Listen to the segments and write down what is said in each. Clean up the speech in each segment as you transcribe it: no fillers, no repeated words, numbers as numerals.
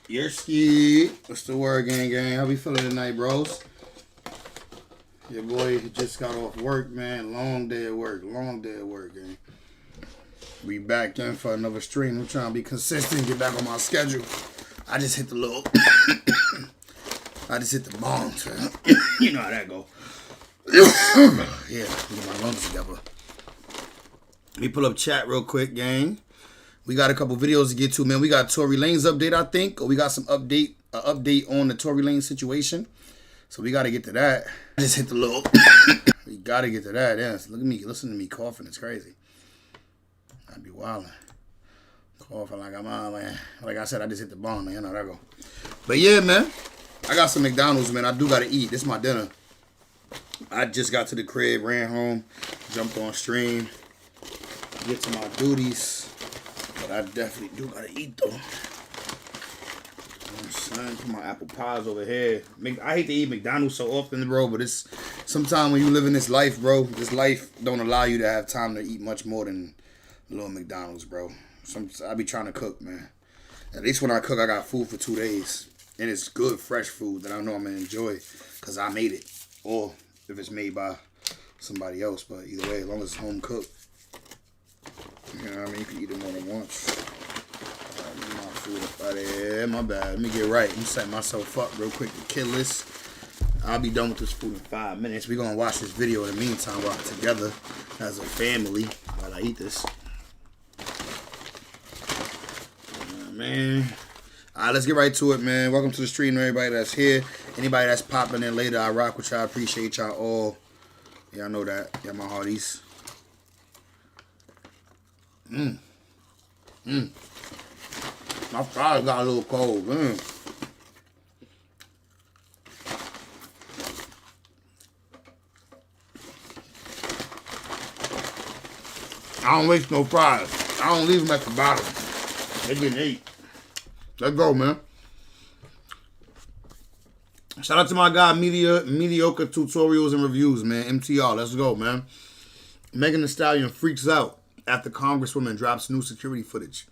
Yerski, what's the word, gang? How we feeling tonight, bros? Your boy just got off work, man. Long day at work, gang. We back in for another stream. I'm trying to be consistent, get back on my schedule. I just hit the little, I just hit the bomb, man. You know how that go. Yeah, get my lungs together. Let me pull up chat real quick, gang. We got a couple videos to get to, man. We got Tory Lanez update, I think, or we got some update on the Tory Lanez situation. So we got to get to that. I just hit the little. We got to get to that. Yes, look at me, listen to me coughing. It's crazy. I'd be wilding, coughing like I'm on, man. Like I said, I just hit the bomb, man. You know that go. But yeah, man, I got some McDonald's, man. I do got to eat. This is my dinner. I just got to the crib, ran home, jumped on stream, get to my duties. But I definitely do gotta eat though. Son, put my apple pies over here. I hate to eat McDonald's so often, bro, but it's sometimes when you live in this life, bro, this life don't allow you to have time to eat much more than a little McDonald's, bro. I be trying to cook, man. At least when I cook, I got food for 2 days. And it's good, fresh food that I know I'm gonna enjoy because I made it. Or if it's made by somebody else, but either way, as long as it's home cooked. You know what I mean? You can eat it more than once. My food up out of here. My bad. Let me get right. Let me set myself up real quick to kill this. I'll be done with this food in 5 minutes. We're going to watch this video in the meantime while we're together as a family while I eat this. Man. All right, let's get right to it, man. Welcome to the stream, everybody that's here. Anybody that's popping in later, I rock with y'all. I appreciate y'all all. Y'all know that. Y'all my hearties. My fries got a little cold, man. I don't waste no fries. I don't leave them at the bottom. They getting ate. Let's go, man. Shout out to my guy, Mediocre Tutorials and Reviews, man. MTR, let's go, man. Megan Thee Stallion freaks out after Congresswoman drops new security footage.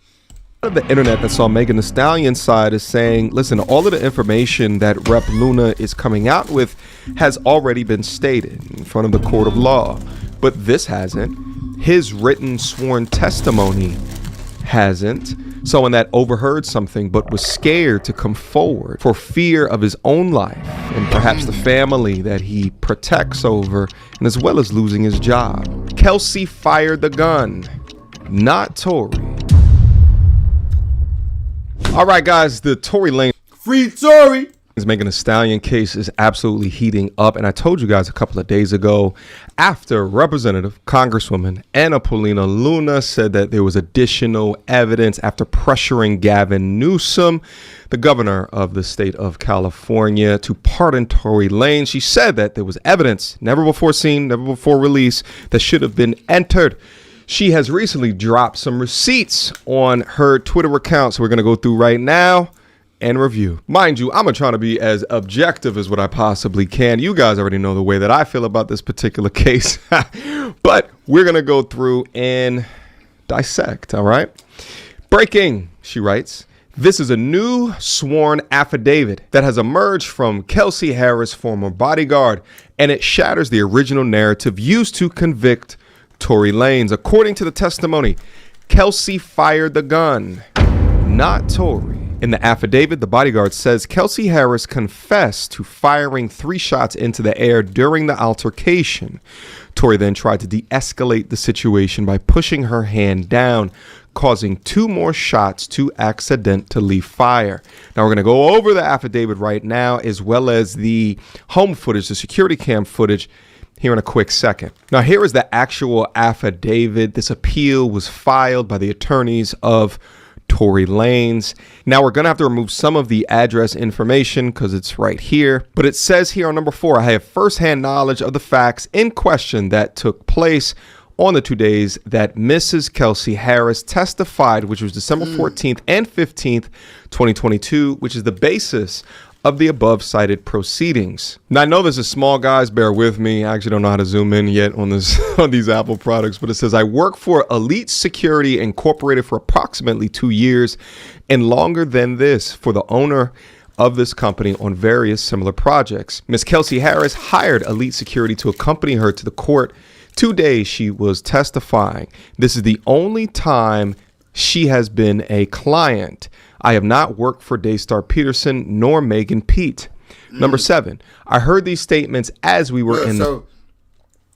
The internet that saw Megan Thee Stallion's side is saying, listen, all of the information that Rep Luna is coming out with has already been stated in front of the court of law. But this hasn't. His written sworn testimony hasn't. Someone that overheard something but was scared to come forward for fear of his own life and perhaps the family that he protects over, and as well as losing his job. Kelsey fired the gun, not Tory. All right, guys, the Tory Lanez Free Tory is Megan Thee Stallion case is absolutely heating up, and I told you guys a couple of days ago, after Representative Congresswoman and Luna said that there was additional evidence after pressuring Gavin Newsom, the governor of the state of California, to pardon Tory Lanez. She said that there was evidence never before seen, never before released, that should have been entered. She has recently dropped some receipts on her Twitter account, so we're going to go through right now and review. Mind you, I'm going to try to be as objective as what I possibly can. You guys already know the way that I feel about this particular case, but we're going to go through and dissect, all right? Breaking, she writes, this is a new sworn affidavit that has emerged from Kelsey Harris' former bodyguard, and it shatters the original narrative used to convict Tory Lanez. According to the testimony, Kelsey fired the gun, not Tory. In the affidavit, the bodyguard says Kelsey Harris confessed to firing 3 shots into the air during the altercation. Tory then tried to de-escalate the situation by pushing her hand down, causing 2 more shots to accidentally fire. Now we're going to go over the affidavit right now, as well as the home footage, the security cam footage, here in a quick second. Now here is the actual affidavit. This appeal was filed by the attorneys of Tory Lanez. Now we're going to have to remove some of the address information because it's right here. But it says here on number 4, I have firsthand knowledge of the facts in question that took place on the 2 days that Mrs. Kelsey Harris testified, which was December 14th and 15th, 2022, which is the basis of the above cited proceedings. Now, I know this is small, guys. Bear with me. I actually don't know how to zoom in yet on this on these Apple products, but it says, I work for Elite Security Incorporated for approximately 2 years and longer than this for the owner of this company on various similar projects. Ms. Kelsey Harris hired Elite Security to accompany her to the court 2 days she was testifying. This is the only time she has been a client. I have not worked for Daystar Peterson nor Megan Pete. Number 7, I heard these statements as we were So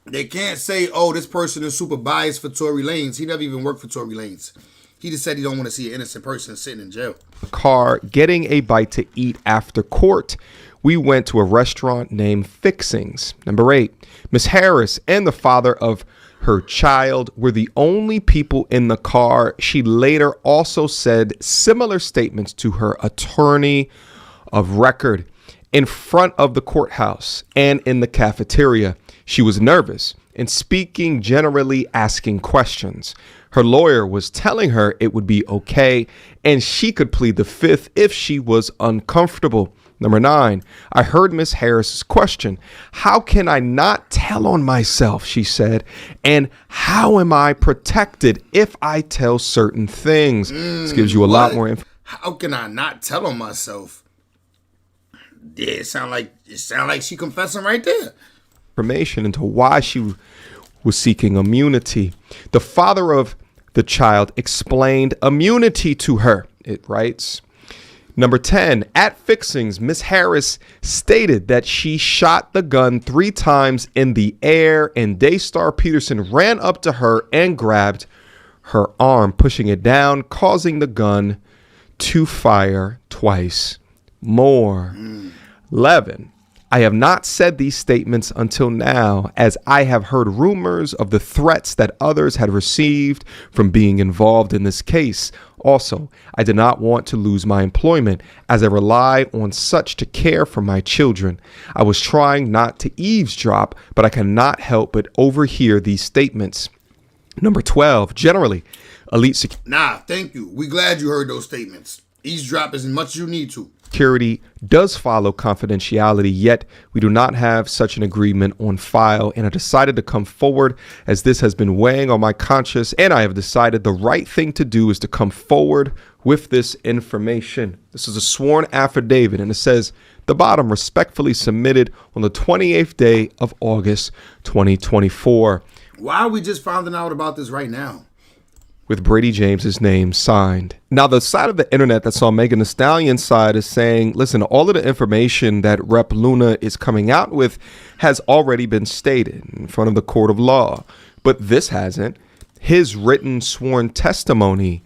they can't say, oh, this person is super biased for Tory Lanez. He never even worked for Tory Lanez. He just said he don't want to see an innocent person sitting in jail. Car getting a bite to eat after court. We went to a restaurant named Fixings. Number 8, Miss Harris and the father of her child were the only people in the car. She later also said similar statements to her attorney of record in front of the courthouse and in the cafeteria. She was nervous and speaking generally, asking questions. Her lawyer was telling her it would be okay and she could plead the fifth if she was uncomfortable. Number 9, I heard Miss Harris's question. How can I not tell on myself, she said, and how am I protected if I tell certain things? This gives you a lot more info. How can I not tell on myself? Yeah, it sound like she confessing right there. Information into why she was seeking immunity. The father of the child explained immunity to her. It writes, Number 10, at Fixings, Miss Harris stated that she shot the gun 3 times in the air and Daystar Peterson ran up to her and grabbed her arm, pushing it down, causing the gun to fire twice more. 11, I have not said these statements until now, as I have heard rumors of the threats that others had received from being involved in this case. Also, I did not want to lose my employment as I rely on such to care for my children. I was trying not to eavesdrop, but I cannot help but overhear these statements. Number 12, generally, Elite Security. Nah, thank you. We glad you heard those statements. Eavesdrop as much as you need to. Security does follow confidentiality, yet we do not have such an agreement on file, and I decided to come forward as this has been weighing on my conscience, and I have decided the right thing to do is to come forward with this information. This is a sworn affidavit, and it says, the bottom, respectfully submitted on the 28th day of August 2024. Why are we just finding out about this right now? With Brady James's name signed. Now, the side of the internet that's on Megan Thee Stallion's side is saying, listen, all of the information that Rep Luna is coming out with has already been stated in front of the court of law, but this hasn't. His written sworn testimony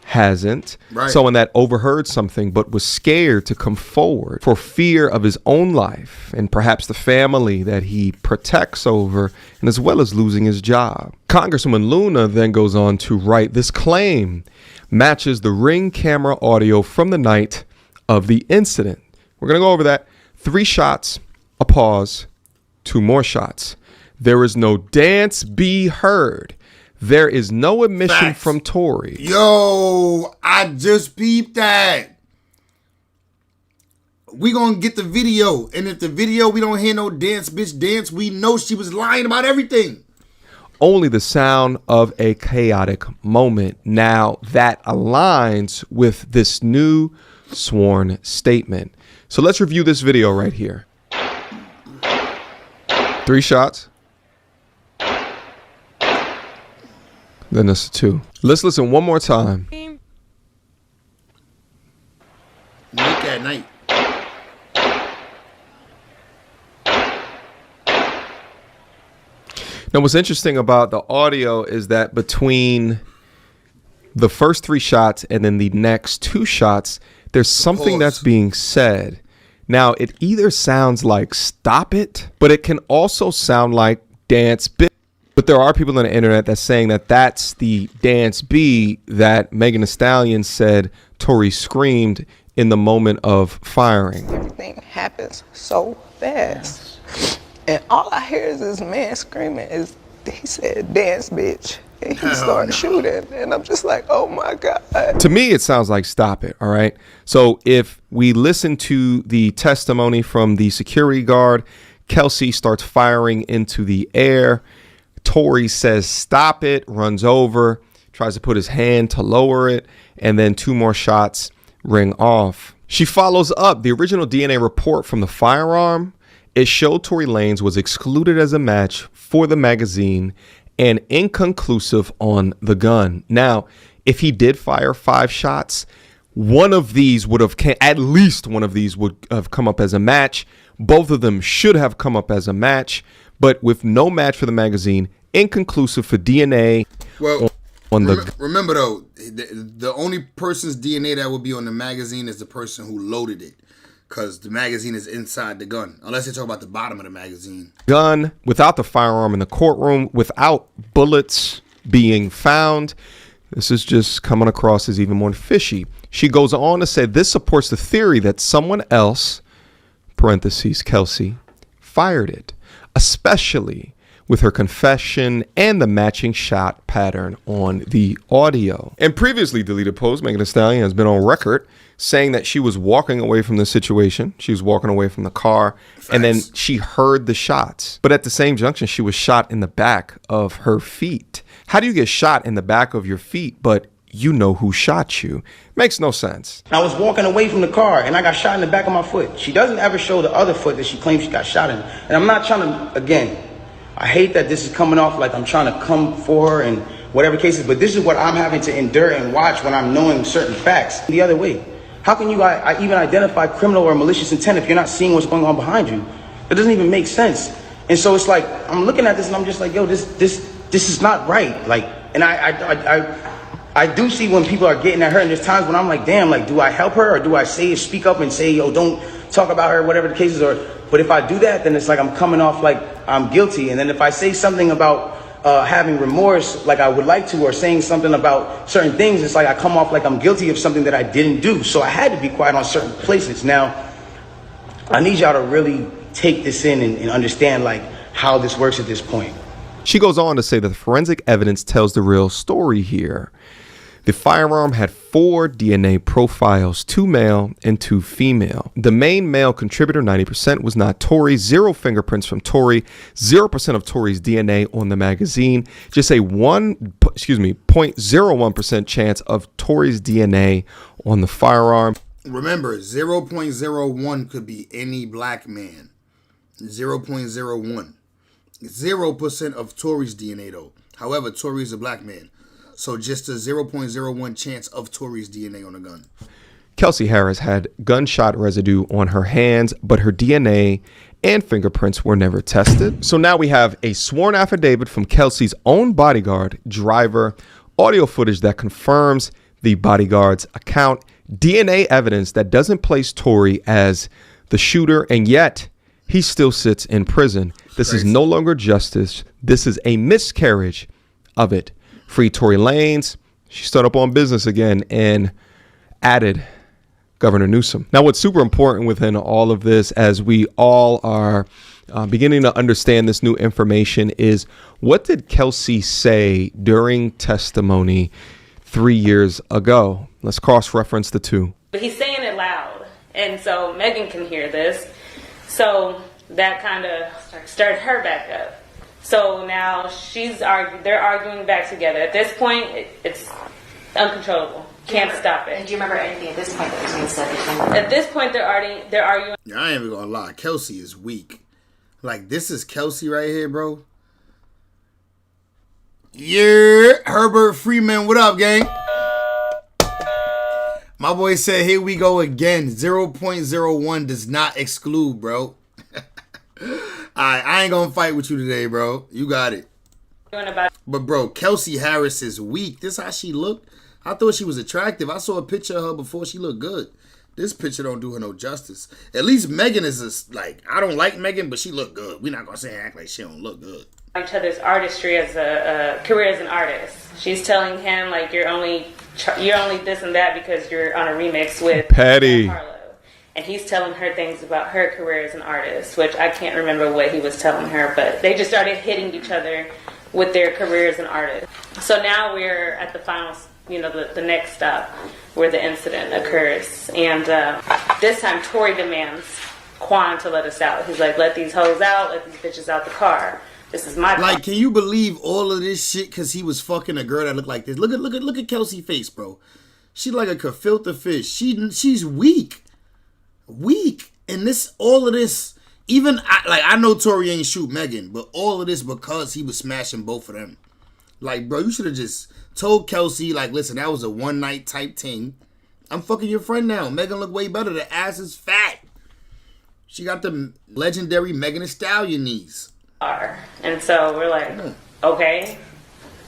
hasn't. Right. Someone that overheard something but was scared to come forward for fear of his own life and perhaps the family that he protects over, and as well as losing his job. Congresswoman Luna then goes on to write, this claim matches the Ring camera audio from the night of the incident. We're going to go over that. 3 shots, a pause, 2 more shots. There is no dance be heard. There is no admission Facts. from Tory. Yo, I just peeped that. We gonna get the video, and if the video we don't hear no dance, bitch dance, we know she was lying about everything. Only the sound of a chaotic moment. Now that aligns with this new sworn statement. So let's review this video right here. 3 shots. Then this 2. Let's listen one more time. Make that night. Now, what's interesting about the audio is that between the first 3 shots and then the next 2 shots, there's something that's being said. Now, it either sounds like stop it, but it can also sound like dance bitch. But there are people on the internet that's saying that that's the dance B that Megan Thee Stallion said Tory screamed in the moment of firing. Everything happens so fast. And all I hear is this man screaming. Is he said, dance, bitch. And he started shooting. And I'm just like, oh, my God. To me, it sounds like stop it. All right. So if we listen to the testimony from the security guard, Kelsey starts firing into the air. Tory says, stop it, runs over, tries to put his hand to lower it. And then 2 more shots ring off. She follows up. The original DNA report from the firearm, it showed Tory Lanez was excluded as a match for the magazine and inconclusive on the gun. Now, if he did fire 5 shots, one of these would have, at least one of these would have come up as a match. Both of them should have come up as a match, but with no match for the magazine, inconclusive for DNA. Well, remember though, the only person's DNA that would be on the magazine is the person who loaded it, because the magazine is inside the gun, unless they talk about the bottom of the magazine. Gun without the firearm in the courtroom, without bullets being found. This is just coming across as even more fishy. She goes on to say this supports the theory that someone else, parentheses Kelsey, fired it, especially with her confession and the matching shot pattern on the audio. In previously deleted posts, Megan Thee Stallion has been on record saying that she was walking away from the situation. She was walking away from the car. Facts. And then she heard the shots. But at the same junction, she was shot in the back of her feet. How do you get shot in the back of your feet, but you know who shot you? Makes no sense. I was walking away from the car and I got shot in the back of my foot. She doesn't ever show the other foot that she claims she got shot in. And I'm not trying to, again, I hate that this is coming off like I'm trying to come for her and whatever cases, but this is what I'm having to endure and watch when I'm knowing certain facts. The other way, how can you even identify criminal or malicious intent if you're not seeing what's going on behind you? It doesn't even make sense. And so it's like, I'm looking at this and I'm just like, yo, this is not right. Like, and I do see when people are getting at her, and there's times when I'm like, damn, like, do I help her or do I speak up and say, yo, don't talk about her, whatever the cases are. But if I do that, then it's like I'm coming off like I'm guilty. And then if I say something about having remorse like I would like to, or saying something about certain things, it's like I come off like I'm guilty of something that I didn't do. So I had to be quiet on certain places. Now, I need y'all to really take this in and understand like how this works at this point. She goes on to say that the forensic evidence tells the real story here. The firearm had 4 DNA profiles, 2 male and 2 female. The main male contributor, 90%, was not Tory. 0 fingerprints from Tory. 0% of Tory's DNA on the magazine. Just a 0.01% chance of Tory's DNA on the firearm. Remember, 0.01 could be any black man. 0.01. 0% of Tory's DNA though. However, Tory is a black man. So just a 0.01 chance of Tory's DNA on a gun. Kelsey Harris had gunshot residue on her hands, but her DNA and fingerprints were never tested. So now we have a sworn affidavit from Kelsey's own bodyguard, driver, audio footage that confirms the bodyguard's account, DNA evidence that doesn't place Tory as the shooter, and yet he still sits in prison. This is no longer justice. This is a miscarriage of it. Free Tory Lanez. She stood up on business again and added Governor Newsom. Now, what's super important within all of this, as we all are beginning to understand this new information, is what did Kelsey say during testimony 3 years ago? Let's cross-reference the two. But he's saying it loud, and so Megan can hear this. So that kind of stirred her back up. So now they're arguing back together. At this point, it's uncontrollable. Can't stop it. And do you remember anything at this point that was being said between them? At this point, they're arguing. Yeah, I ain't even gonna lie. Kelsey is weak. Like, this is Kelsey right here, bro. Yeah, Herbert Freeman, what up, gang? My boy said, here we go again. 0.01 does not exclude, bro. Alright, I ain't gonna fight with you today, bro. You got it. But, bro, Kelsey Harris is weak. This how she looked. I thought she was attractive. I saw a picture of her before. She looked good. This picture don't do her no justice. At least Megan is I don't like Megan, but she look good. We're not gonna say act like she don't look good. Each other's artistry as a career as an artist. She's telling him like you're only this and that because you're on a remix with Patty. Harlow. And he's telling her things about her career as an artist, which I can't remember what he was telling her, but they just started hitting each other with their career as an artist. So now we're at the final, the next stop where the incident occurs. And this time Tory demands Quan to let us out. He's like, let these hoes out, let these bitches out the car. This is my car. Like, can you believe all of this shit because he was fucking a girl that looked like this? Look at Kelsey's face, bro. She like a gefilte fish. She's weak. And all of this, I know Tory ain't shoot Megan, but all of this because he was smashing both of them. Like, bro, you should have just told Kelsey, like, listen, that was a one night type thing. I'm fucking your friend now. Megan look way better. The ass is fat. She got the legendary Megan Thee Stallion knees. And so we're like, okay,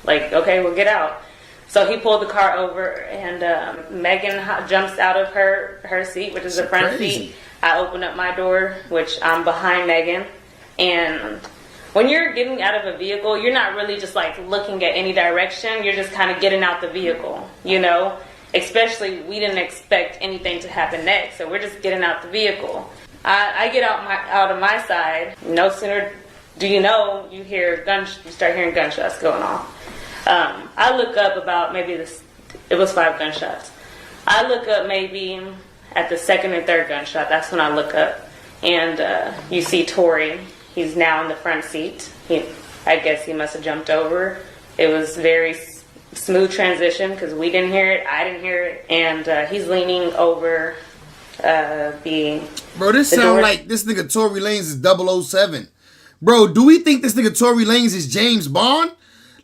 we'll get out. So he pulled the car over, and Megan jumps out of her seat, which is the front seat. I open up my door, which I'm behind Megan. And when you're getting out of a vehicle, you're not really just like looking at any direction. You're just kind of getting out the vehicle, Especially, we didn't expect anything to happen next, so we're just getting out the vehicle. I get out of my side. No sooner do you know, you start hearing gunshots going off. I look up about it was 5 gunshots. I look up maybe at the second or third gunshot. That's when I look up, and you see Tory. He's now in the front seat. I guess he must have jumped over. It was very smooth transition because we didn't hear it, I didn't hear it, and he's leaning over. Bro, this sound like this nigga Tory Lanez is 007. Bro, do we think this nigga Tory Lanez is James Bond?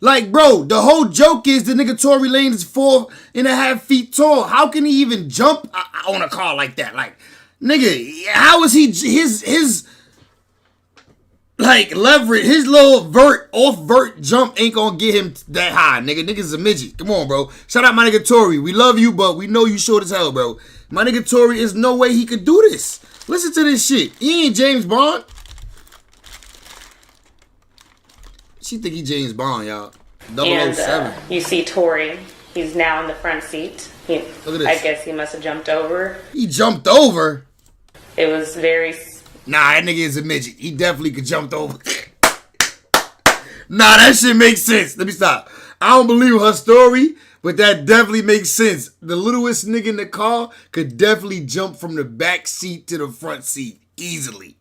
Like, bro, the whole joke is the nigga Tory Lanez is 4.5 feet tall. How can he even jump on a car like that? Like, nigga, how is he his like leverage, his little off-vert jump ain't gonna get him that high, nigga. Nigga's a midget. Come on, bro. Shout out my nigga Tory. We love you, but we know you short as hell, bro. My nigga Tory, is no way he could do this. Listen to this shit. He ain't James Bond. She think he James Bond, y'all. 007. You see Tory. He's now in the front seat. Look at this. I guess he must have jumped over. He jumped over? It was very... Nah, that nigga is a midget. He definitely could jump over. Nah, that shit makes sense. Let me stop. I don't believe her story, but that definitely makes sense. The littlest nigga in the car could definitely jump from the back seat to the front seat easily.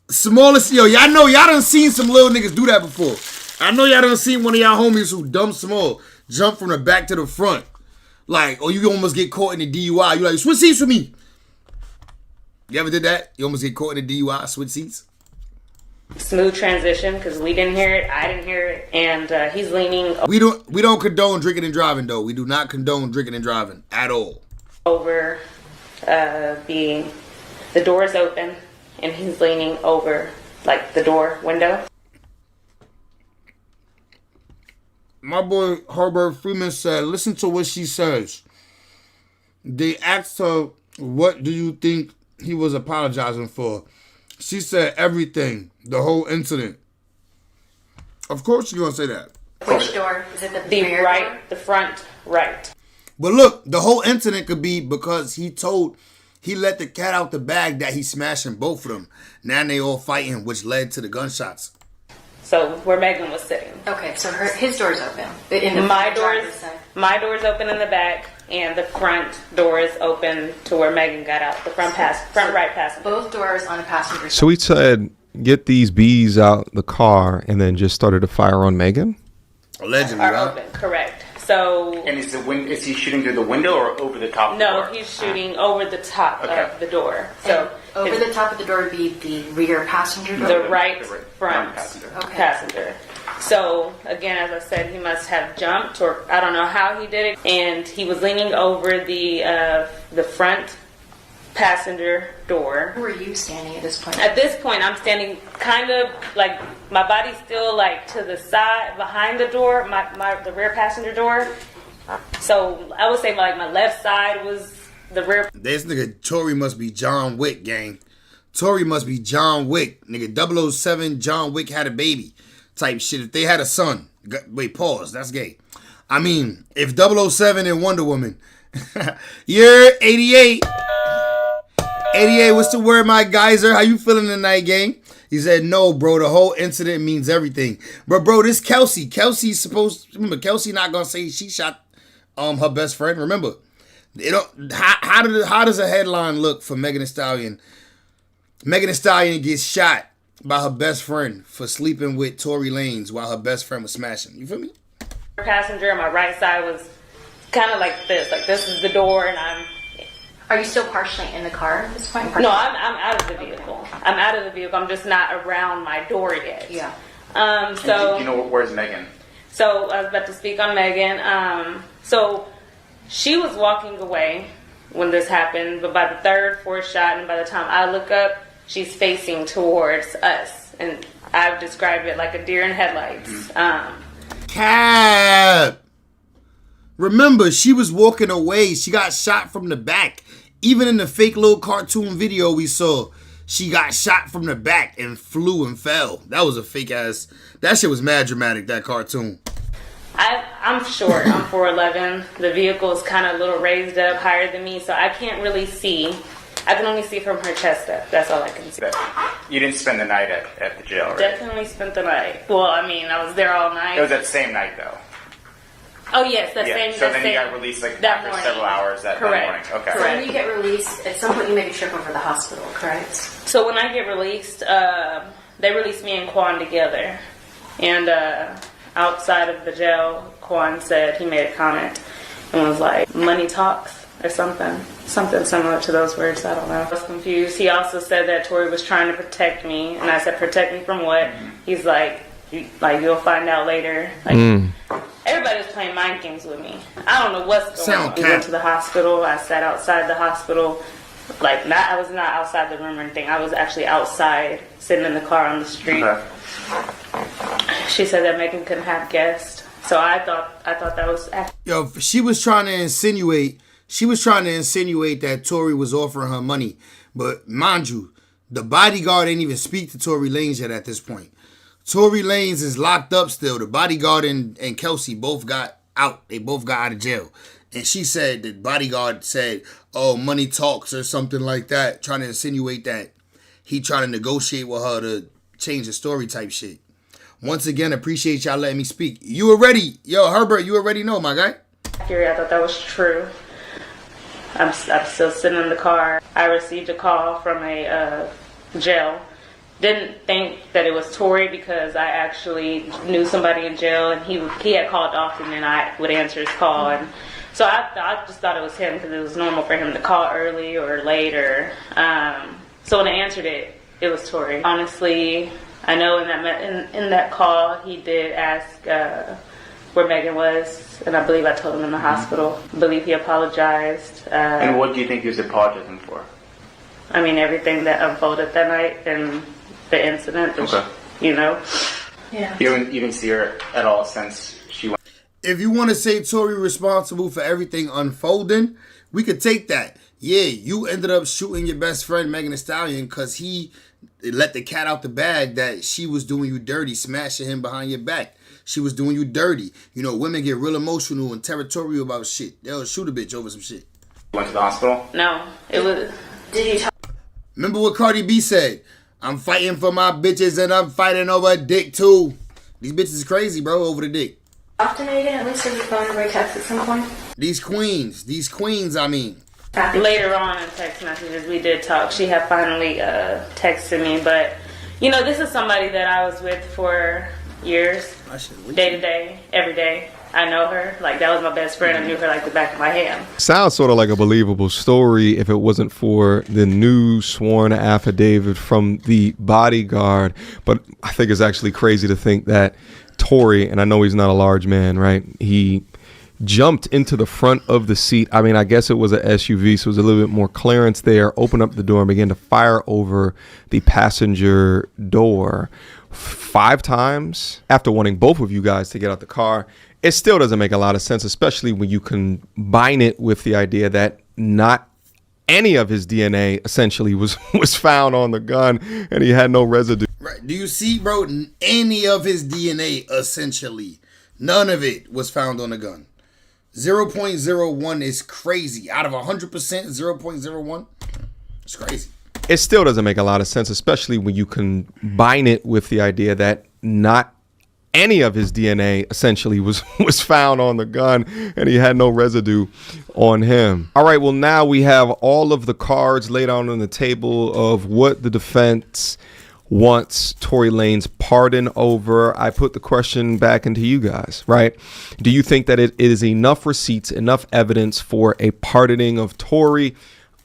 Smallest, y'all know y'all done seen some little niggas do that before. I know y'all done seen one of y'all homies who dumb small jump from the back to the front. Like, or you almost get caught in the DUI. You like, switch seats with me. You ever did that? You almost get caught in the DUI, switch seats? Smooth transition because we didn't hear it, I didn't hear it, and he's leaning. We don't condone drinking and driving though. We do not condone drinking and driving at all. Over, the door is open, and he's leaning over like the door window. My boy Herbert Freeman said, listen to what she says. They asked her, what do you think he was apologizing for? She said everything, the whole incident. Of course she's going to say that. Which door? Is it the rear right door? The front right. But look, the whole incident could be because he let the cat out the bag that he's smashing both of them. Now they all fighting, which led to the gunshots. So where Megan was sitting. Okay, so his door's open. My door's open in the back, and the front door is open to where Megan got out. The front right passenger. Both doors on the passenger side. So he said, get these bees out the car, and then just started to fire on Megan? Allegedly, are right? open, correct. So. And is he shooting through the window or over the top of the door? No, he's shooting over the top of the door. So over the top of the door would be the rear passenger door? The right front Okay. passenger. So, again, as I said, he must have jumped, or I don't know how he did it, and he was leaning over the front passenger door. Where were you standing at this point? At this point, I'm standing kind of like my body's still like to the side behind the door, the rear passenger door. So I would say like my left side was the rear. This nigga Tory must be John Wick, gang. Tory must be John Wick. Nigga 007, John Wick had a baby type shit. If they had a son. Wait, pause. That's gay. I mean, if 007 and Wonder Woman. You're 88. 88, what's the word, my geyser? How you feeling tonight, gang? He said, no, bro, the whole incident means everything. But, bro, this Kelsey. Kelsey's supposed... Remember, Kelsey not going to say she shot her best friend. Remember, how does a headline look for Megan Thee Stallion? Megan Thee Stallion gets shot by her best friend for sleeping with Tory Lanez while her best friend was smashing. You feel me? Passenger on my right side was kind of like this. Like, this is the door, and I'm... Are you still partially in the car at this point? No, I'm out of the vehicle. I'm out of the vehicle. I'm just not around my door yet. Yeah. So... You know, where's Megan? So, I was about to speak on Megan. So, she was walking away when this happened, but by the third, fourth shot, and by the time I look up, she's facing towards us. And I've described it like a deer in headlights. Cap. Remember, she was walking away. She got shot from the back. Even in the fake little cartoon video we saw, she got shot from the back and flew and fell. That was a fake ass. That shit was mad dramatic, that cartoon. I'm short. I'm 4'11". The vehicle is kind of a little raised up, higher than me, so I can't really see. I can only see from her chest up. That's all I can see. You didn't spend the night at the jail, right? Definitely spent the night. Well, I mean, I was there all night. It was that same night, though. Oh, yes, that Yeah. same So that then same, you got released like that after morning. several hours that Correct. morning. Okay. So when you get released, at some point you make a trip over to the hospital, correct? So when I get released, they released me and Quan together. And outside of the jail, Quan said, he made a comment and was like, money talks or something. Something similar to those words, I don't know. I was confused. He also said that Tory was trying to protect me. And I said, protect me from what? He's like, you'll find out later. Like, everybody was playing mind games with me. I don't know what's going on. We went to the hospital. I sat outside the hospital. Like, I was not outside the room or anything. I was actually outside, sitting in the car on the street. Okay. She said that Megan couldn't have guessed. So I thought that was... Yo, she was trying to insinuate that Tory was offering her money. But mind you, the bodyguard ain't even speak to Tory Lanez yet at this point. Tory Lanez is locked up still. The bodyguard and Kelsey both got out. They both got out of jail. And she said, the bodyguard said, oh, money talks or something like that, trying to insinuate that he trying to negotiate with her to change the story type shit. Once again, appreciate y'all letting me speak. You already, yo, Herbert, you already know, my guy. I thought that was true. I'm still sitting in the car. I received a call from a jail. Didn't think that it was Tory because I actually knew somebody in jail, and he had called often, and I would answer his call. And so I just thought it was him because it was normal for him to call early or later. So when I answered it, it was Tory. Honestly, I know in that call he did ask where Megan was, and I believe I told him in the hospital. I believe he apologized. And what do you think he was apologizing for? I mean, everything that unfolded that night and the incident, which, you know. Yeah. You didn't see her at all since she went. If you want to say Tory responsible for everything unfolding, we could take that. Yeah, you ended up shooting your best friend Megan Thee Stallion because he let the cat out the bag that she was doing you dirty, smashing him behind your back. She was doing you dirty. You know, women get real emotional and territorial about shit. They'll shoot a bitch over some shit. You went to the hospital? No, it was... Did you tell... Remember what Cardi B said? I'm fighting for my bitches and I'm fighting over a dick too. These bitches is crazy, bro, over the dick. Often, Megan, at least have you phoned or text at some point? These queens, I mean. Later on in text messages, we did talk. She had finally texted me, but, you know, this is somebody that I was with for years, day to day, every day. I know her. Like, that was my best friend. I knew her like the back of my hand. Sounds sort of like a believable story if it wasn't for the new sworn affidavit from the bodyguard. But I think it's actually crazy to think that Tory, and I know he's not a large man, right? He jumped into the front of the seat. I mean, I guess it was an SUV, so it was a little bit more clearance there. Opened up the door and began to fire over the passenger door 5 times after wanting both of you guys to get out the car. It still doesn't make a lot of sense, especially when you combine it with the idea that not any of his DNA essentially was found on the gun and he had no residue. Right. Do you see, bro? Any of his DNA, essentially. None of it was found on the gun. 0.01 is crazy. Out of 100%, 0.01. It's crazy. it still doesn't make a lot of sense, especially when you combine it with the idea that not any of his DNA essentially was found on the gun, and he had no residue on him. All right, well, now we have all of the cards laid out on the table of what the defense wants Tory Lanez pardon over. I put the question back into you guys, right? Do you think that it is enough receipts, enough evidence for a pardoning of Tory?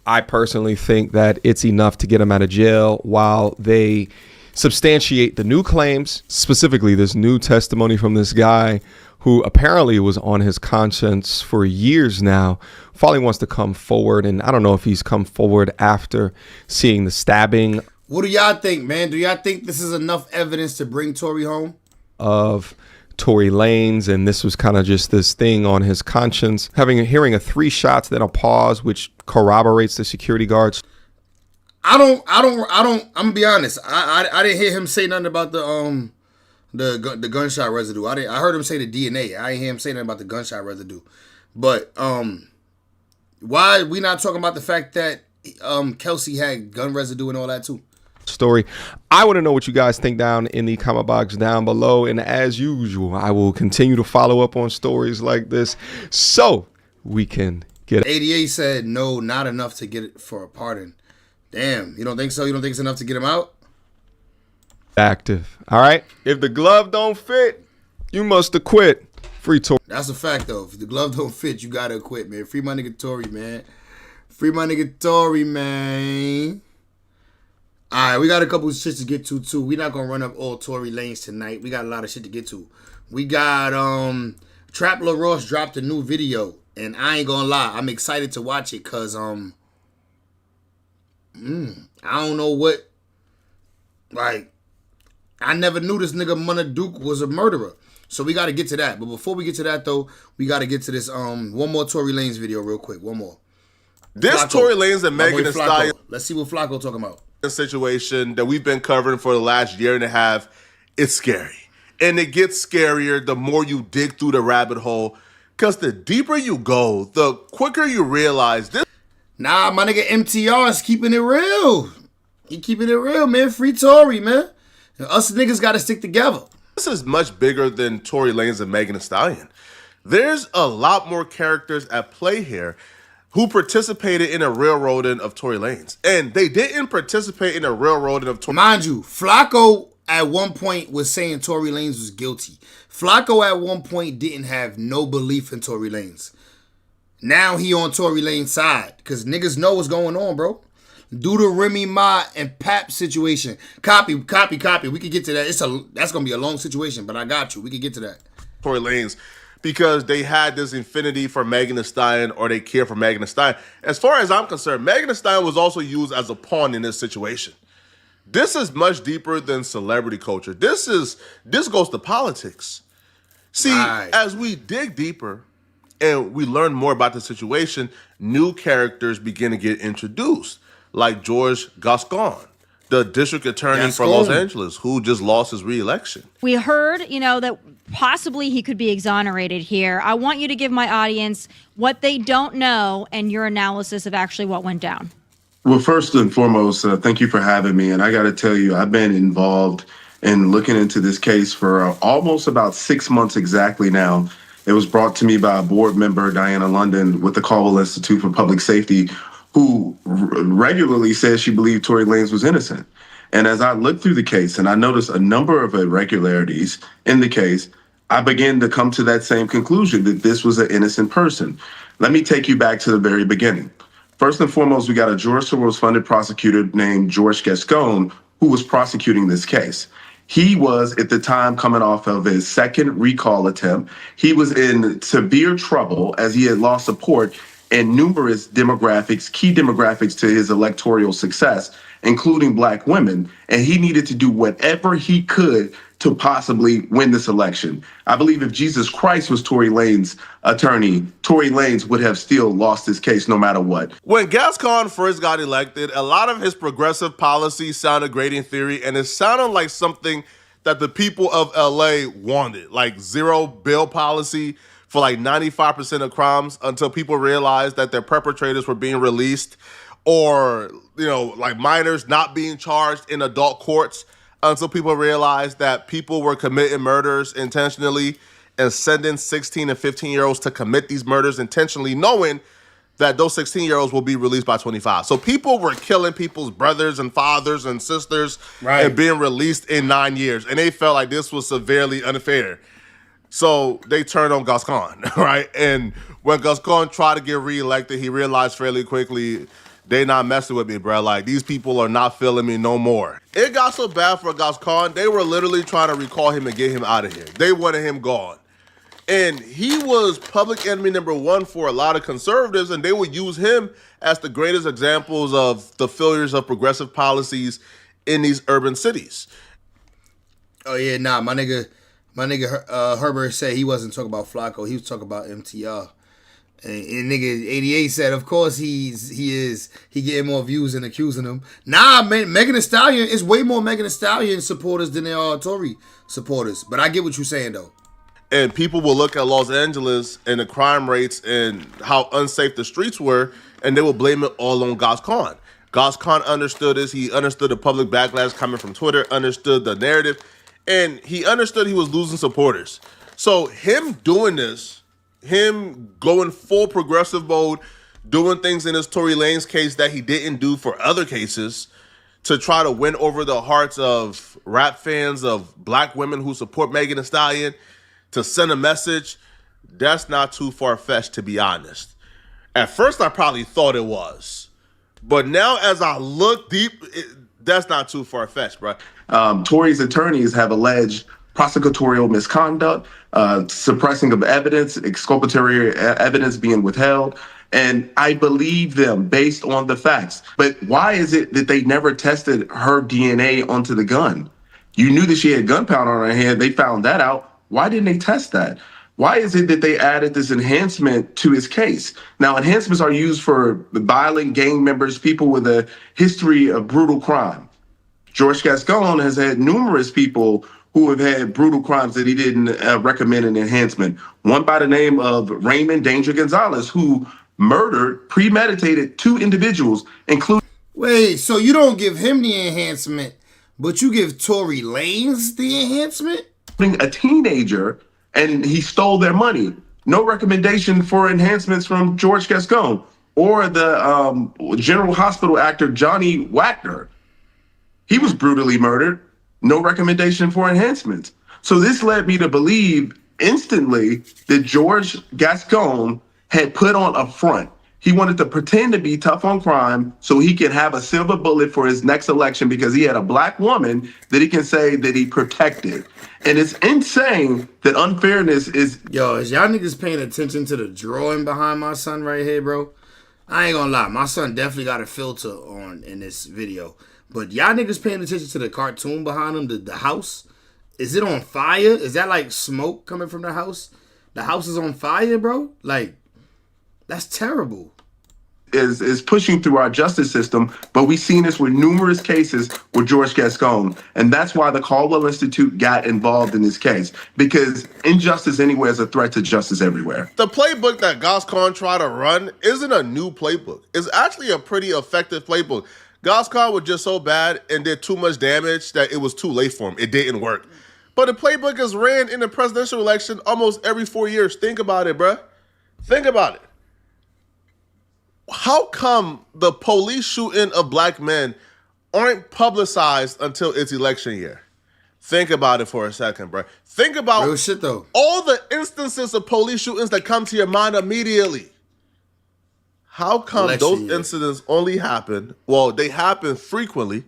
I personally think that it's enough to get him out of jail while they substantiate the new claims, specifically this new testimony from this guy who apparently was on his conscience for years now. Finally wants to come forward, and I don't know if he's come forward after seeing the stabbing. What do y'all think, man? Do y'all think this is enough evidence to bring Tory home? Of Tory Lanez, and this was kind of just this thing on his conscience. Hearing a 3 shots, then a pause, which corroborates the security guards. I'm gonna be honest. I didn't hear him say nothing about the gunshot residue. I heard him say the DNA. I didn't hear him say nothing about the gunshot residue. But why we not talking about the fact that Kelsey had gun residue and all that too? Story. I want to know what you guys think down in the comment box down below, and as usual, I will continue to follow up on stories like this so we can get 88 said no, not enough to get it for a pardon. Damn, you don't think so? You don't think it's enough to get him out? active. All right, if the glove don't fit, you must have quit. Free Tory. That's a fact though. If the glove don't fit, you gotta quit, man. Free my nigga Tory, man. Free my nigga Tory, man. Alright, we got a couple of shit to get to too. We're not gonna run up all Tory Lanez tonight. We got a lot of shit to get to. We got Trap Lil Ross dropped a new video, and I ain't gonna lie, I'm excited to watch it cause I don't know what, like, I never knew this nigga Munna Duke was a murderer. So we gotta get to that. But before we get to that though, we gotta get to this one more Tory Lanez video real quick. One more. This Flacco. Tory Lanez and Megan Thee Stallion Let's see what Flacco talking about. situation that we've been covering for the last year and a half. It's scary. And it gets scarier the more you dig through the rabbit hole. Because the deeper you go, the quicker you realize this. Nah, my nigga MTR is keeping it real. He keeping it real, man. Free Tory, man. And us niggas gotta stick together. This is much bigger than Tory Lanez and Megan Thee Stallion. There's a lot more characters at play here who participated in a railroading of Tory Lanez. And they didn't participate in a railroading of Tory. Mind you, Flacco at one point was saying Tory Lanez was guilty. Flacco at one point didn't have no belief in Tory Lanez. Now he on Tory Lanez side because niggas know what's going on, bro. Due to Remy Ma and Pap situation. Copy. We could get to that. That's gonna be a long situation, but I got you. We could get to that. Tory Lanez, because they had this infinity for Megan Thee Stallion, or they care for Megan Thee Stallion. As far as I'm concerned, Megan Thee Stallion was also used as a pawn in this situation. This is much deeper than celebrity culture. This goes to politics. See, as we dig deeper and we learn more about the situation, new characters begin to get introduced, like George Gascon, the district attorney for Los Angeles, who just lost his re-election. We heard, that possibly he could be exonerated here. I want you to give my audience what they don't know and your analysis of actually what went down. Well, first and foremost, thank you for having me. And I got to tell you, I've been involved in looking into this case for almost about 6 months exactly now. It was brought to me by a board member, Diana London, with the Caldwell Institute for Public Safety, who regularly says she believed Tory Lanez was innocent. And as I looked through the case and I noticed a number of irregularities in the case, I began to come to that same conclusion that this was an innocent person. Let me take you back to the very beginning. First and foremost, we got a George Soros-funded prosecutor named George Gascon who was prosecuting this case. He was, at the time, coming off of his second recall attempt. He was in severe trouble as he had lost support in numerous demographics, key demographics to his electoral success, including black women. And he needed to do whatever he could to possibly win this election. I believe if Jesus Christ was Tory Lanez's attorney, Tory Lanez would have still lost his case no matter what. When Gascon first got elected, a lot of his progressive policies sounded great in theory, and it sounded like something that the people of LA wanted, like zero bail policy for like 95% of crimes until people realized that their perpetrators were being released, or, like minors not being charged in adult courts until people realized that people were committing murders intentionally and sending 16 and 15-year-olds to commit these murders intentionally, knowing that those 16-year-olds will be released by 25. So people were killing people's brothers and fathers and sisters and being released in 9 years. And they felt like this was severely unfair. So they turned on Gascon, right? And when Gascon tried to get reelected, he realized fairly quickly, they not messing with me, bro. Like, these people are not feeling me no more. It got so bad for Gascon, they were literally trying to recall him and get him out of here. They wanted him gone. And he was public enemy number one for a lot of conservatives, and they would use him as the greatest examples of the failures of progressive policies in these urban cities. Oh, yeah, nah, my nigga Herbert said he wasn't talking about Flacco. He was talking about MTR. And nigga 88 said, of course he getting more views and accusing him. Nah, man, Megan Thee Stallion is way more Megan Thee Stallion supporters than they are Tory supporters. But I get what you're saying though. And people will look at Los Angeles and the crime rates and how unsafe the streets were, and they will blame it all on Gascon. Gascon understood this. He understood the public backlash coming from Twitter, understood the narrative, and he understood he was losing supporters. So him doing this, him going full progressive mode, doing things in his Tory Lanez case that he didn't do for other cases to try to win over the hearts of rap fans, of black women who support Megan Thee Stallion, to send a message, that's not too far-fetched, to be honest. At first, I probably thought it was. But now, as I look deep, that's not too far-fetched, bro. Tory's attorneys have alleged prosecutorial misconduct, suppressing of evidence, exculpatory evidence being withheld. And I believe them based on the facts. But why is it that they never tested her DNA onto the gun? You knew that she had gunpowder on her hand. They found that out. Why didn't they test that? Why is it that they added this enhancement to his case? Now, enhancements are used for violent gang members, people with a history of brutal crime. George Gascon has had numerous people who have had brutal crimes that he didn't recommend an enhancement. One by the name of Raymond Danger Gonzalez, who murdered, premeditated 2 individuals, including... Wait, so you don't give him the enhancement, but you give Tory Lanez the enhancement? A teenager, and he stole their money. No recommendation for enhancements from George Gascon or the General Hospital actor Johnny Wagner. He was brutally murdered. No recommendation for enhancements. So this led me to believe instantly that George Gascon had put on a front. He wanted to pretend to be tough on crime so he could have a silver bullet for his next election because he had a black woman that he can say that he protected. And it's insane that unfairness is... Yo, is y'all niggas paying attention to the drawing behind my son right here, bro? I ain't gonna lie. My son definitely got a filter on in this video. But y'all niggas paying attention to the cartoon behind him, the house? Is it on fire? Is that like smoke coming from the house? The house is on fire, bro? Like, that's terrible. Is pushing through our justice system, but we've seen this with numerous cases with George Gascon. And that's why the Caldwell Institute got involved in this case, because injustice anywhere is a threat to justice everywhere. The playbook that Gascon tried to run isn't a new playbook. It's actually a pretty effective playbook. Gascon was just so bad and did too much damage that it was too late for him. It didn't work. But the playbook is ran in the presidential election almost every 4 years. Think about it, bruh. Think about it. How come the police shooting of black men aren't publicized until it's election year? Think about it for a second, bro. Think about real shit, though. All the instances of police shootings that come to your mind immediately. How come those incidents only happen? Well, they happen frequently,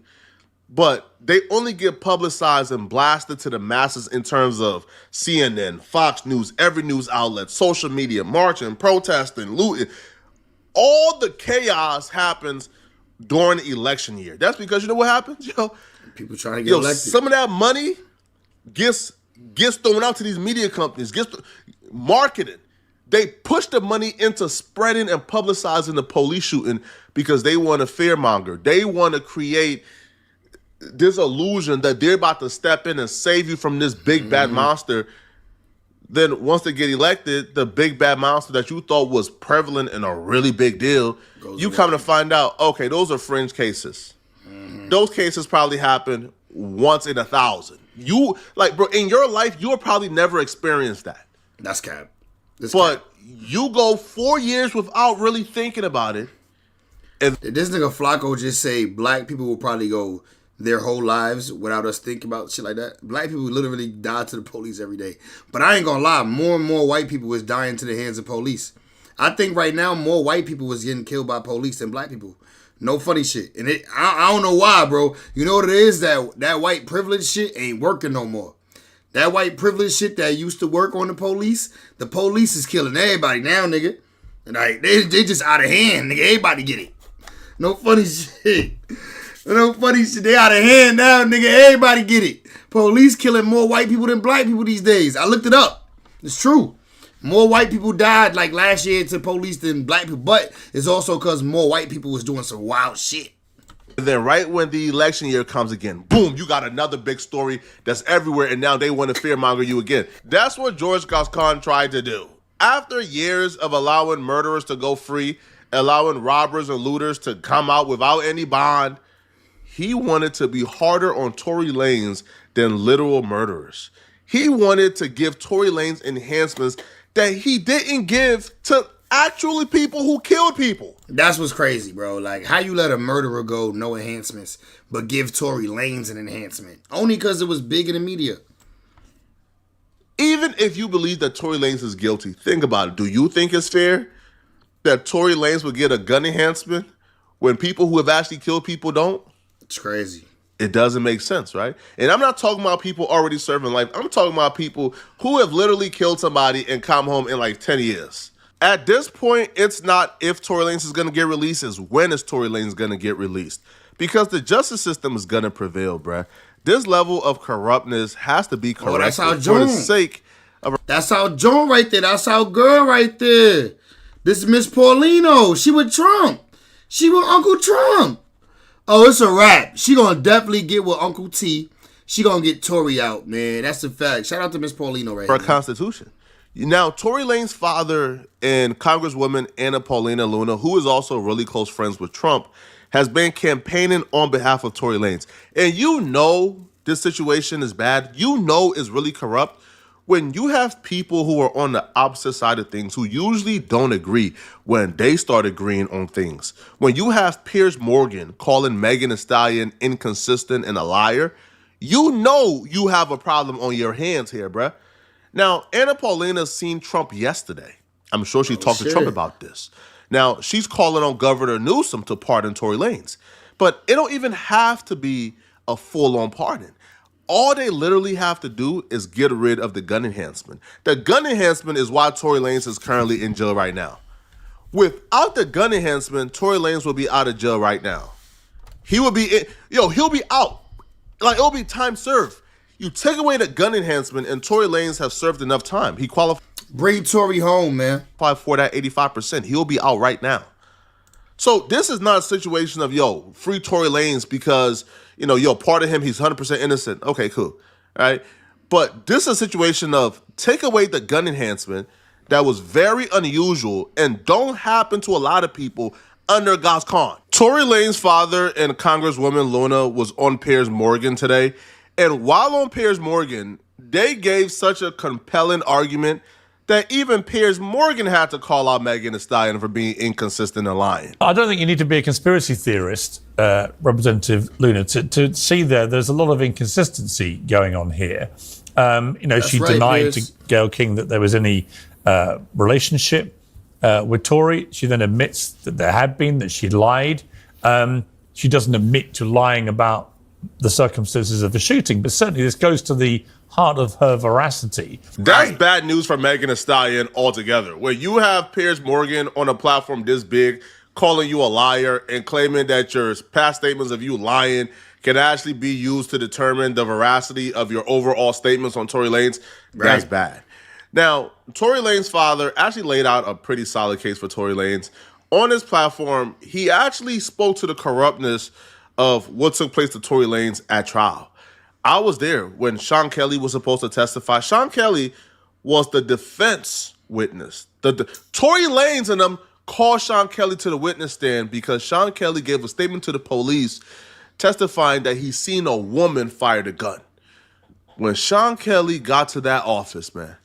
but they only get publicized and blasted to the masses in terms of CNN, Fox News, every news outlet, social media, marching, protesting, looting. All the chaos happens during the election year. That's because you know what happens? People trying to get elected. Some of that money gets thrown out to these media companies, gets marketed. They push the money into spreading and publicizing the police shooting because they want to fearmonger. They want to create this illusion that they're about to step in and save you from this big bad monster. Then once they get elected, the big bad monster that you thought was prevalent and a really big deal, you come to find out, okay, those are fringe cases. Those cases probably happen once in 1,000. You, like, bro, in your life, you'll probably never experience that. That's cap. But you go 4 years without really thinking about it. And this nigga Flacco just say black people will probably go their whole lives without us thinking about shit like that. Black people literally die to the police every day. But I ain't gonna lie, more and more white people is dying to the hands of police. I think right now more white people was getting killed by police than black people. No funny shit. And I don't know why, bro. You know what it is? That white privilege shit ain't working no more. That white privilege shit that used to work on the police is killing everybody now, nigga. And like they just out of hand, nigga. Everybody get it. No funny shit. No funny shit. They out of hand now, nigga. Everybody get it. Police killing more white people than black people these days. I looked it up. It's true. More white people died like last year to police than black people. But it's also because more white people was doing some wild shit. And then right when the election year comes again, boom, you got another big story that's everywhere, and now they want to fearmonger you again. That's what George Gascon tried to do. After years of allowing murderers to go free, allowing robbers and looters to come out without any bond, he wanted to be harder on Tory Lanez than literal murderers. He wanted to give Tory Lanez enhancements that he didn't give to actually people who killed people. That's what's crazy, bro. Like, how you let a murderer go, no enhancements, but give Tory Lanez an enhancement? Only because it was big in the media. Even if you believe that Tory Lanez is guilty, think about it. Do you think it's fair that Tory Lanez would get a gun enhancement when people who have actually killed people don't? It's crazy. It doesn't make sense, right? And I'm not talking about people already serving life. I'm talking about people who have literally killed somebody and come home in like 10 years. At this point, it's not if Tory Lanez is going to get released, it's when is Tory Lanez going to get released. Because the justice system is going to prevail, bruh. This level of corruptness has to be corrected that's how for the sake of... That's our Joan right there. That's our girl right there. This is Miss Paulino. She with Trump. She with Uncle Trump. Oh, it's a wrap. She gonna definitely get with Uncle T. She gonna get Tory out, man. That's a fact. Shout out to Miss Paulino right for now. Constitution. Now, Tory Lanez's father and Congresswoman Anna Paulina Luna, who is also really close friends with Trump, has been campaigning on behalf of Tory Lanez. And you know this situation is bad. You know it's really corrupt. When you have people who are on the opposite side of things, who usually don't agree when they start agreeing on things. When you have Piers Morgan calling Megan Thee Stallion inconsistent and a liar, you know you have a problem on your hands here, bruh. Now, Anna Paulina seen Trump yesterday. I'm sure she talked to Trump about this. Now, she's calling on Governor Newsom to pardon Tory Lanez. But it don't even have to be a full-on pardon. All they literally have to do is get rid of the gun enhancement. The gun enhancement is why Tory Lanez is currently in jail right now. Without the gun enhancement, Tory Lanez will be out of jail right now. He will be, he'll be out. Like, it'll be time served. You take away the gun enhancement and Tory Lanez have served enough time. He qualified. Bring Tory home, man. For that 85%. He'll be out right now. So this is not a situation of, free Tory Lanez because, pardon him, he's 100% innocent. Okay, cool. All right. But this is a situation of take away the gun enhancement that was very unusual and don't happen to a lot of people under Gascon. Tory Lanez's father and Congresswoman Luna was on Piers Morgan today. And while on Piers Morgan, they gave such a compelling argument that even Piers Morgan had to call out Megan Thee Stallion for being inconsistent and lying. I don't think you need to be a conspiracy theorist, Representative Luna, to see there's a lot of inconsistency going on here. She denied to Gayle King that there was any relationship with Tory. She then admits that there had been, that she lied. She doesn't admit to lying about the circumstances of the shooting, but certainly this goes to the heart of her veracity. That's bad news for Megan Thee Stallion altogether. Where you have Piers Morgan on a platform this big calling you a liar and claiming that your past statements of you lying can actually be used to determine the veracity of your overall statements on Tory Lanez. That's bad. Now, Tory Lanez's father actually laid out a pretty solid case for Tory Lanez. On his platform, he actually spoke to the corruptness of what took place to Tory Lanez at trial. I was there when Sean Kelly was supposed to testify. Sean Kelly was the defense witness. Tory Lanez and them called Sean Kelly to the witness stand because Sean Kelly gave a statement to the police testifying that he seen a woman fire the gun. When Sean Kelly got to that office, man,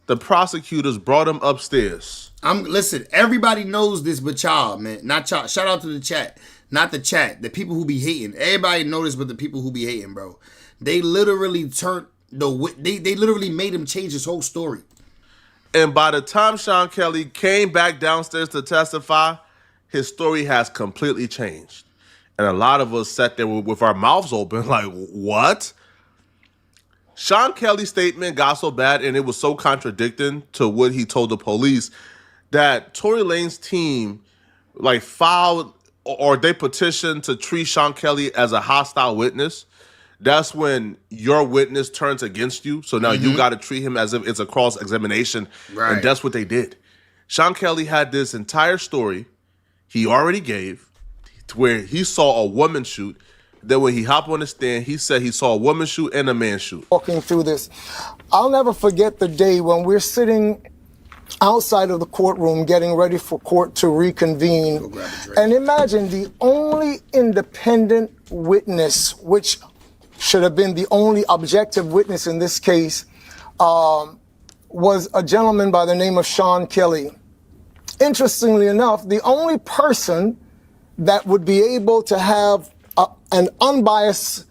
the prosecutors brought him upstairs. Listen, everybody knows this but y'all, man. Not y'all. Shout out to the chat. Not the chat. The people who be hating. Everybody know this but the people who be hating, bro. They literally they literally made him change his whole story. And by the time Sean Kelly came back downstairs to testify, his story has completely changed. And a lot of us sat there with our mouths open like, what? Sean Kelly's statement got so bad and it was so contradicting to what he told the police that Tory Lanez's team filed or they petitioned to treat Sean Kelly as a hostile witness. That's when your witness turns against you. So now you got to treat him as if it's a cross-examination. Right. And that's what they did. Sean Kelly had this entire story he already gave where he saw a woman shoot. Then when he hopped on the stand, he said he saw a woman shoot and a man shoot. Walking through this, I'll never forget the day when we're sitting outside of the courtroom getting ready for court to reconvene. And imagine the only independent witness, which should have been the only objective witness in this case, was a gentleman by the name of Sean Kelly. Interestingly enough, the only person that would be able to have an unbiased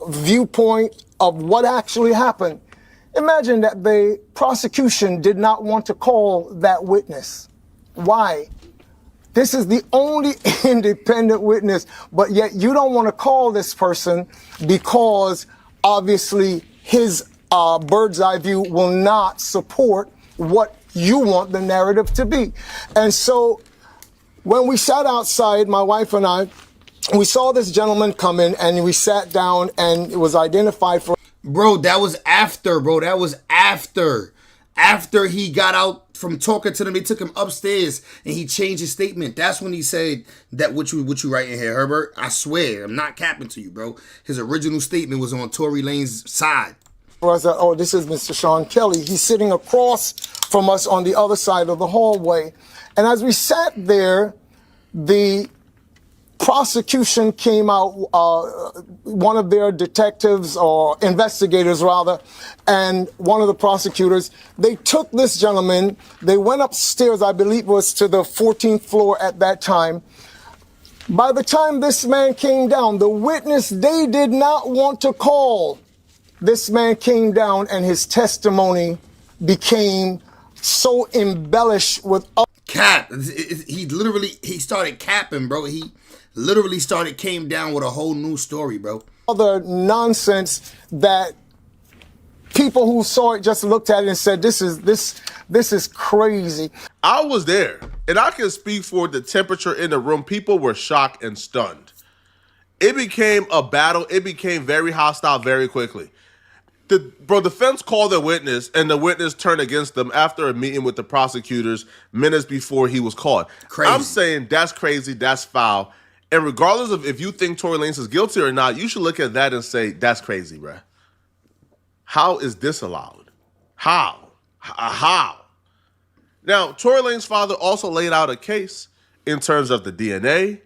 viewpoint of what actually happened. Imagine that the prosecution did not want to call that witness. Why? This is the only independent witness, but yet you don't want to call this person because obviously his bird's eye view will not support what you want the narrative to be. And so when we sat outside, my wife and I, we saw this gentleman come in and we sat down and it was identified for... Bro, that was after, bro. That was after. After he got out from talking to them, they took him upstairs and he changed his statement. That's when he said that what you write in here, Herbert. I swear, I'm not capping to you, bro. His original statement was on Tory Lanez's side. I said, oh, this is Mr. Sean Kelly. He's sitting across from us on the other side of the hallway. And as we sat there, the prosecution came out, one of their detectives or investigators rather, and one of the prosecutors, they took this gentleman, they went upstairs, I believe it was to the 14th floor at that time. By the time this man came down, the witness they did not want to call, this man came down and his testimony became so embellished with... Cap. He started capping, bro. He literally came down with a whole new story, bro. Other nonsense that people who saw it just looked at it and said, this is crazy. I was there, and I can speak for the temperature in the room. People were shocked and stunned. It became a battle. It became very hostile very quickly. The defense called a witness, and the witness turned against them after a meeting with the prosecutors minutes before he was called. Crazy. I'm saying that's crazy, that's foul. And regardless of if you think Tory Lanez is guilty or not, you should look at that and say, that's crazy, bruh. How is this allowed? How? How? Now, Tory Lanez's father also laid out a case in terms of the DNA,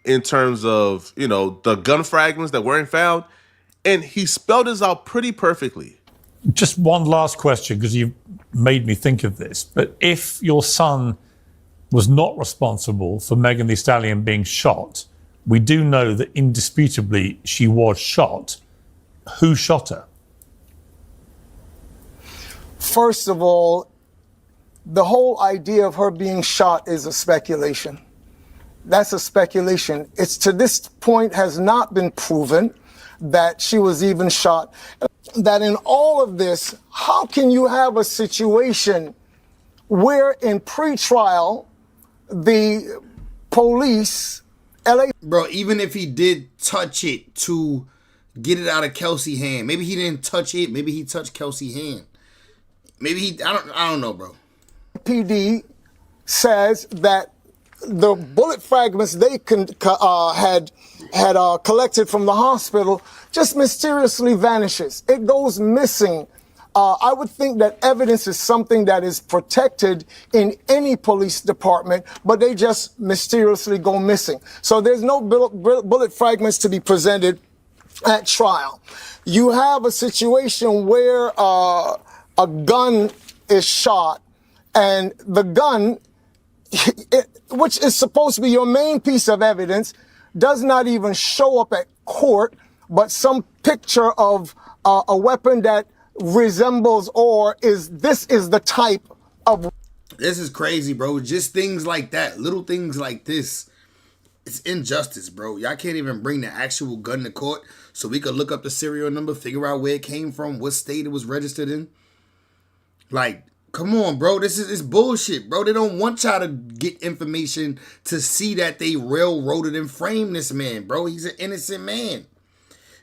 in terms of, the gun fragments that weren't found. And he spelled this out pretty perfectly. Just one last question, because you made me think of this. But if your son was not responsible for Megan Thee Stallion being shot, we do know that indisputably she was shot. Who shot her? First of all, the whole idea of her being shot is a speculation. That's a speculation. It's to this point has not been proven that she was even shot. That in all of this, how can you have a situation where in pretrial, the police, LA... Bro, even if he did touch it to get it out of Kelsey's hand, maybe he didn't touch it, maybe he touched Kelsey's hand. Maybe he, I don't know, bro. PD says that the bullet fragments they had collected from the hospital just mysteriously vanishes. It goes missing I would think that evidence is something that is protected in any police department, but they just mysteriously go missing. So there's no bullet fragments to be presented at trial. You have a situation where a gun is shot, and the gun, which is supposed to be your main piece of evidence, does not even show up at court, but some picture of a weapon that resembles or is the type of. This is crazy, bro. Just things like that, little things like this. It's injustice, bro. Y'all can't even bring the actual gun to court so we could look up the serial number, figure out where it came from, what state it was registered in. Like, come on, bro. This is bullshit, bro. They don't want y'all to get information to see that they railroaded and framed this man, bro. He's an innocent man.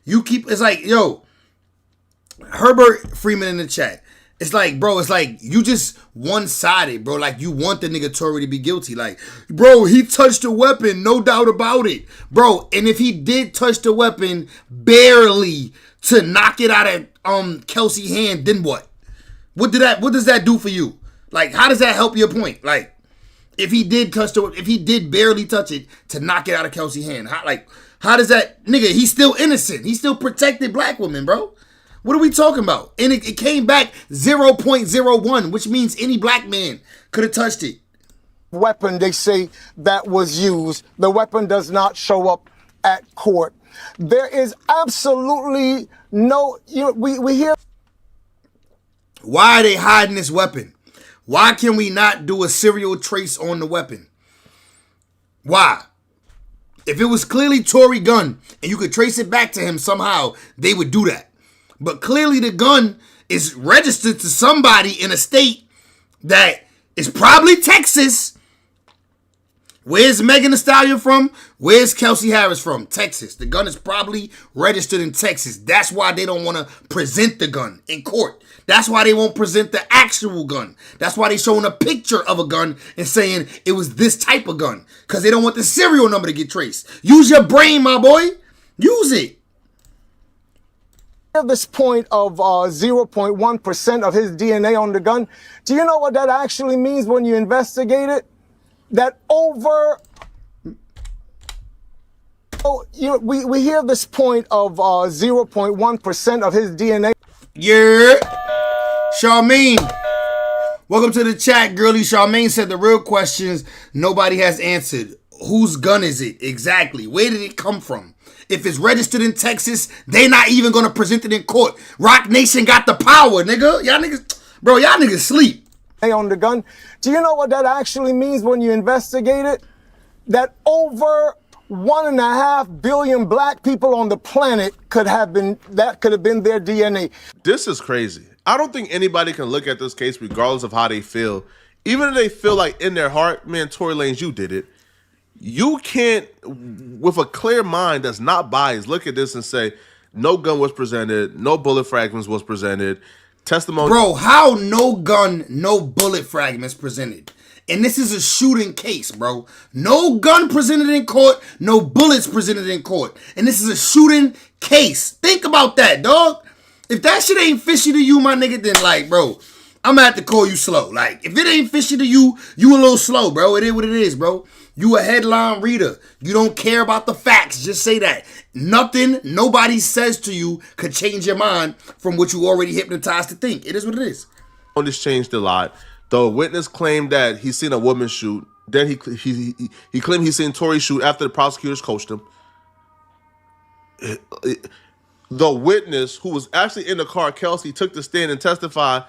It's like, yo, Herbert Freeman in the chat. It's like, bro, it's like you just one-sided, bro. Like, you want the nigga Tory to be guilty. Like, bro, he touched a weapon, no doubt about it. Bro, and if he did touch the weapon barely to knock it out of Kelsey's hand, then what? What does that do for you? Like, how does that help your point? Like, if he did barely touch it to knock it out of Kelsey's hand, how does that, nigga, he's still innocent. He still protected black women, bro. What are we talking about? And it came back 0.01, which means any black man could have touched it. Weapon, they say, that was used. The weapon does not show up at court. There is absolutely no, we hear. Why are they hiding this weapon? Why can we not do a serial trace on the weapon? Why? If it was clearly Tory gun and you could trace it back to him somehow, they would do that. But clearly the gun is registered to somebody in a state that is probably Texas. Where's Megan Thee Stallion from? Where's Kelsey Harris from? Texas. The gun is probably registered in Texas. That's why they don't want to present the gun in court. That's why they won't present the actual gun. That's why they showing a picture of a gun and saying it was this type of gun. Because they don't want the serial number to get traced. Use your brain, my boy. Use it. At this point of 0.1% of his DNA on the gun, do you know what that actually means when you investigate it? That we hear this point of 0.1% of his DNA. Yeah. Charmaine. Welcome to the chat, girlie. Charmaine said the real questions nobody has answered. Whose gun is it? Exactly. Where did it come from? If it's registered in Texas, they not even going to present it in court. Rock Nation got the power, nigga. Y'all niggas sleep. On the gun. Do you know what that actually means when you investigate it? That over 1.5 billion black people on the planet could have been their DNA. This is crazy. I don't think anybody can look at this case regardless of how they feel. Even if they feel like in their heart, man, Tory Lanez, you did it. You can't, with a clear mind that's not biased, look at this and say, no gun was presented, no bullet fragments was presented, testimony. Bro, how no gun, no bullet fragments presented? And this is a shooting case, bro. No gun presented in court, no bullets presented in court. And this is a shooting case. Think about that, dog. If that shit ain't fishy to you, my nigga, then like, bro, I'm gonna have to call you slow. Like, if it ain't fishy to you, you a little slow, bro. It is what it is, bro. You a headline reader. You don't care about the facts. Just say that. Nothing nobody says to you could change your mind from what you already hypnotized to think. It is what it is. This changed a lot. The witness claimed that he seen a woman shoot. Then he claimed he seen Tory shoot after the prosecutors coached him. The witness, who was actually in the car, Kelsey, took the stand and testified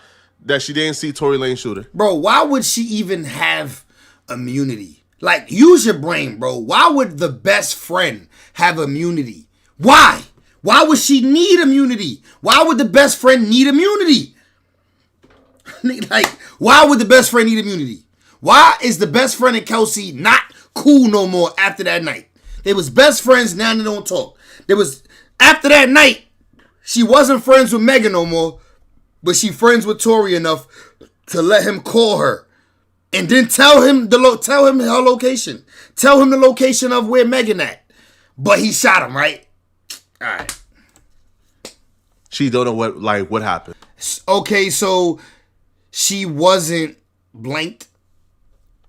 that she didn't see Tory Lanez shooter. Bro, why would she even have immunity? Like, use your brain, bro. Why would the best friend have immunity? Why? Why would she need immunity? Why would the best friend need immunity? Like, why would the best friend need immunity? Why is the best friend and Kelsey not cool no more after that night? They was best friends, now they don't talk. After that night, she wasn't friends with Megan no more, but she friends with Tory enough to let him call her. And then tell him her location. Tell him the location of where Megan at. But he shot him, right? All right. She don't know what happened. Okay, so she wasn't blanked.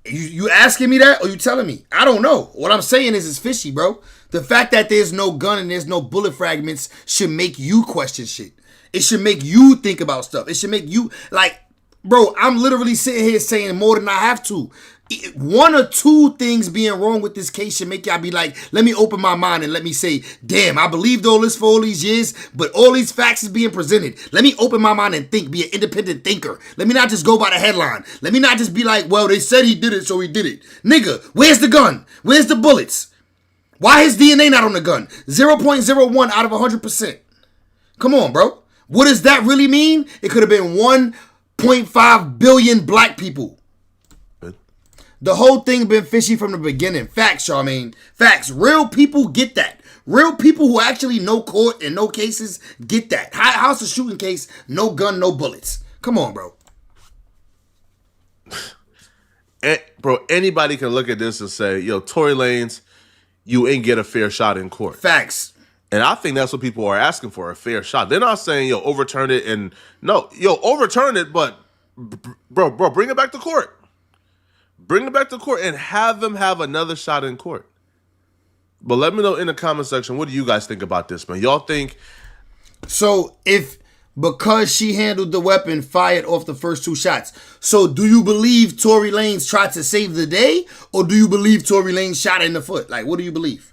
You asking me that or you telling me? I don't know. What I'm saying is it's fishy, bro. The fact that there's no gun and there's no bullet fragments should make you question shit. It should make you think about stuff. It should make you, like, bro, I'm literally sitting here saying more than I have to. One or two things being wrong with this case should make y'all be like, let me open my mind and let me say, damn, I believed all this for all these years, but all these facts is being presented. Let me open my mind and think, be an independent thinker. Let me not just go by the headline. Let me not just be like, well, they said he did it, so he did it. Nigga, where's the gun? Where's the bullets? Why his DNA not on the gun? 0.01 out of 100%. Come on, bro. What does that really mean? It could have been 1.5 billion black people. The whole thing been fishy from the beginning. Facts, Charmaine. Facts. Real people get that. Real people who actually know court and know cases get that. How's a shooting case? No gun, no bullets. Come on, bro. Bro, anybody can look at this and say, yo, Tory Lanez, you ain't get a fair shot in court. Facts. And I think that's what people are asking for, a fair shot. They're not saying, yo, overturn it and no, yo, overturn it, but bro, bring it back to court. Bring it back to court and have them have another shot in court. But let me know in the comment section, what do you guys think about this, man? Y'all think... So, if because she handled the weapon, fired off the first two shots, so do you believe Tory Lanez tried to save the day? Or do you believe Tory Lanez shot her in the foot? Like, what do you believe?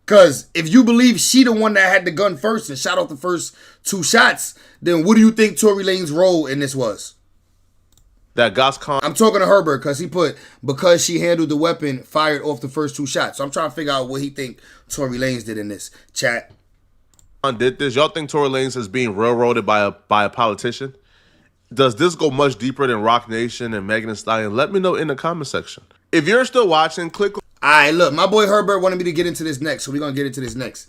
Because if you believe she the one that had the gun first and shot off the first two shots, then what do you think Tory Lanez's role in this was? That Gascon. I'm talking to Herbert because he put, because she handled the weapon, fired off the first two shots. So I'm trying to figure out what he think Tory Lanez did in this. Chat. Did this? Y'all think Tory Lanez is being railroaded by a politician? Does this go much deeper than Rock Nation and Megan Thee Stallion? Let me know in the comment section. If you're still watching, click. All right, look, my boy Herbert wanted me to get into this next, so we're going to get into this next.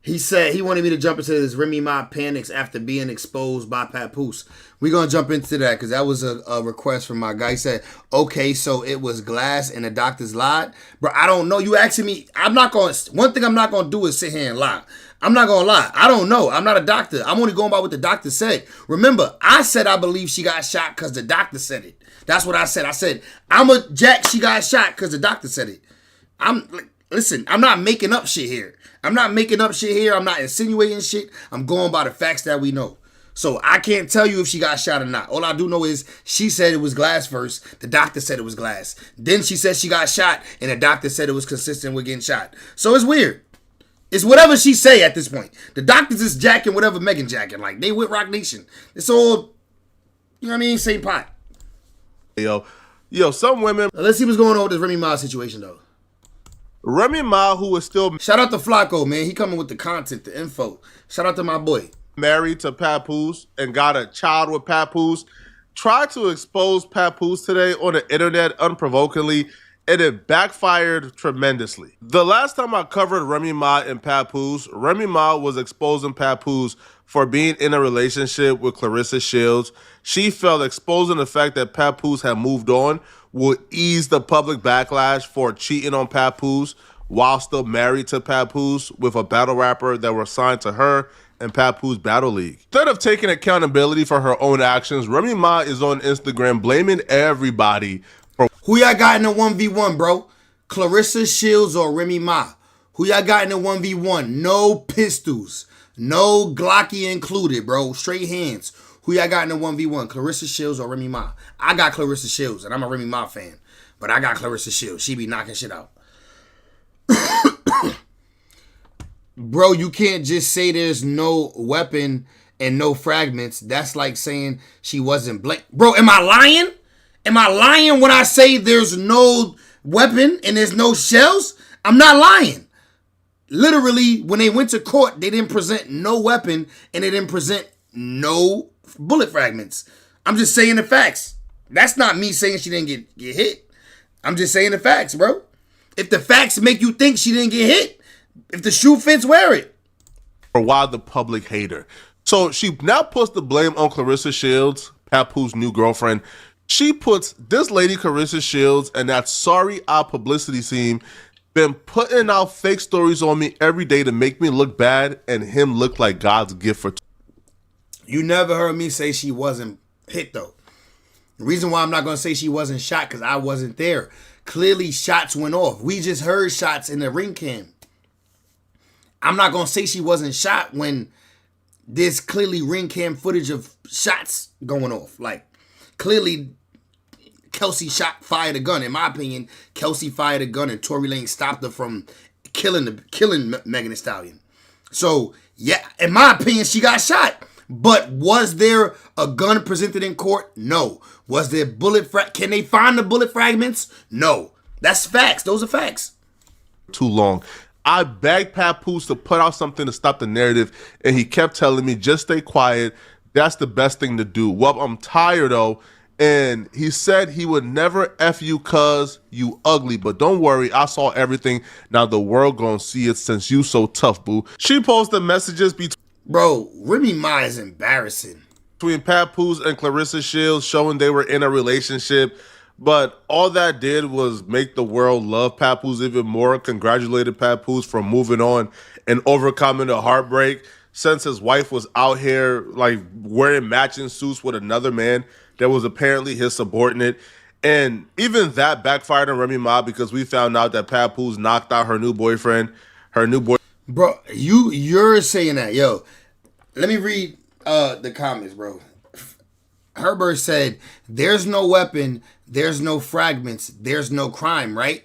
He said he wanted me to jump into this Remy Ma panics after being exposed by Papoose. We're going to jump into that because that was a request from my guy. He said, okay, so it was glass and the doctors lied. Bro, I don't know. You asking me, one thing I'm not going to do is sit here and lie. I'm not going to lie. I don't know. I'm not a doctor. I'm only going by what the doctor said. Remember, I said I believe she got shot because the doctor said it. That's what I said. I said, I'm a jack, she got shot because the doctor said it. Listen, I'm not making up shit here. I'm not insinuating shit. I'm going by the facts that we know. So I can't tell you if she got shot or not. All I do know is she said it was glass first. The doctor said it was glass. Then she said she got shot and the doctor said it was consistent with getting shot. So it's weird. It's whatever she say at this point. The doctors is jacking whatever Megan jacking. Like, they with Rock Nation. It's all, you know what I mean? Same pot. Yo, some women. Now, let's see what's going on with this Remy Ma situation, though. Remy Ma, who is still... Shout out to Flacco, man. He coming with the content, the info. Shout out to my boy. Married to Papoose and got a child with Papoose. Tried to expose Papoose today on the internet unprovokingly, and it backfired tremendously. The last time I covered Remy Ma and Papoose, Remy Ma was exposing Papoose for being in a relationship with Claressa Shields. She felt exposing the fact that Papoose had moved on would ease the public backlash for cheating on Papoose while still married to Papoose with a battle rapper that were signed to her and Papoose Battle League. Instead of taking accountability for her own actions, Remy Ma is on Instagram blaming everybody for... Who y'all got in the 1v1, bro? Claressa Shields or Remy Ma? Who y'all got in the 1v1? No pistols. No Glocky included, bro. Straight hands. Who y'all got in the 1v1? Claressa Shields or Remy Ma? I got Claressa Shields, and I'm a Remy Ma fan. But I got Claressa Shields. She be knocking shit out. Bro, you can't just say there's no weapon and no fragments. That's like saying she wasn't blank. Bro, am I lying? Am I lying when I say there's no weapon and there's no shells? I'm not lying. Literally, when they went to court, they didn't present no weapon and they didn't present no bullet fragments. I'm just saying the facts. That's not me saying she didn't get hit. I'm just saying the facts, bro. If the facts make you think she didn't get hit, if the shoe fits, wear it. For why the public hate her. So she now puts the blame on Claressa Shields, Papoose' new girlfriend. She puts this lady, Claressa Shields, and that sorry publicity team been putting out fake stories on me every day to make me look bad and him look like God's gift for... You never heard me say she wasn't hit, though. The reason why I'm not going to say she wasn't shot, because I wasn't there. Clearly, shots went off. We just heard shots in the ring cam. I'm not going to say she wasn't shot when there's clearly ring cam footage of shots going off. Like, clearly, Kelsey fired a gun. In my opinion, Kelsey fired a gun and Tory Lanez stopped her from killing Megan Thee Stallion. So, yeah, in my opinion, she got shot. But was there a gun presented in court? No. Was there can they find the bullet fragments? No. That's facts. Those are facts. Too long. I begged Papoose to put out something to stop the narrative, and he kept telling me, just stay quiet. That's the best thing to do. Well, I'm tired, though. And he said he would never F you cuz you ugly. But don't worry, I saw everything. Now the world gonna see it since you so tough, boo. She posted messages between... Bro, Remy Ma is embarrassing. Between Papoose and Claressa Shields showing they were in a relationship. But all that did was make the world love Papoose even more. Congratulated Papoose for moving on and overcoming the heartbreak. Since his wife was out here like wearing matching suits with another man that was apparently his subordinate. And even that backfired on Remy Ma because we found out that Papoose knocked out her new boyfriend. Bro, you're saying that. Yo, let me read the comments, bro. Herbert said, there's no weapon, there's no fragments, there's no crime, right?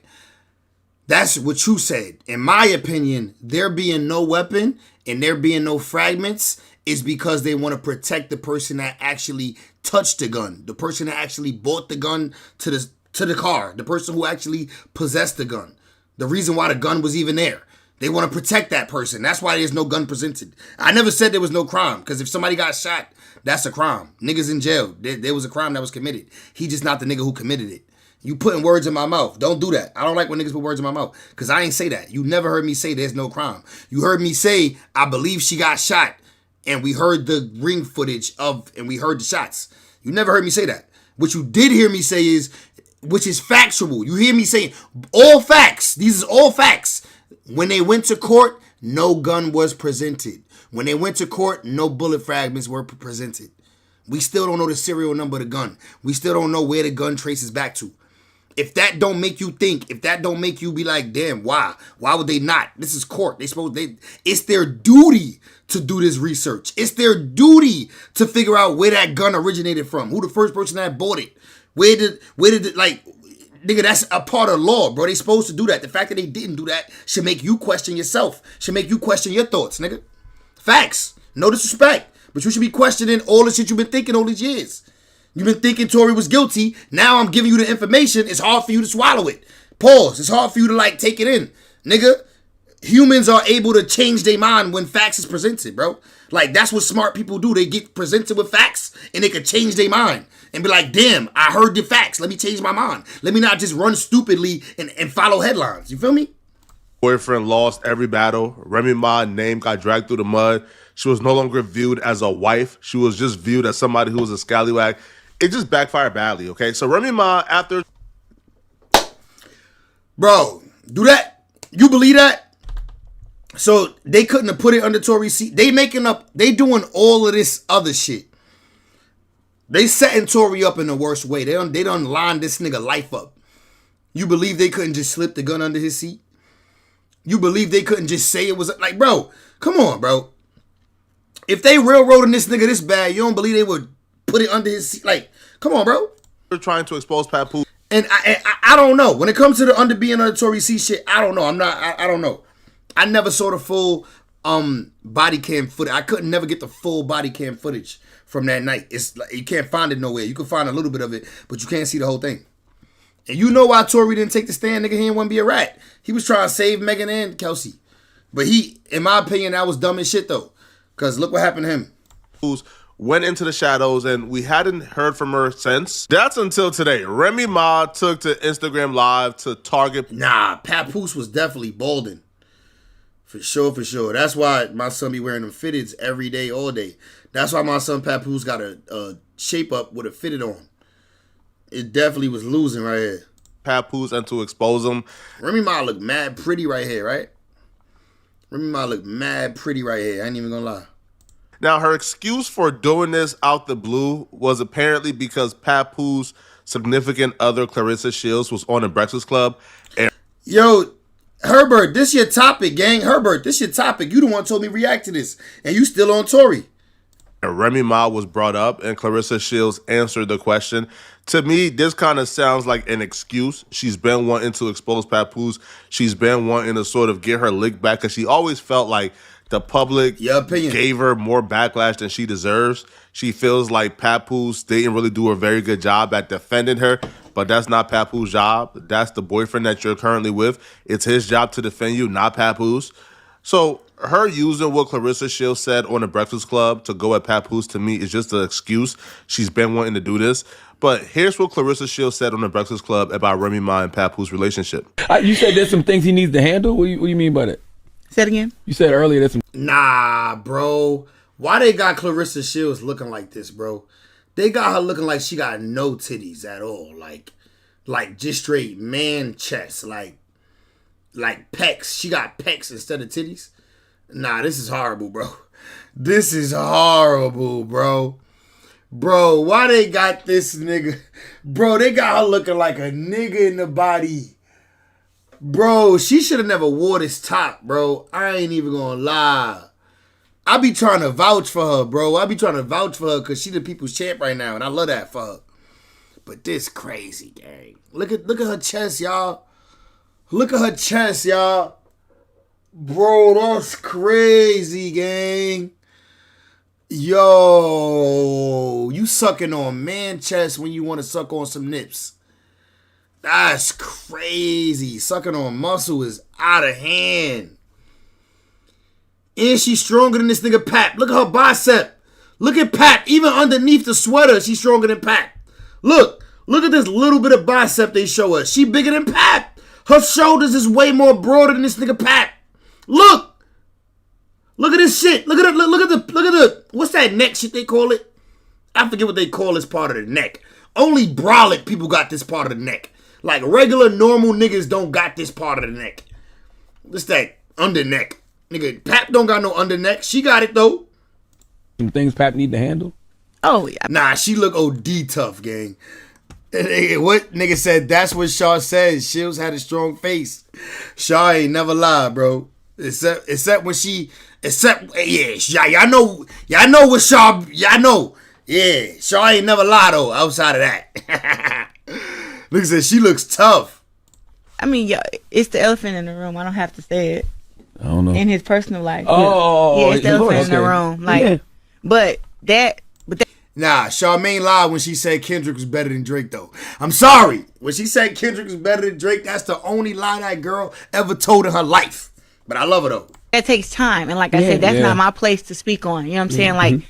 That's what you said. In my opinion, there being no weapon and there being no fragments is because they want to protect the person that actually touched the gun, the person that actually bought the gun to the car, the person who actually possessed the gun. The reason why the gun was even there. They want to protect that person. That's why there's no gun presented. I never said there was no crime, because if somebody got shot, that's a crime. Niggas in jail. There was a crime that was committed. He just not the nigga who committed it. You putting words in my mouth. Don't do that. I don't like when niggas put words in my mouth, because I ain't say that. You never heard me say there's no crime. You heard me say I believe she got shot, and we heard the ring footage and we heard the shots. You never heard me say that. What you did hear me say is, which is factual. You hear me saying all facts. These is all facts. When they went to court, no gun was presented. When they went to court, no bullet fragments were presented. We still don't know the serial number of the gun. We still don't know where the gun traces back to. If that don't make you think, if that don't make you be like, damn, why? Why would they not? This is court. It's their duty to do this research. It's their duty to figure out where that gun originated from. Who the first person that bought it? Where did it, like... Nigga, that's a part of law, bro. They supposed to do that. The fact that they didn't do that should make you question yourself. Should make you question your thoughts, nigga. Facts. No disrespect. But you should be questioning all the shit you've been thinking all these years. You've been thinking Tory was guilty. Now I'm giving you the information. It's hard for you to swallow it. Pause. It's hard for you to, like, take it in. Nigga, humans are able to change their mind when facts is presented, bro. Like, that's what smart people do. They get presented with facts, and they can change their mind. And be like, damn, I heard the facts. Let me change my mind. Let me not just run stupidly and follow headlines. You feel me? Boyfriend lost every battle. Remy Ma's name got dragged through the mud. She was no longer viewed as a wife. She was just viewed as somebody who was a scallywag. It just backfired badly, okay? So Remy Ma, after... Bro, do that? You believe that? So they couldn't have put it under Tory's seat. They doing all of this other shit. They setting Tory up in the worst way. They done line this nigga life up. You believe they couldn't just slip the gun under his seat? You believe they couldn't just say it was... Like, bro, come on, bro. If they railroading this nigga this bad, you don't believe they would put it under his seat? Like, come on, bro. They're trying to expose Papoose. And I don't know. When it comes to the being under Tory seat shit, I don't know. I don't know. I never saw the full body cam footage. I couldn't never get the full body cam footage from that night. It's like, you can't find it nowhere. You can find a little bit of it, but you can't see the whole thing. And you know why Tory didn't take the stand, nigga. He didn't want to be a rat. He was trying to save Megan and Kelsey. But in my opinion, that was dumb as shit, though. Because look what happened to him. Went into the shadows, and we hadn't heard from her since. That's until today. Remy Ma took to Instagram Live to target... Nah, Papoose was definitely balding. For sure, for sure. That's why my son be wearing them fitteds every day, all day. That's why my son Papoose got a shape up with a fitted on. It definitely was losing right here. Papoose and to expose him. Remy Ma look mad pretty right here, right? Remy Ma look mad pretty right here. I ain't even gonna lie. Now, her excuse for doing this out the blue was apparently because Papoose significant other, Claressa Shields, was on the Breakfast Club. And yo, Herbert, this your topic, gang. Herbert, this your topic. You the one told me react to this, and you still on Tory. Remy Ma was brought up, and Claressa Shields answered the question. To me, this kind of sounds like an excuse. She's been wanting to expose Papoose. She's been wanting to sort of get her lick back because she always felt like the public gave her more backlash than she deserves. She feels like Papoose didn't really do a very good job at defending her, but that's not Papoose' job. That's the boyfriend that you're currently with. It's his job to defend you, not Papoose. So her using what Claressa Shields said on the Breakfast Club to go at Papoose, to me, is just an excuse. She's been wanting to do this. But here's what Claressa Shields said on the Breakfast Club about Remy Ma and Papoose relationship. You said there's some things he needs to handle? What do you mean by that? Say it again. You said earlier there's some... Nah, bro. Why they got Claressa Shields looking like this, bro? They got her looking like she got no titties at all. Like just straight man chest. Like pecs. She got pecs instead of titties. Nah, this is horrible, bro. This is horrible, bro. Bro, why they got this nigga? Bro, they got her looking like a nigga in the body. Bro, she should have never wore this top, bro. I ain't even gonna lie. I be trying to vouch for her, bro. I be trying to vouch for her because she the people's champ right now, and I love that for her. But this crazy, gang. Look at her chest, y'all. Look at her chest, y'all. Bro, that's crazy, gang. Yo, you sucking on man chest when you want to suck on some nips. That's crazy. Sucking on muscle is out of hand. And she's stronger than this nigga Pap. Look at her bicep. Look at Pap. Even underneath the sweater, she's stronger than Pap. Look at this little bit of bicep they show us. She bigger than Pap. Her shoulders is way more broader than this nigga Pap. Look at this shit. Look at the what's that neck shit they call it? I forget what they call this part of the neck. Only brolic people got this part of the neck. Like regular normal niggas don't got this part of the neck. What's that? Under neck. Nigga, Pap don't got no under neck. She got it though. Some things Pap need to handle? Oh yeah. Nah, she look OD tough, gang. What nigga said, that's what Shaw says. Shields had a strong face. Shaw ain't never lied, bro. Except when she, y'all know what Shaw, y'all know. Yeah, Shaw ain't never lied though, outside of that. Look, said she looks tough. I mean, yeah, it's the elephant in the room. I don't have to say it. I don't know. In his personal life. Oh, yeah, it's the elephant in the room. Like, yeah. But that. Nah, Charmaine lied when she said Kendrick was better than Drake, though. I'm sorry. When she said Kendrick was better than Drake, that's the only lie that girl ever told in her life. But I love her, though. That takes time. And like I said, that's not my place to speak on. You know what I'm saying? Like,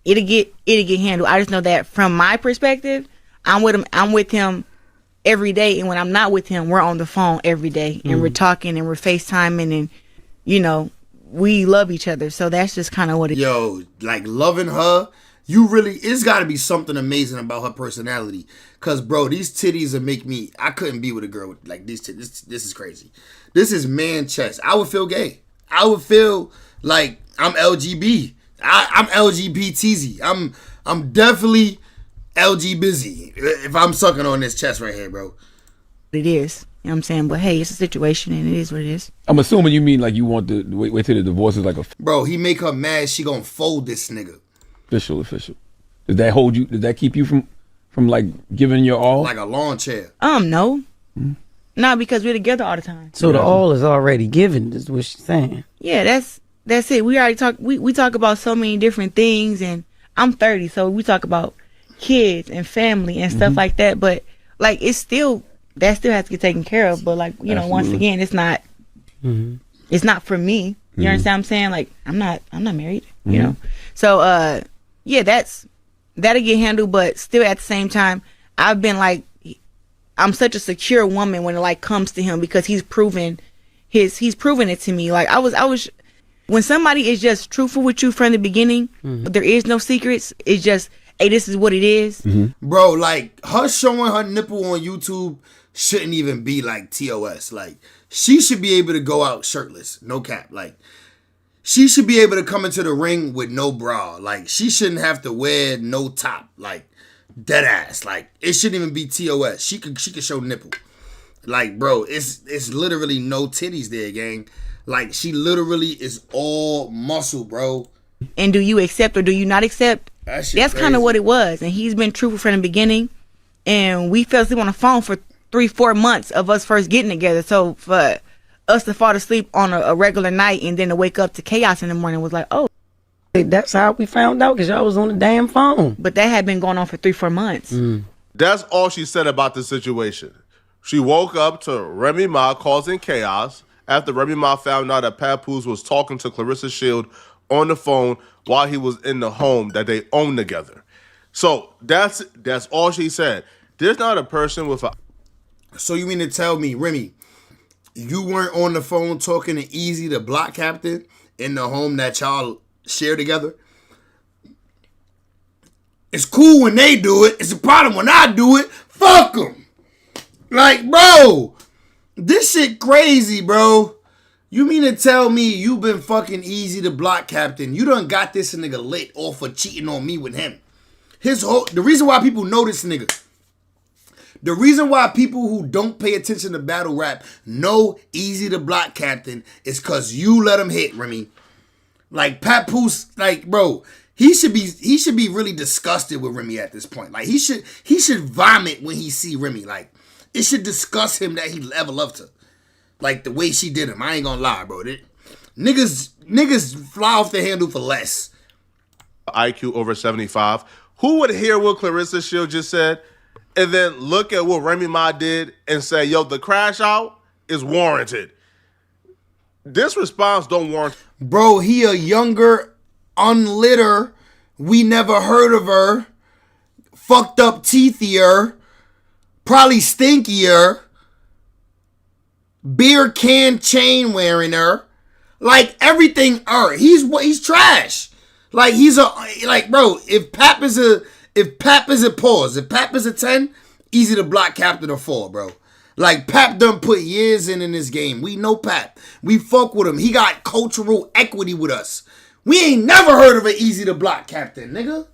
it'll get handled. I just know that from my perspective, I'm with him every day. And when I'm not with him, we're on the phone every day. And we're talking and we're FaceTiming and, you know, we love each other. So that's just kind of what it is. Yo, like loving her. It's got to be something amazing about her personality. Because, bro, these titties will make me... I couldn't be with a girl with, like, these titties. This is crazy. This is man chest. I would feel gay. I would feel like I'm LGB. I'm LGBTZ. I'm definitely LG busy if I'm sucking on this chest right here, bro. It is. You know what I'm saying? But, hey, it's a situation, and it is what it is. I'm assuming you mean like you want to wait till the divorce is like a... Bro, he make her mad. She gonna fold this nigga. Official. Does that hold you? Does that keep you from like giving your all? Like a lawn chair. No. No, because we're together all the time. So the all is already given, is what she's saying. Yeah, that's it. We already talk. We talk about so many different things, and I'm 30, so we talk about kids and family and stuff like that. But like, that still has to get taken care of. But like, you know, once again, it's not. It's not for me. You understand what I'm saying? Like, I'm not married. You know, so yeah, that'll get handled, but still at the same time, I've been like, I'm such a secure woman when it like comes to him because he's proven it to me. Like I was when somebody is just truthful with you from the beginning, there is no secrets. It's just, hey, this is what it is. Bro, like her showing her nipple on YouTube shouldn't even be like TOS. Like she should be able to go out shirtless, no cap. Like she should be able to come into the ring with no bra. Like, she shouldn't have to wear no top. Like, dead ass. Like, it shouldn't even be TOS. She could show nipple. Like, bro, it's literally no titties there, gang. Like, she literally is all muscle, bro. And do you accept or do you not accept? That's kind of what it was. And he's been truthful from the beginning. And we fell asleep on the phone for 3-4 months of us first getting together. So for us to fall asleep on a regular night and then to wake up to chaos in the morning was like, oh. That's how we found out, because y'all was on the damn phone. But that had been going on for 3-4 months. That's all she said about the situation. She woke up to Remy Ma causing chaos after Remy Ma found out that Papoose was talking to Claressa Shield on the phone while he was in the home that they own together. So that's all she said. There's not a person with a... So you mean to tell me, Remy, you weren't on the phone talking to Easy, the block captain, in the home that y'all share together? It's cool when they do it. It's a problem when I do it. Fuck them. Like, bro, this shit crazy, bro. You mean to tell me you been fucking Easy, the block captain? You done got this nigga lit off for cheating on me with him. The reason why people know this nigga, the reason why people who don't pay attention to battle rap know Easy, the block captain, is because you let him hit, Remy. Like, Papoose, like, bro, he should be really disgusted with Remy at this point. Like, he should vomit when he see Remy. Like, it should disgust him that he ever loved her. Like, the way she did him. I ain't gonna lie, bro. Niggas fly off the handle for less. IQ over 75. Who would hear what Claressa Shield just said and then look at what Remy Ma did and say, yo, the crash out is warranted? This response don't warrant. Bro, he a younger, unlitter, we never heard of her, fucked up teethier, probably stinkier, beer can chain wearing her, like everything her. He's trash. Like, bro, if Pap is a 10, Easy to block captain of 4, bro. Like, Pap done put years in this game. We know Pap. We fuck with him. He got cultural equity with us. We ain't never heard of an Easy to block captain, nigga.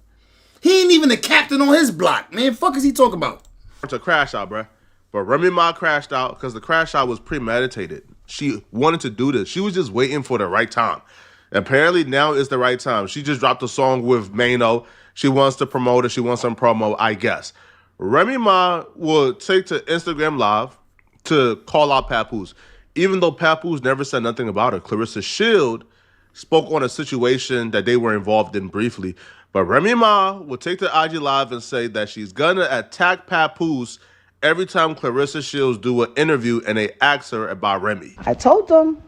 He ain't even the captain on his block, man. Fuck is he talking about? It's a crash out, bruh. But Remy Ma crashed out because the crash out was premeditated. She wanted to do this. She was just waiting for the right time. Apparently now is the right time. She just dropped a song with Mano. She wants to promote it. She wants some promo, I guess. Remy Ma will take to Instagram Live to call out Papoose. Even though Papoose never said nothing about her. Claressa Shield spoke on a situation that they were involved in briefly. But Remy Ma will take to IG Live and say that she's gonna attack Papoose every time Claressa Shields do an interview and they ask her about Remy. I told them,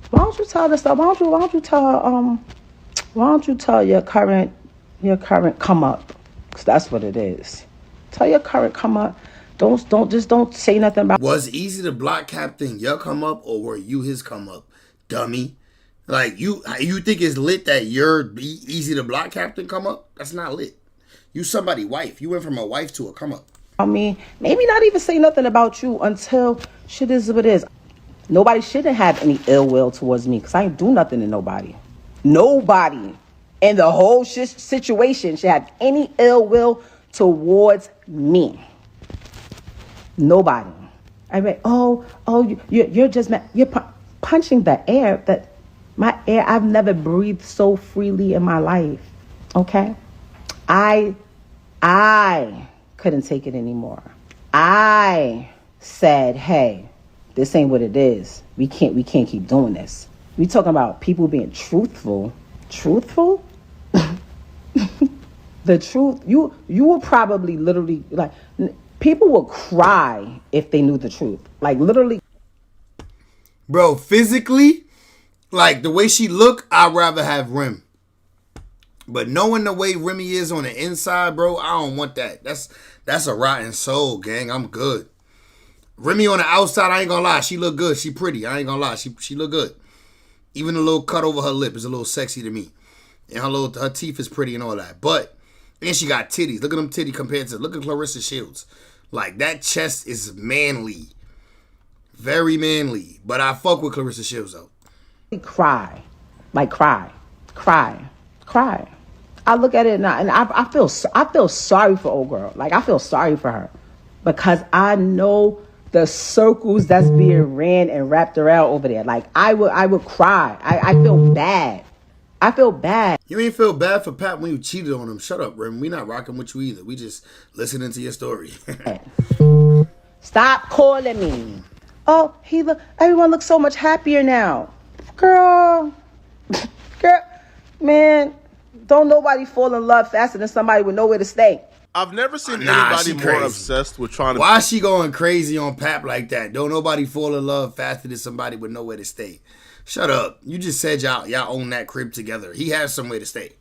why don't you tell this stuff? Why don't you tell your current come up? Because that's what it is. Tell your current come up. Don't say nothing about. Was Easy the block captain your come up, or were you his come up, dummy? Like, you think it's lit that you're Easy the block captain come up? That's not lit. You somebody's wife. You went from a wife to a come up. I mean, maybe not even say nothing about you until shit is what it is. Nobody shouldn't have any ill will towards me because I ain't do nothing to nobody. Nobody in the whole situation should have any ill will towards me. Nobody. I mean, you're just mad. You're punching the air. My air. I've never breathed so freely in my life. Okay, I couldn't take it anymore. I said, hey, this ain't what it is. We can't keep doing this. We talking about people being truthful. Truthful? The truth, you will probably literally, like, people will cry if they knew the truth. Like, literally. Bro, physically, like, the way she look, I'd rather have Rem. But knowing the way Remy is on the inside, bro, I don't want that. That's a rotten soul, gang. I'm good. Remy on the outside, I ain't gonna lie. She look good. She pretty. I ain't gonna lie. She look good. Even the little cut over her lip is a little sexy to me. And her teeth is pretty and all that. But, and she got titties. Look at them titties compared to, look at Claressa Shields. Like, that chest is manly. Very manly. But I fuck with Claressa Shields, though. Cry. Like cry. I look at it now and I feel sorry for old girl. Like I feel sorry for her because I know the circles that's being ran and wrapped around over there. Like I would cry. I feel bad. I feel bad. You ain't feel bad for Pat when you cheated on him. Shut up, Rem. We not rocking with you either. We just listening to your story. Stop calling me. Oh, everyone looks so much happier now. Girl, man, don't nobody fall in love faster than somebody with nowhere to stay. I've never seen anybody more obsessed with trying to... Why is she going crazy on Pap like that? Don't nobody fall in love faster than somebody with nowhere to stay. Shut up. You just said y'all own that crib together. He has somewhere to stay.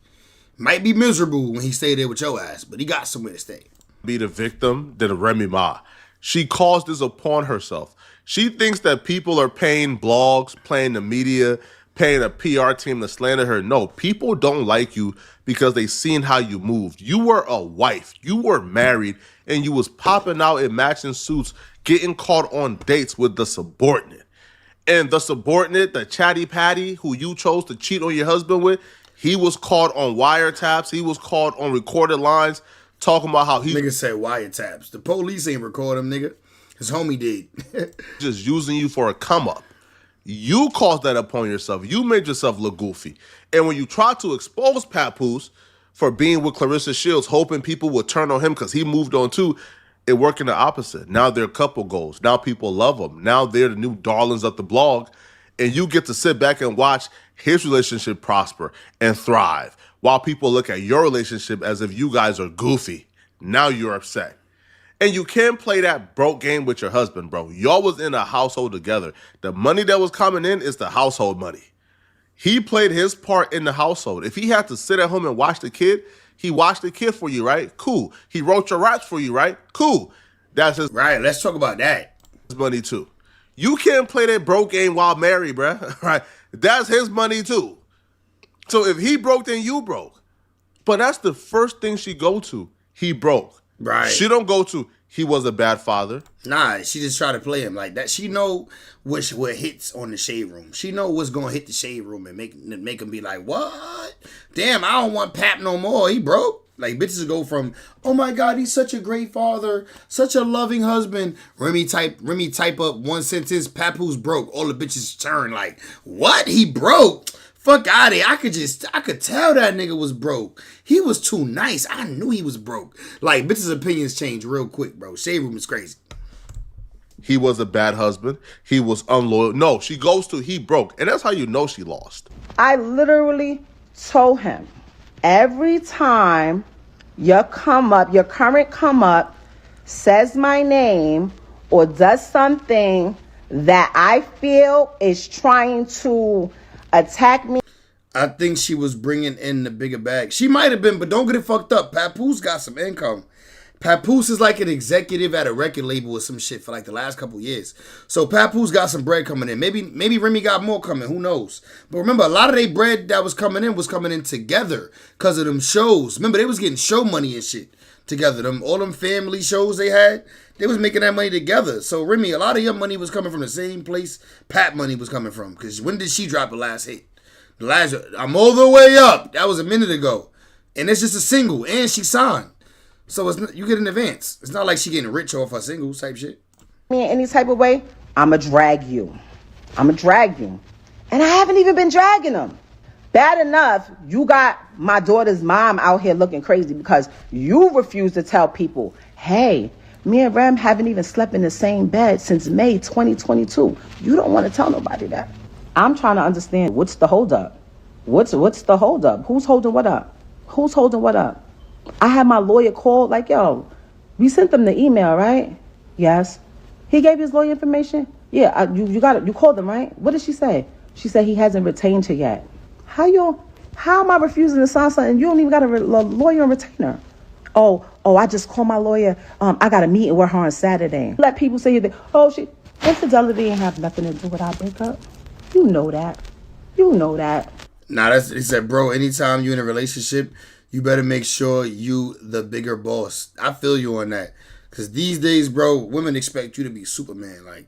Might be miserable when he stay there with your ass, but he got somewhere to stay. Be the victim than Remy Ma. She caused this upon herself. She thinks that people are paying blogs, paying the media, paying a PR team to slander her. No, people don't like you because they seen how you moved. You were a wife. You were married, and you was popping out in matching suits, getting caught on dates with the subordinate. And the subordinate, the chatty patty who you chose to cheat on your husband with, he was caught on wiretaps. He was caught on recorded lines talking about how he... Nigga said wiretaps. The police ain't record him, nigga. His homie did. Just using you for a come up. You caused that upon yourself. You made yourself look goofy. And when you try to expose Papoose for being with Claressa Shields, hoping people would turn on him because he moved on too, it worked in the opposite. Now they're couple goals. Now people love them. Now they're the new darlings of the blog. And you get to sit back and watch his relationship prosper and thrive while people look at your relationship as if you guys are goofy. Now you're upset. And you can't play that broke game with your husband, bro. Y'all was in a household together. The money that was coming in is the household money. He played his part in the household. If he had to sit at home and watch the kid, he watched the kid for you, right? Cool. He wrote your raps for you, right? Cool. That's his... Right, let's talk about that. His money, too. You can't play that broke game while married, bruh. Right? That's his money, too. So if he broke, then you broke. But that's the first thing she go to. He broke. Right. She don't go to, he was a bad father. Nah, she just try to play him like that. She know what hits on the shade room. She know what's going to hit the shade room and make him be like, what? Damn, I don't want Pap no more. He broke. Like, bitches go from, oh my God, he's such a great father, such a loving husband. Remy type up one sentence, Papoose broke. All the bitches turn like, what? He broke? Fuck out of here. I could tell that nigga was broke. He was too nice. I knew he was broke. Like, bitches' opinions change real quick, bro. Shade room is crazy. He was a bad husband. He was unloyal. No, she goes to, he broke. And that's how you know she lost. I literally told him, every time your current come up says my name or does something that I feel is trying to attack me. I think she was bringing in the bigger bag. She might have been, but don't get it fucked up. Papoose got some income. Papoose is like an executive at a record label or some shit for like the last couple years. So Papoose got some bread coming in. Maybe Remy got more coming. Who knows? But remember, a lot of their bread that was coming in together because of them shows. Remember, they was getting show money and shit together. All them family shows they had, they was making that money together. So Remy, a lot of your money was coming from the same place Pat money was coming from. Because when did she drop the last hit? I'm all the way up. That was a minute ago. And it's just a single. And she signed. So you get an advance. It's not like she getting rich off her singles type shit. Me in any type of way, I'ma drag you. And I haven't even been dragging them. Bad enough, you got my daughter's mom out here looking crazy because you refuse to tell people, hey, me and Rem haven't even slept in the same bed since May 2022. You don't want to tell nobody that. I'm trying to understand, what's the holdup? What's the holdup? Who's holding what up? I had my lawyer call, like, yo, we sent them the email, right? Yes. He gave his lawyer information? Yeah, you got it. You called him, right? What did she say? She said he hasn't retained her yet. How am I refusing to sign something? You don't even got a lawyer and retainer. Oh, I just called my lawyer. I got a meeting with her on Saturday. Let people say that, infidelity ain't have nothing to do with our breakup. You know that. Nah, he said, bro, anytime you in a relationship, you better make sure you the bigger boss. I feel you on that. Because these days, bro, women expect you to be Superman. Like,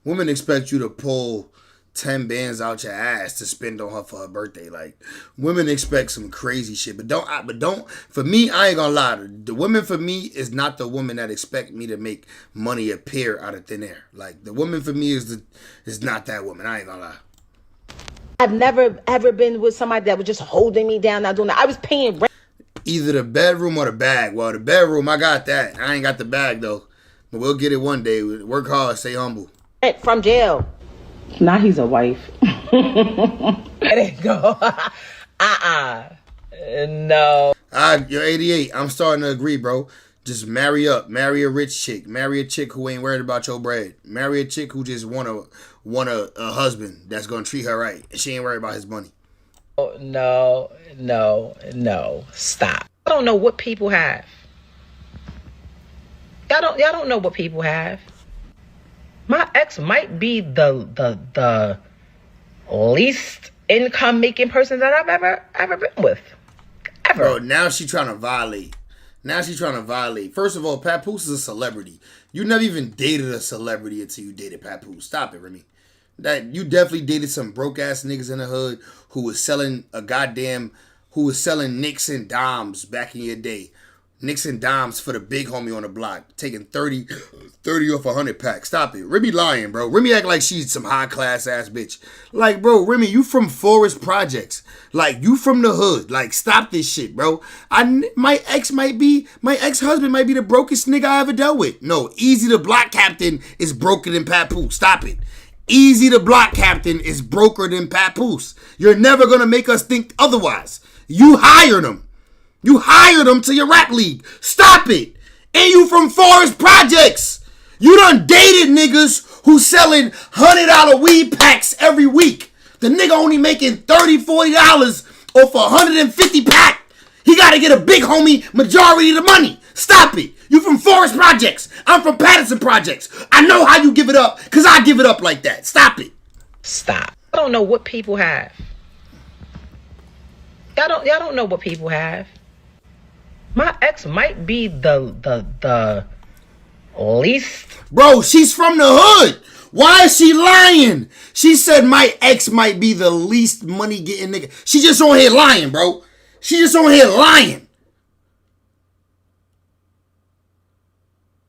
women expect you to pull 10 bands out your ass to spend on her for her birthday. Like, women expect some crazy shit, but don't. For me, I ain't gonna lie. The woman for me is not the woman that expect me to make money appear out of thin air. Like, the woman for me is not that woman. I ain't gonna lie. I've never ever been with somebody that was just holding me down, not doing that. I was paying rent. Either the bedroom or the bag. Well, the bedroom, I got that. I ain't got the bag though, but we'll get it one day. Work hard, stay humble. From jail. Now he's a wife. Let it go. No. You're 88. I'm starting to agree, bro. Just marry up. Marry a rich chick. Marry a chick who ain't worried about your bread. Marry a chick who just want a husband that's gonna treat her right, and she ain't worried about his money. No. Stop. I don't know what people have. Y'all don't know what people have. My ex might be the least income making person that I've ever been with. Ever. Bro, now she trying to violate. First of all, Papoose is a celebrity. You never even dated a celebrity until you dated Papoose. Stop it, Remy. That you definitely dated some broke ass niggas in the hood who was selling nicks and dimes back in your day. Nicks and dimes for the big homie on the block, taking 30 off 100 pack. Stop it. Remy lying, bro. Remy act like she's some high class ass bitch. Like, bro, Remy, you from Forest Projects. Like, you from the hood. Like, stop this shit, bro. My ex-husband might be the brokest nigga I ever dealt with. No, Easy the block captain is broker than Papoose. Stop it. Easy the block captain is broker than Papoose. You're never gonna make us think otherwise. You hired him. You hired him to your rap league. Stop it. And you from Forest Projects. You done dated niggas who selling $100 weed packs every week. The nigga only making $30, $40 off a 150 pack. He got to get a big homie majority of the money. Stop it. You from Forest Projects. I'm from Patterson Projects. I know how you give it up because I give it up like that. Stop it. Stop. I don't know what people have. Y'all don't know what people have. My ex might be the least. Bro, she's from the hood. Why is she lying? She said my ex might be the least money getting nigga. She just on here lying, bro. She just on here lying.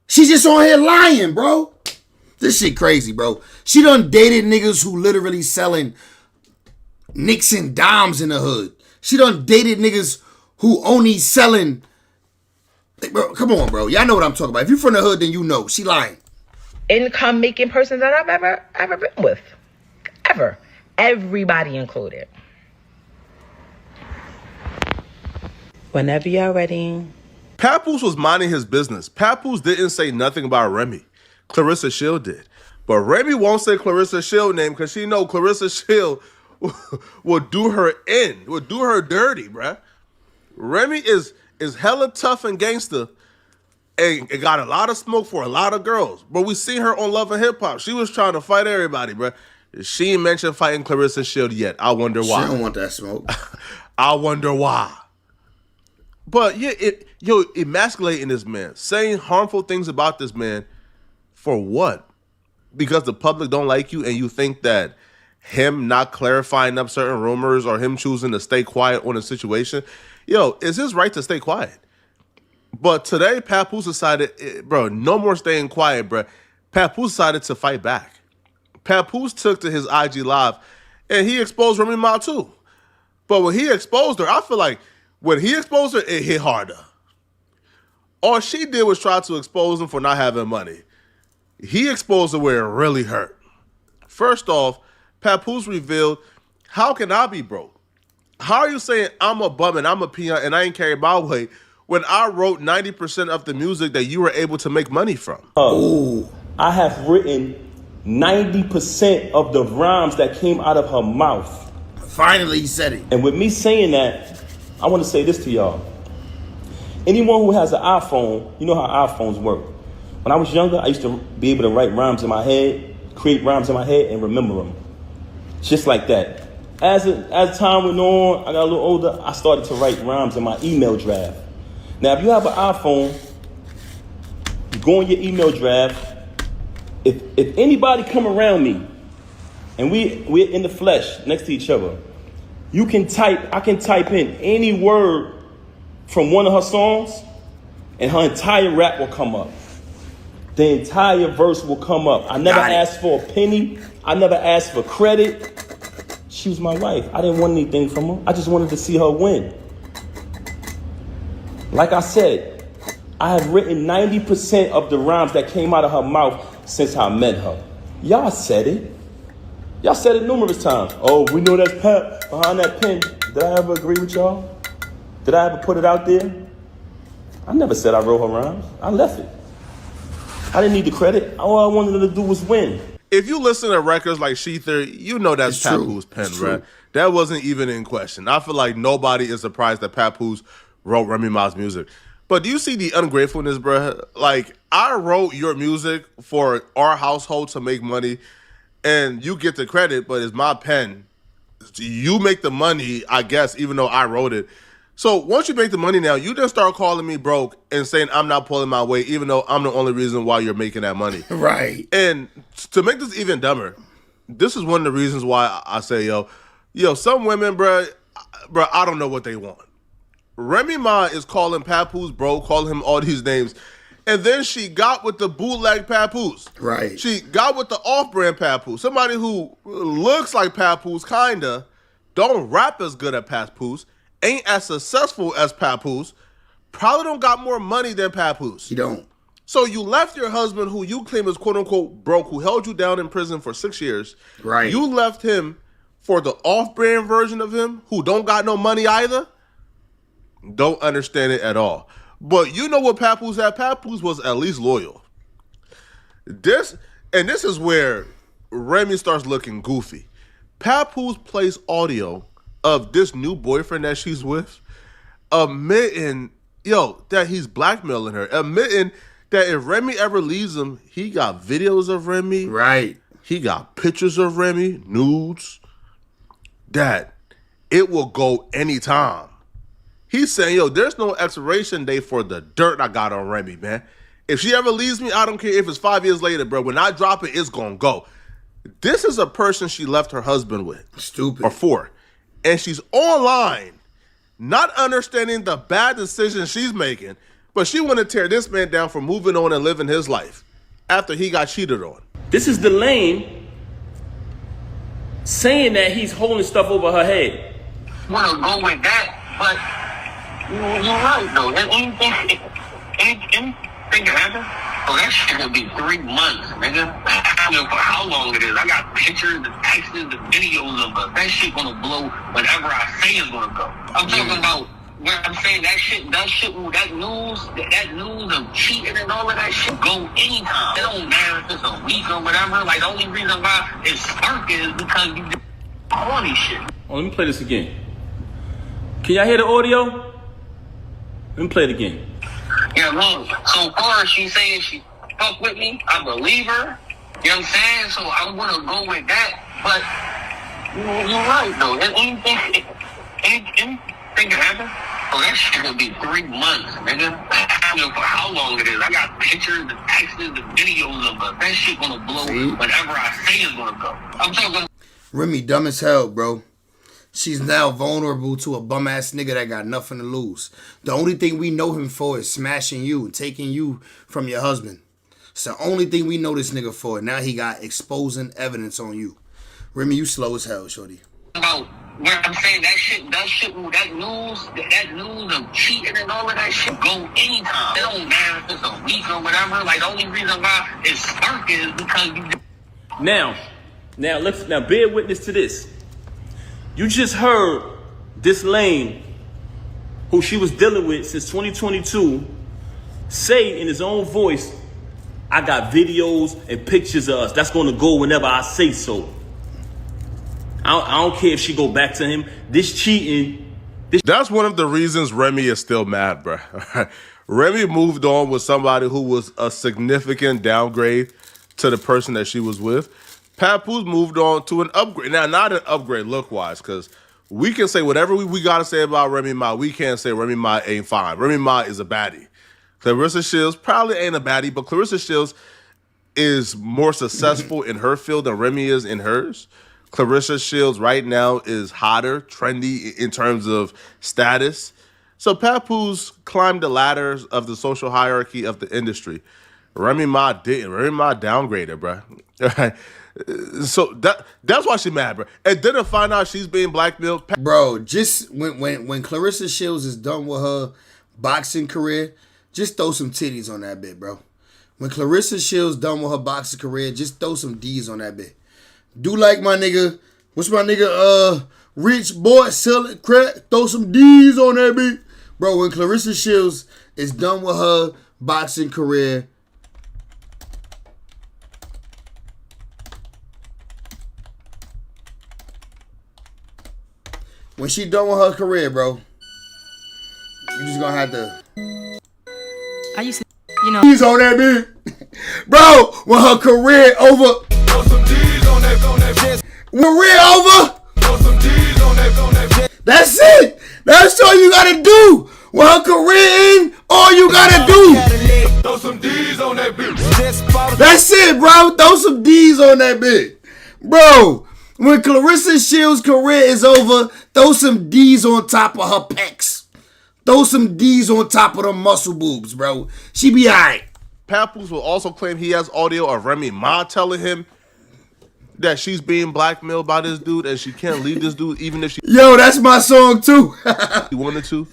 She just on here lying, bro. This shit crazy, bro. She done dated niggas who literally selling nicks and dimes in the hood. She done dated niggas who only selling. Bro, come on, bro. Y'all know what I'm talking about. If you from the hood, then you know. She lying. Income making person that I've ever been with. Ever. Everybody included. Whenever y'all ready. Papoose was minding his business. Papoose didn't say nothing about Remy. Claressa Shield did. But Remy won't say Claressa Shield name because she know Claressa Shield will do her in. Will do her dirty, bruh. Remy is hella tough and gangster and got a lot of smoke for a lot of girls. But we see her on Love and Hip Hop. She was trying to fight everybody, bruh. She ain't mentioned fighting Claressa Shield yet. I wonder why. She don't want that smoke. I wonder why. But yeah, emasculating this man, saying harmful things about this man, for what? Because the public don't like you and you think that him not clarifying up certain rumors or him choosing to stay quiet on a situation, it's his right to stay quiet. But today, Papoose decided, bro, no more staying quiet, bro. Papoose decided to fight back. Papoose took to his IG Live and he exposed Remy Ma too. But when he exposed her, I feel like when he exposed her, it hit harder. All she did was try to expose him for not having money. He exposed her where it really hurt. First off, Papoose revealed, how can I be broke? How are you saying I'm a bum and I'm a peon and I ain't carry my weight when I wrote 90% of the music that you were able to make money from? I have written 90% of the rhymes that came out of her mouth. Finally, he said it. And with me saying that, I want to say this to y'all. Anyone who has an iPhone, you know how iPhones work. When I was younger, I used to be able to write rhymes in my head, create rhymes in my head, and remember them. Just like that. As time went on, I got a little older, I started to write rhymes in my email draft. Now, if you have an iPhone, you go in your email draft. If anybody come around me and we're in the flesh next to each other, I can type in any word from one of her songs, and her entire rap will come up. The entire verse will come up. I never asked for a penny. I never asked for credit. She was my wife. I didn't want anything from her. I just wanted to see her win. Like I said, I have written 90% of the rhymes that came out of her mouth since I met her. Y'all said it. Y'all said it numerous times. Oh, we know that's Pep behind that pen. Did I ever agree with y'all? Did I ever put it out there? I never said I wrote her rhymes. I left it. I didn't need the credit. All I wanted her to do was win. If you listen to records like She Theory, you know that's Papoose pen, right? That wasn't even in question. I feel like nobody is surprised that Papoose wrote Remy Ma's music. But do you see the ungratefulness, bruh? Like, I wrote your music for our household to make money, and you get the credit, but it's my pen. You make the money, I guess, even though I wrote it. So once you make the money now, you just start calling me broke and saying I'm not pulling my weight, even though I'm the only reason why you're making that money. Right. And to make this even dumber, this is one of the reasons why I say, yo, some women, bruh, I don't know what they want. Remy Ma is calling Papoose bro, calling him all these names. And then she got with the bootleg Papoose. Right. She got with the off-brand Papoose. Somebody who looks like Papoose, kinda, don't rap as good as Papoose, ain't as successful as Papoose, probably don't got more money than Papoose. You don't. So you left your husband, who you claim is quote-unquote broke, who held you down in prison for 6 years. Right. You left him for the off-brand version of him, who don't got no money either. Don't understand it at all. But you know what Papoose had? Papoose was at least loyal. This is where Remy starts looking goofy. Papoose plays audio of this new boyfriend that she's with, admitting, that he's blackmailing her, admitting that if Remy ever leaves him, he got videos of Remy. Right. He got pictures of Remy, nudes, that it will go anytime. He's saying, there's no expiration date for the dirt I got on Remy, man. If she ever leaves me, I don't care if it's 5 years later, bro. When I drop it, it's going to go. This is a person she left her husband with. Stupid. Or for. And she's online, not understanding the bad decisions she's making, but she want to tear this man down for moving on and living his life after he got cheated on. This is the lane saying that he's holding stuff over her head. Want to go with that, but you're right, though. Anything can happen. Oh, that shit gonna be 3 months, nigga. I don't know for how long it is. I got pictures, the texts, the videos of it. That shit gonna blow whenever I say it's gonna go. I'm talking about when I'm saying that news of cheating and all of that shit go anytime. It don't matter if it's a week or whatever. Like, the only reason why it's spark is because you just horny shit. Oh, let me play this again. Can y'all hear the audio? Let me play it again. Yeah, look, so far she's saying she fuck with me, I believe her. You know what I'm saying? So I'm gonna go with that. But you're right, though. Anything can happen. Oh, that shit gonna be 3 months, nigga. I don't know for how long it is. I got pictures, the texts, the videos of it. That shit gonna blow whenever I say it's gonna go. I'm talking. Remy dumb as hell, bro. She's now vulnerable to a bum-ass nigga that got nothing to lose. The only thing we know him for is smashing you and taking you from your husband. It's the only thing we know this nigga for. Now he got exposing evidence on you. Remy, you slow as hell, shorty. About where I'm saying that news of cheating and all of that shit go anytime. It don't matter if it's a week or whatever. Like, the only reason why it's spark is because you just... Now bear witness to this. You just heard this lane, who she was dealing with since 2022, say in his own voice, I got videos and pictures of us. That's going to go whenever I say so. I don't care if she go back to him. This cheating. That's one of the reasons Remy is still mad, bro. Remy moved on with somebody who was a significant downgrade to the person that she was with. Papoose moved on to an upgrade. Now, not an upgrade look-wise, because we can say whatever we got to say about Remy Ma. We can't say Remy Ma ain't fine. Remy Ma is a baddie. Claressa Shields probably ain't a baddie, but Claressa Shields is more successful in her field than Remy is in hers. Claressa Shields right now is hotter, trendy in terms of status. So Papoose climbed the ladders of the social hierarchy of the industry. Remy Ma didn't. Remy Ma downgraded, bro. So that's why she mad, bro. And then to find out she's being blackmailed. Bro, just when Claressa Shields is done with her boxing career, just throw some titties on that bit, bro. When Claressa Shields done with her boxing career, just throw some D's on that bit. Do like my nigga, what's my nigga, Rich Boy selling crack, throw some D's on that bit. Bro, when Claressa Shields is done with her boxing career, when she done with her career, bro, you just gonna have to. I used to, you know. D's on that bitch. Bro, when her career over. Throw some D's on that. Career over. Throw some D's on that. That's it. That's all you gotta do. When her career in, all you gotta do. Throw some D's on that bitch. That's it, bro. Throw some D's on that bitch. Bro, when Claressa Shields' career is over, throw some D's on top of her pecs. Throw some D's on top of the muscle boobs, bro. She be alright. Papoose will also claim he has audio of Remy Ma telling him that she's being blackmailed by this dude and she can't leave this dude even if she... Yo, that's my song too. She wanted to.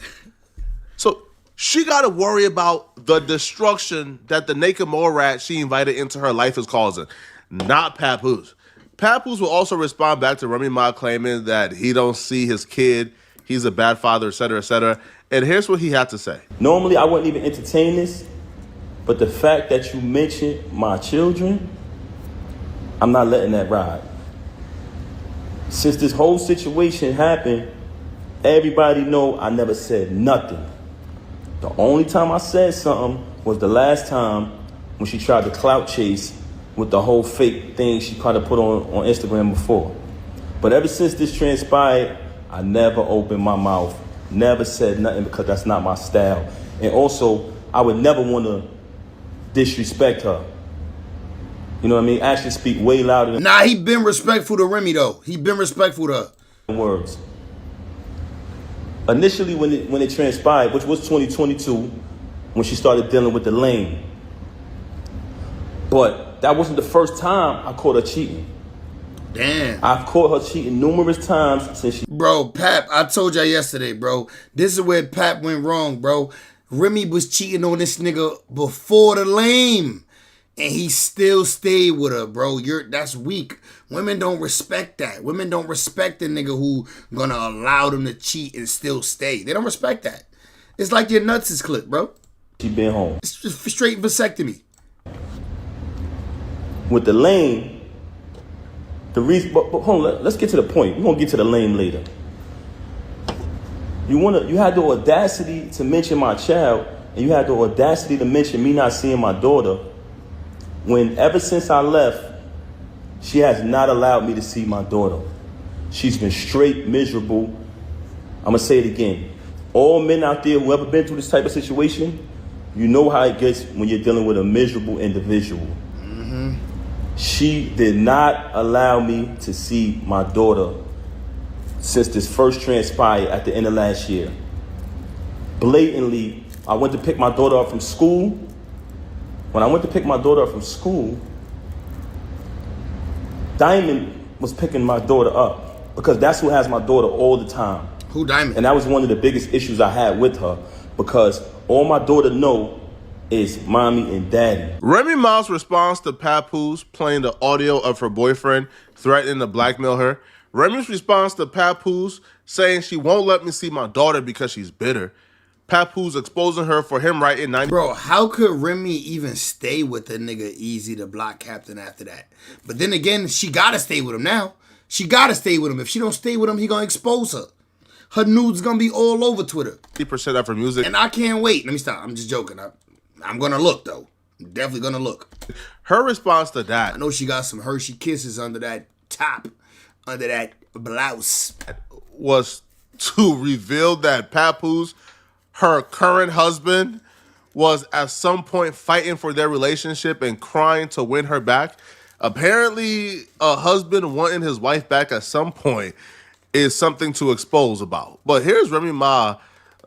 So she got to worry about the destruction that the naked mole rat she invited into her life is causing, not Papoose. Papoose will also respond back to Remy Ma claiming that he don't see his kid, he's a bad father, etc., etc. And here's what he had to say. Normally, I wouldn't even entertain this, but the fact that you mentioned my children, I'm not letting that ride. Since this whole situation happened, everybody know I never said nothing. The only time I said something was the last time when she tried to clout chase with the whole fake thing she tried to put on Instagram before. But ever since this transpired, I never opened my mouth, never said nothing because that's not my style. And also, I would never want to disrespect her. You know what I mean? Actually speak way louder than... Nah, he been respectful to Remy, though. He been respectful to her. Words. Initially, when it transpired, which was 2022, when she started dealing with the lane. But that wasn't the first time I caught her cheating. Damn. I've caught her cheating numerous times since she... Bro, Pap, I told y'all yesterday, bro. This is where Pap went wrong, bro. Remy was cheating on this nigga before the lame. And he still stayed with her, bro. That's weak. Women don't respect that. Women don't respect the nigga who gonna allow them to cheat and still stay. They don't respect that. It's like your nuts is clipped, bro. She been home. It's just straight vasectomy. With the lame, the reason, but hold on, let's get to the point. We're gonna get to the lame later. You had the audacity to mention my child, and you had the audacity to mention me not seeing my daughter, when ever since I left, she has not allowed me to see my daughter. She's been straight miserable. I'm gonna say it again. All men out there who ever been through this type of situation, you know how it gets when you're dealing with a miserable individual. Mm-hmm. She did not allow me to see my daughter since this first transpired at the end of last year. Blatantly, I went to pick my daughter up from school. When I went to pick my daughter up from school, Diamond was picking my daughter up because that's who has my daughter all the time. Who, Diamond? And that was one of the biggest issues I had with her because all my daughter know is mommy and daddy. Remy Ma's response to Papoose playing the audio of her boyfriend threatening to blackmail her. Remy's response to Papoose saying she won't let me see my daughter because she's bitter. Papoose exposing her for him writing 90. Bro, how could Remy even stay with the nigga Easy, the block captain, after that? But then again, she gotta stay with him now. She gotta stay with him. If she don't stay with him, he gonna expose her. Her nudes gonna be all over Twitter. 50% of her music. And I can't wait. Let me stop. I'm just joking. I'm gonna look, though. I'm definitely gonna look. Her response to that. I know she got some Hershey Kisses under that top, under that blouse. Was to reveal that Papoose, her current husband, was at some point fighting for their relationship and crying to win her back. Apparently, a husband wanting his wife back at some point is something to expose about. But here's Remy Ma,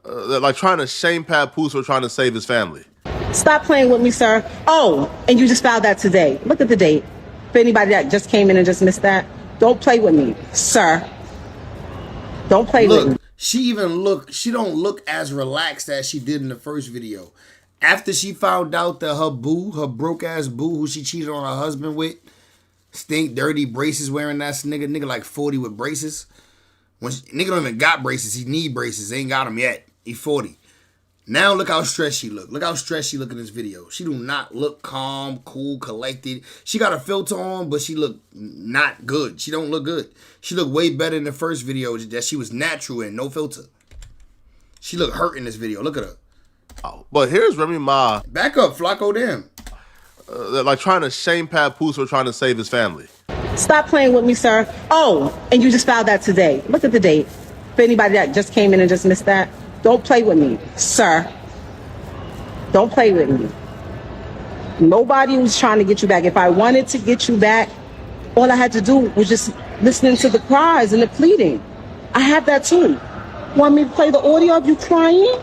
like trying to shame Papoose for trying to save his family. Stop playing with me, sir. Oh, and you just found that today. Look at the date. For anybody that just came in and just missed that, don't play with me, sir. Don't play with me. She don't look as relaxed as she did in the first video. After she found out that her broke ass boo, who she cheated on her husband with, stink dirty braces wearing that nigga like 40 with braces. Nigga don't even got braces. He need braces. Ain't got them yet. He 40. Now look how stressed she look. Look how stressed she look in this video. She do not look calm, cool, collected. She got a filter on, but she look not good. She don't look good. She look way better in the first video that she was natural in, no filter. She look hurt in this video. Look at her. Oh, but here's Remy Ma. Back up, Flacco, damn. Like trying to shame Papoose for trying to save his family. Stop playing with me, sir. Oh, and you just found that today. Look at the date. For anybody that just came in and just missed that, don't play with me, sir. Don't play with me. Nobody was trying to get you back. If I wanted to get you back, all I had to do was just listening to the cries and the pleading. I have that too. Want me to play the audio of you crying?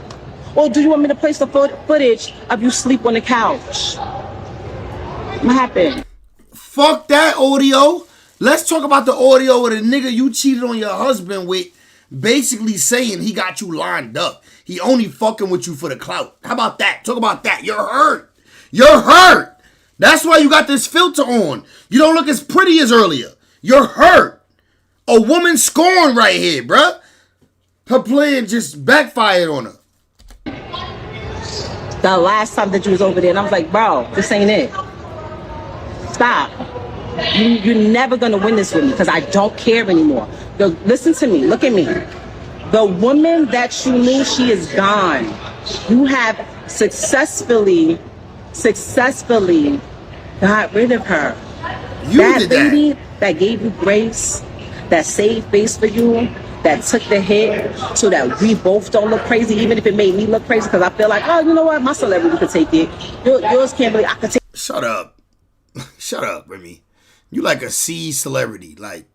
Or do you want me to place the footage of you sleep on the couch? What happened? Fuck that audio. Let's talk about the audio of the nigga you cheated on your husband with, basically saying he got you lined up. He only fucking with you for the clout. How about that? Talk about that. You're hurt. You're hurt. That's why you got this filter on. You don't look as pretty as earlier. You're hurt. A woman scorned right here, bruh. Her plan just backfired on her. The last time that you was over there, and I was like, bro, this ain't it. Stop. You're never going to win this with me because I don't care anymore. Listen to me. Look at me. The woman that you knew, she is gone. You have successfully got rid of her. That lady that gave you grace, that saved face for you, that took the hit so that we both don't look crazy, even if it made me look crazy because I feel like, oh, you know what? My celebrity could take it. Yours can't believe I could take it. Shut up. Shut up, Remy. You like a C celebrity, like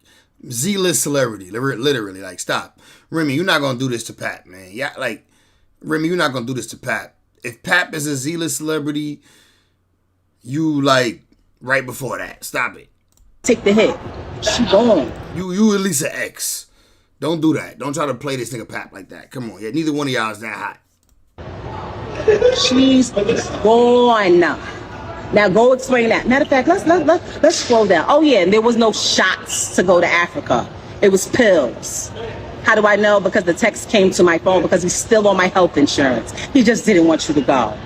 Z-list celebrity, literally. Like, stop, Remy. You're not gonna do this to Pap, man. Yeah, like Remy, you're not gonna do this to Pap. If Pap is a Z-list celebrity, you like right before that. Stop it. Take the hit. She gone. You at least an X. Don't do that. Don't try to play this nigga Pap like that. Come on, yeah. Neither one of y'all is that hot. She's gone. Now go explain that. Matter of fact, let's scroll down. Oh yeah, and there was no shots to go to Africa. It was pills. How do I know? Because the text came to my phone because he's still on my health insurance. He just didn't want you to go.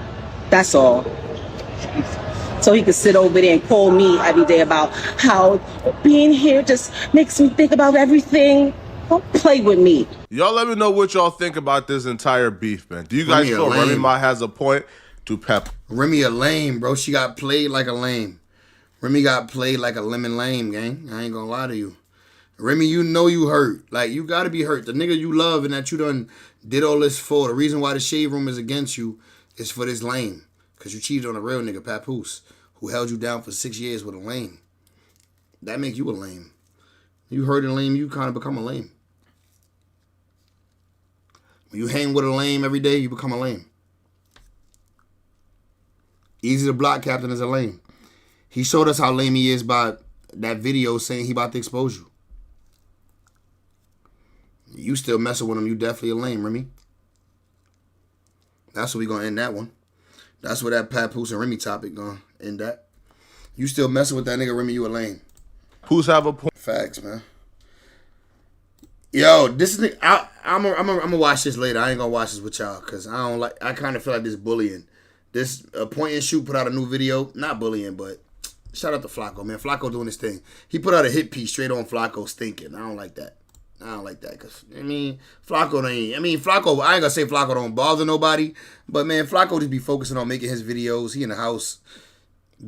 That's all. So he could sit over there and call me every day about how being here just makes me think about everything. Don't play with me. Y'all let me know what y'all think about this entire beef, man. Do you guys feel Remy Ma has a point to Pep? Remy a lame, bro. She got played like a lame. Remy got played like a lemon lame, gang. I ain't gonna lie to you. Remy, you know you hurt. Like, you gotta be hurt. The nigga you love and that you done did all this for, the reason why the shade room is against you is for this lame. Because you cheated on a real nigga, Papoose, who held you down for 6 years with a lame. That make you a lame. You hurt a lame, you kind of become a lame. When you hang with a lame every day, you become a lame. Easy to block captain is a lame. He showed us how lame he is by that video saying he about to expose you. You still messing with him, you definitely a lame, Remy. That's where we gonna end that one. That's where that Papoose and Remy topic gonna end that. You still messing with that nigga, Remy, you a lame. Who's have a point? Facts, man. Yo, this is I'm gonna watch this later. I ain't gonna watch this with y'all because I kind of feel like this bullying. This point and shoot put out a new video, not bullying, but shout out to Flacco, man. Flacco doing his thing. He put out a hit piece straight on Flacco stinking. I don't like that. Because, Flacco ain't, Flacco, I ain't gonna say Flacco don't bother nobody, but, man, Flacco just be focusing on making his videos. He in the house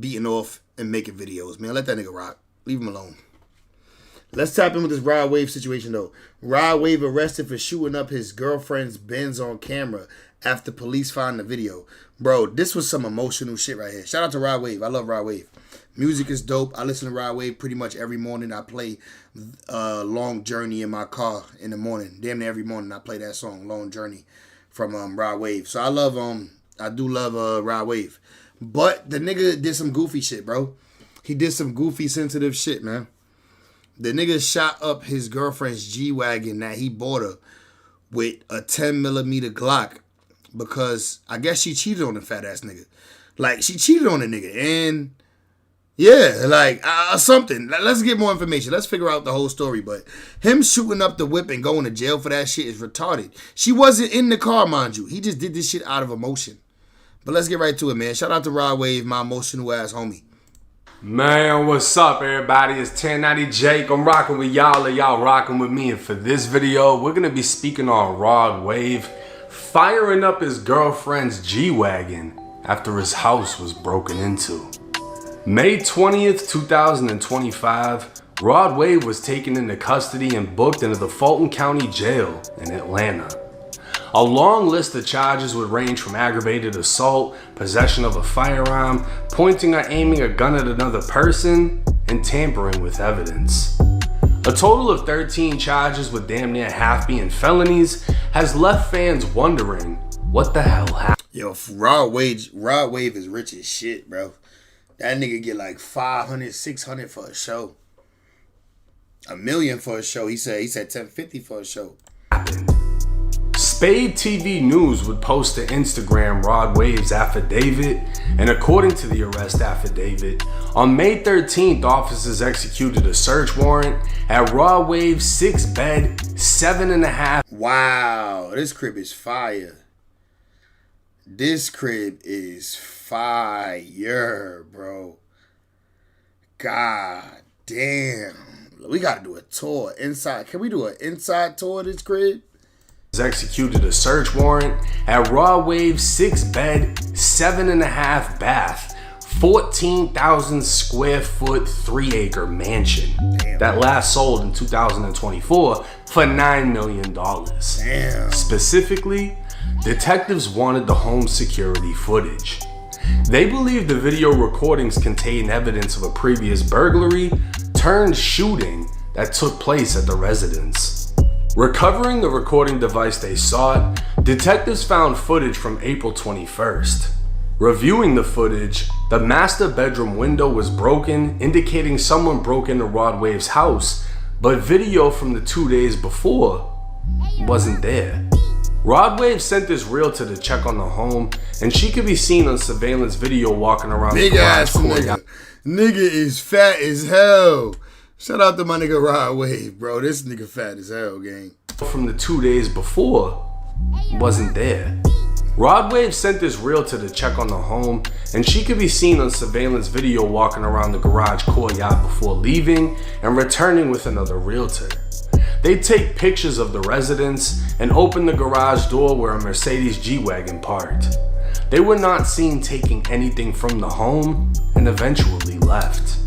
beating off and making videos, man. Let that nigga rock. Leave him alone. Let's tap in with this Rod Wave situation, though. Rod Wave arrested for shooting up his girlfriend's Benz on camera after police found the video. Bro, this was some emotional shit right here. Shout out to Rod Wave. I love Rod Wave. Music is dope. I listen to Rod Wave pretty much every morning. I play Long Journey in my car in the morning. Damn near every morning I play that song, Long Journey, from Rod Wave. So I do love Rod Wave. But the nigga did some goofy shit, bro. He did some goofy, sensitive shit, man. The nigga shot up his girlfriend's G-Wagon that he bought her with a 10mm Glock because I guess she cheated on the fat ass nigga. Like, she cheated on the nigga. And yeah, like something. Let's get more information. Let's figure out the whole story. But him shooting up the whip and going to jail for that shit is retarded. She wasn't in the car, mind you. He just did this shit out of emotion. But let's get right to it, man. Shout out to Rod Wave, my emotional ass homie. Man, what's up, everybody? It's 1090 Jake. I'm rocking with y'all, and y'all rocking with me. And for this video, we're going to be speaking on Rod Wave firing up his girlfriend's G-Wagon after his house was broken into. May 20th, 2025, Rod Wave was taken into custody and booked into the Fulton County Jail in Atlanta. A long list of charges would range from aggravated assault, possession of a firearm, pointing or aiming a gun at another person, and tampering with evidence. A total of 13 charges, with damn near half being felonies, has left fans wondering what the hell happened. Yo, Rod Wave is rich as shit, bro. That nigga get like 500, 600 for a show. $1 million for a show. He said 1050 for a show. Spade TV News would post to Instagram Rod Wave's affidavit, and according to the arrest affidavit, on May 13th, officers executed a search warrant at Rod Wave's 6-bed, 7.5. Wow, this crib is fire. This crib is fire, bro. God damn. We gotta do a tour inside. Can we do an inside tour of this crib? Executed a search warrant at Rod Wave's 6-bed, 7.5 bath, 14,000 square foot, 3-acre mansion. Damn. That last sold in 2024 for $9 million. Damn. Specifically, detectives wanted the home security footage. They believe the video recordings contain evidence of a previous burglary turned shooting that took place at the residence. Recovering the recording device they sought, detectives found footage from April 21st. Reviewing the footage, the master bedroom window was broken, indicating someone broke into Rod Wave's house, but video from the 2 days before wasn't there. Rod Wave sent his realtor to check on the home, and she could be seen on surveillance video walking around Big the ass garage nigga. Nigga is fat as hell. Shout out to my nigga Rod Wave, bro. This nigga fat as hell, gang. From the 2 days before wasn't there. Rod Wave sent his realtor to check on the home, and she could be seen on surveillance video walking around the garage courtyard before leaving and returning with another realtor. They take pictures of the residence and open the garage door where a Mercedes G-Wagon parked. They were not seen taking anything from the home and eventually left.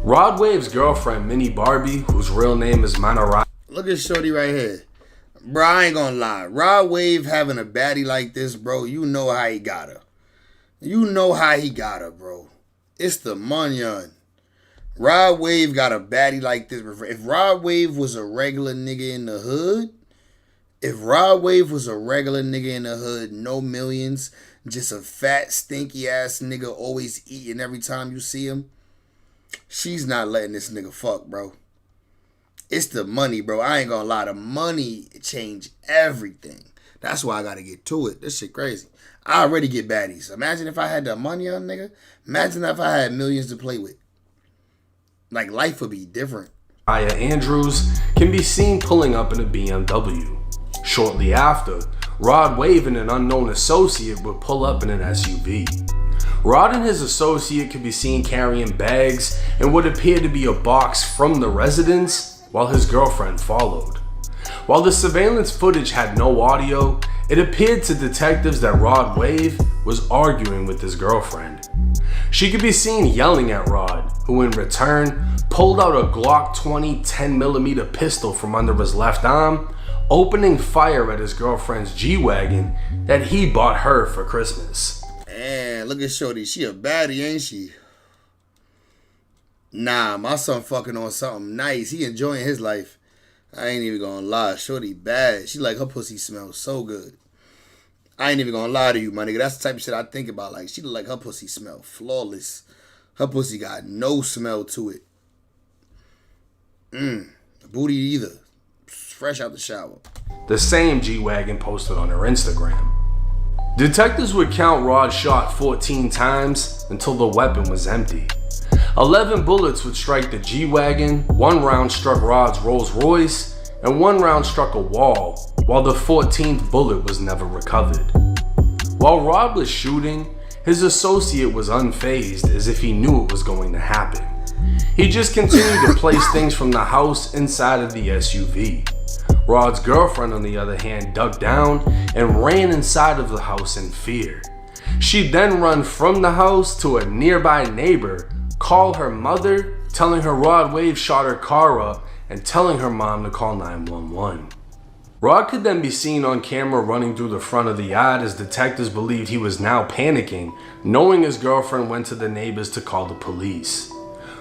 Rod Wave's girlfriend, Minnie Barbie, whose real name is Manara. Look at shorty right here. Bro, I ain't gonna lie. Rod Wave having a baddie like this, bro, you know how he got her. You know how he got her, bro. It's the money. Rod Wave got a baddie like this. If Rod Wave was a regular nigga in the hood, no millions, just a fat, stinky ass nigga always eating every time you see him, she's not letting this nigga fuck, bro. It's the money, bro. I ain't gonna lie. The money changed everything. That's why I gotta get to it. This shit crazy. I already get baddies. Imagine if I had the money on, nigga. Imagine if I had millions to play with. Like, life would be different. Aya Andrews can be seen pulling up in a BMW. Shortly after, Rod Wave and an unknown associate would pull up in an SUV. Rod and his associate could be seen carrying bags and what appeared to be a box from the residence, while his girlfriend followed. While the surveillance footage had no audio, it appeared to detectives that Rod Wave was arguing with his girlfriend. She could be seen yelling at Rod, who in return pulled out a Glock 20 10mm pistol from under his left arm, opening fire at his girlfriend's G-Wagon that he bought her for Christmas. Man, look at Shorty. She a baddie, ain't she? Nah, my son fucking on something nice. He enjoying his life. I ain't even gonna lie. Shorty bad. She like her pussy smells so good. I ain't even gonna lie to you, my nigga. That's the type of shit I think about. Like, she look like her pussy smell flawless. Her pussy got no smell to it. Booty either. Fresh out the shower. The same G-Wagon posted on her Instagram. Detectives would count Rod's shot 14 times until the weapon was empty. 11 bullets would strike the G-Wagon, 1 round struck Rod's Rolls Royce, and 1 round struck a wall, while the 14th bullet was never recovered. While Rod was shooting, his associate was unfazed, as if he knew it was going to happen. He just continued to place things from the house inside of the SUV. Rod's girlfriend, on the other hand, ducked down and ran inside of the house in fear. She'd then run from the house to a nearby neighbor, call her mother, telling her Rod Wave shot her car up, and telling her mom to call 911. Rod could then be seen on camera running through the front of the yard, as detectives believed he was now panicking, knowing his girlfriend went to the neighbors to call the police.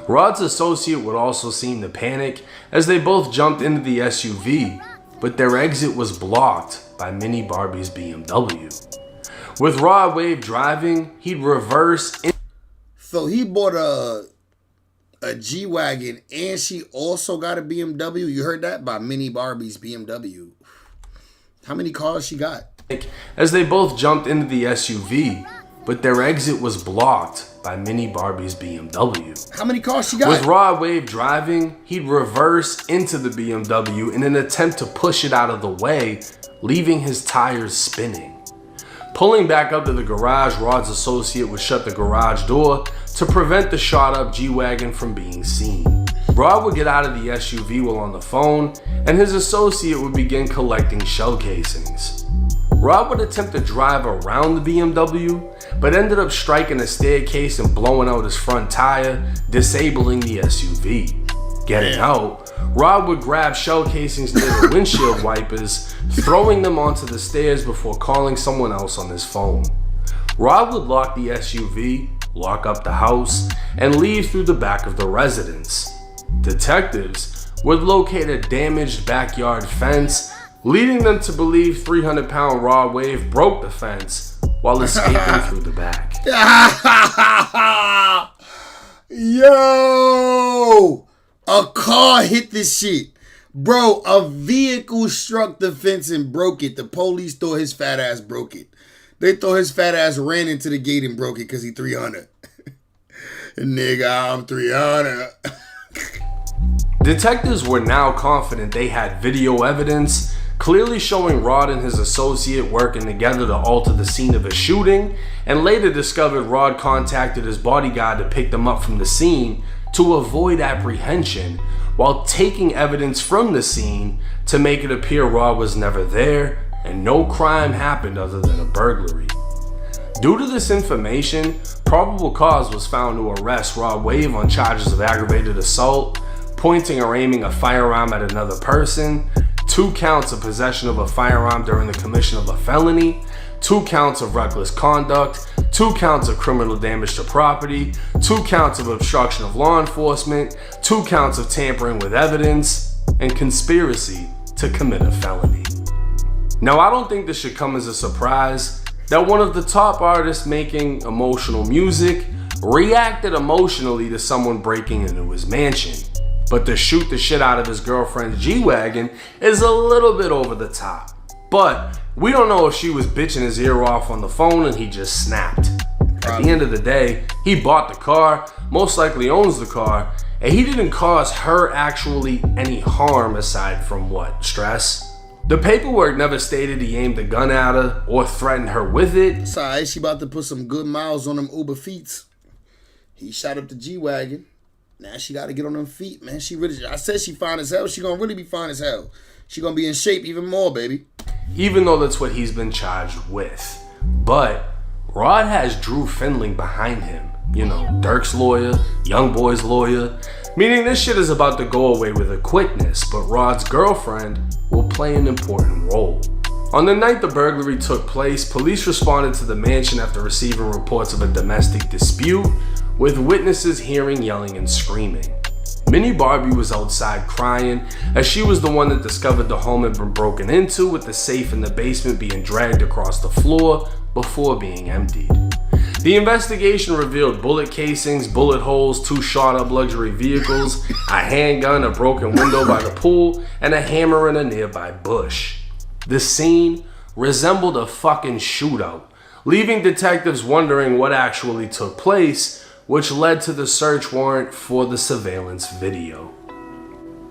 Rod's associate would also seem to panic as they both jumped into the SUV, but their exit was blocked by Mini Barbie's BMW. With Rod Wave driving, he'd reverse. So he bought a G-Wagon and she also got a BMW. You heard that? By Mini Barbie's BMW. How many cars she got? As they both jumped into the SUV, but their exit was blocked by Mini Barbie's BMW. How many cars she got? With Rod Wave driving, he'd reverse into the BMW in an attempt to push it out of the way, leaving his tires spinning. Pulling back up to the garage, Rod's associate would shut the garage door to prevent the shot-up G-Wagon from being seen. Rod would get out of the SUV while on the phone, and his associate would begin collecting shell casings. Rod would attempt to drive around the BMW, but ended up striking a staircase and blowing out his front tire, disabling the SUV. Getting out, Rod would grab shell casings near the windshield wipers, throwing them onto the stairs before calling someone else on his phone. Rod would lock the SUV, lock up the house, and leave through the back of the residence. Detectives would locate a damaged backyard fence, leading them to believe 300-pound Rod Wave broke the fence while escaping through the back. Yo! A car hit this shit. Bro, a vehicle struck the fence and broke it. The police thought his fat ass broke it. They thought his fat ass ran into the gate and broke it because he 300. Nigga, I'm 300. Detectives were now confident they had video evidence clearly showing Rod and his associate working together to alter the scene of a shooting, and later discovered Rod contacted his bodyguard to pick them up from the scene to avoid apprehension, while taking evidence from the scene to make it appear Rod was never there and no crime happened other than a burglary. Due to this information, probable cause was found to arrest Rod Wave on charges of aggravated assault, pointing or aiming a firearm at another person, 2 counts of possession of a firearm during the commission of a felony, 2 counts of reckless conduct, 2 counts of criminal damage to property, 2 counts of obstruction of law enforcement, 2 counts of tampering with evidence, and conspiracy to commit a felony. Now, I don't think this should come as a surprise that one of the top artists making emotional music reacted emotionally to someone breaking into his mansion. But to shoot the shit out of his girlfriend's G-Wagon is a little bit over the top. But we don't know if she was bitching his ear off on the phone and he just snapped. At the end of the day, he bought the car, most likely owns the car, and he didn't cause her actually any harm aside from what? Stress? The paperwork never stated he aimed a gun at her or threatened her with it. Sorry, she about to put some good miles on them Uber feets. He shot up the G-Wagon. Now she got to get on them feet, man. She really, I said she fine as hell. She gonna really be fine as hell. She gonna be in shape even more, baby. Even though that's what he's been charged with. But Rod has Drew Findling behind him. You know, Dirk's lawyer, Young Boy's lawyer. Meaning this shit is about to go away with a quickness, but Rod's girlfriend will play an important role. On the night the burglary took place, police responded to the mansion after receiving reports of a domestic dispute, with witnesses hearing yelling and screaming. Minnie Barbie was outside crying, as she was the one that discovered the home had been broken into, with the safe in the basement being dragged across the floor before being emptied. The investigation revealed bullet casings, bullet holes, 2 shot-up luxury vehicles, a handgun, a broken window by the pool, and a hammer in a nearby bush. The scene resembled a fucking shootout, leaving detectives wondering what actually took place, which led to the search warrant for the surveillance video.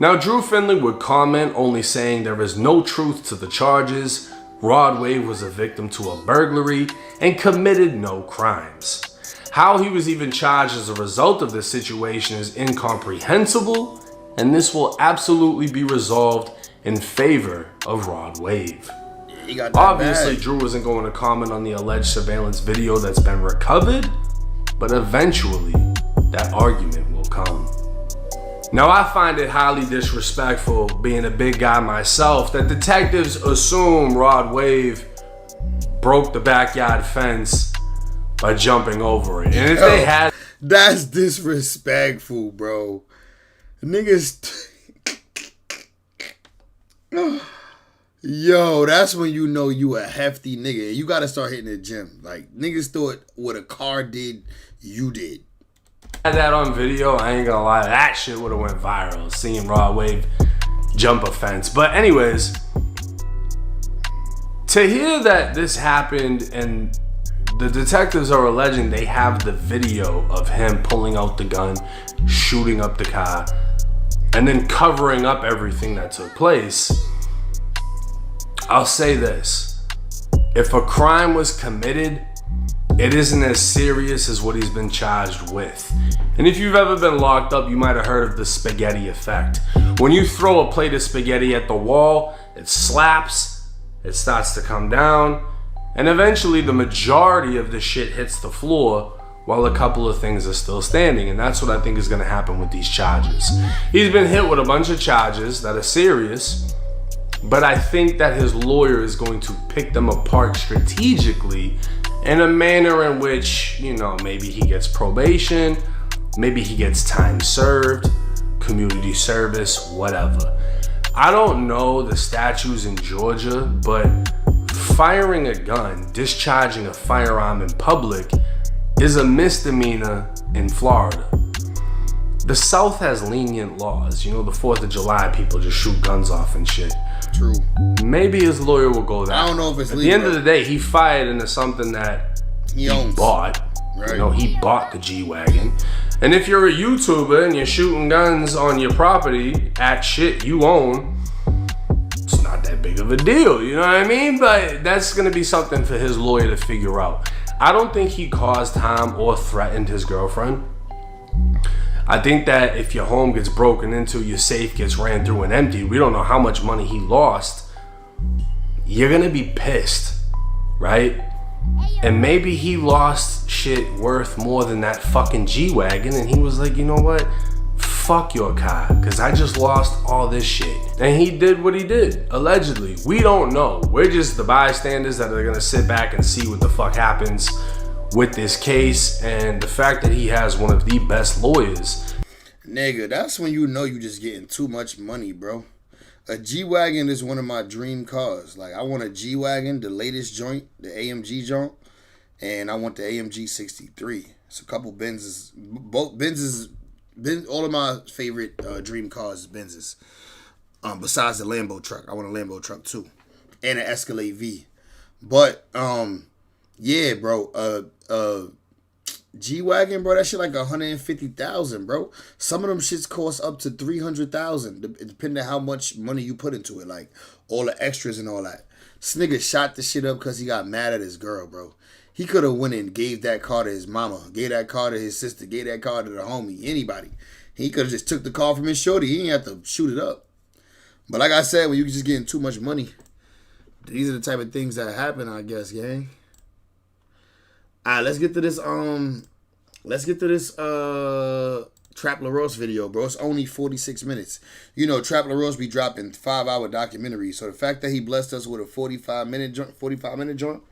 Now, Drew Finley would comment, only saying there is no truth to the charges. Rod Wave was a victim to a burglary and committed no crimes. How he was even charged as a result of this situation is incomprehensible, and this will absolutely be resolved in favor of Rod Wave. Obviously, Drew wasn't going to comment on the alleged surveillance video that's been recovered, but eventually that argument will come. Now, I find it highly disrespectful, being a big guy myself, that detectives assume Rod Wave broke the backyard fence by jumping over it. And if they had... That's disrespectful, bro. Niggas... Yo, that's when you know you a hefty nigga. You gotta start hitting the gym. Like, niggas thought what a car did, you did. Had that on video, I ain't gonna lie, that shit would have went viral, seeing Rod Wave jump a fence. But anyways, to hear that this happened and the detectives are alleging they have the video of him pulling out the gun, shooting up the car, and then covering up everything that took place, I'll say this. If a crime was committed, it isn't as serious as what he's been charged with. And if you've ever been locked up, you might have heard of the spaghetti effect. When you throw a plate of spaghetti at the wall, it slaps, it starts to come down, and eventually the majority of the shit hits the floor while a couple of things are still standing. And that's what I think is gonna happen with these charges. He's been hit with a bunch of charges that are serious, but I think that his lawyer is going to pick them apart strategically in a manner in which, you know, maybe he gets probation, maybe he gets time served, community service, whatever. I don't know the statutes in Georgia, but firing a gun, discharging a firearm in public is a misdemeanor in Florida. The South has lenient laws. You know, the 4th of July, people just shoot guns off and shit. True. Maybe his lawyer will go that. I don't know if it's At legal. the end of the day, he fired into something that he bought. Right. You know, he bought the G-Wagon. And if you're a YouTuber and you're shooting guns on your property at shit you own, it's not that big of a deal, you know what I mean? But that's gonna be something for his lawyer to figure out. I don't think he caused harm or threatened his girlfriend. I think that if your home gets broken into, your safe gets ran through and emptied, we don't know how much money he lost, you're gonna be pissed, right? And maybe he lost shit worth more than that fucking G-Wagon, and he was like, you know what? Fuck your car, because I just lost all this shit. And he did what he did, allegedly. We don't know. We're just the bystanders that are gonna sit back and see what the fuck happens with this case, and the fact that he has one of the best lawyers. Nigga, that's when you know you just getting too much money, bro. A G-Wagon is one of my dream cars. Like, I want a G-Wagon, the latest joint, the AMG joint, and I want the AMG 63. It's a couple Benzes. Both Benzes, all of my favorite dream cars is Benzes. Besides the Lambo truck. I want a Lambo truck too. And an Escalade V. But, yeah, bro, G-Wagon, bro, that shit like $150,000, bro. Some of them shits cost up to $300,000, depending on how much money you put into it, like all the extras and all that. This nigga shot the shit up because he got mad at his girl, bro. He could have went and gave that car to his mama, gave that car to his sister, gave that car to the homie, anybody. He could have just took the car from his shorty. He didn't have to shoot it up. But like I said, when you just getting too much money, these are the type of things that happen, I guess, gang. All right, let's get to this Trap LaRose video, bro. It's only 46 minutes. You know, Trap LaRose be dropping 5-hour documentaries. So the fact that he blessed us with a 45-minute joint,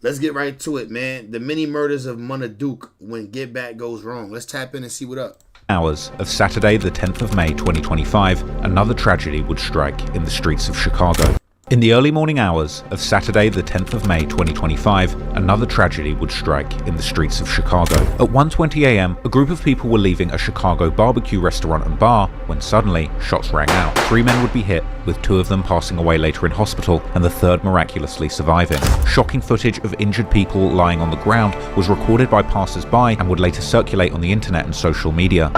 let's get right to it, man. The mini murders of Mona Duke when Get Back goes wrong. Let's tap in and see what up. Hours of Saturday, the 10th of May, 2025, another tragedy would strike in the streets of Chicago. In the early morning hours of Saturday, the 10th of May, 2025, another tragedy would strike in the streets of Chicago. At 1:20 a.m., a group of people were leaving a Chicago barbecue restaurant and bar when suddenly shots rang out. 3 men would be hit, with 2 of them passing away later in hospital and the 3rd miraculously surviving. Shocking footage of injured people lying on the ground was recorded by passers-by and would later circulate on the internet and social media.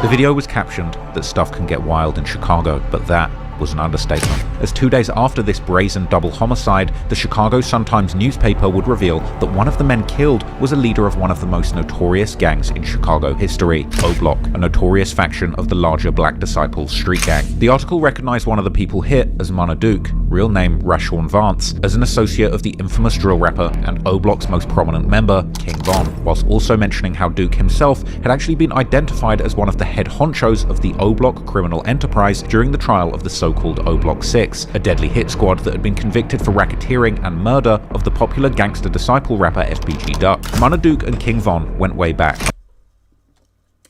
The video was captioned that stuff can get wild in Chicago, but that was an understatement. As 2 days after this brazen double homicide, the Chicago Sun-Times newspaper would reveal that one of the men killed was a leader of one of the most notorious gangs in Chicago history, O-Block, a notorious faction of the larger Black Disciples street gang. The article recognized one of the people hit as Mona Duke, real name Rashawn Vance, as an associate of the infamous drill rapper and O-Block's most prominent member, King Von, whilst also mentioning how Duke himself had actually been identified as one of the head honchos of the O-Block criminal enterprise during the trial of the so-called O-Block 6, a deadly hit squad that had been convicted for racketeering and murder of the popular gangster disciple rapper FBG Duck. Mona Duke and King Von went way back.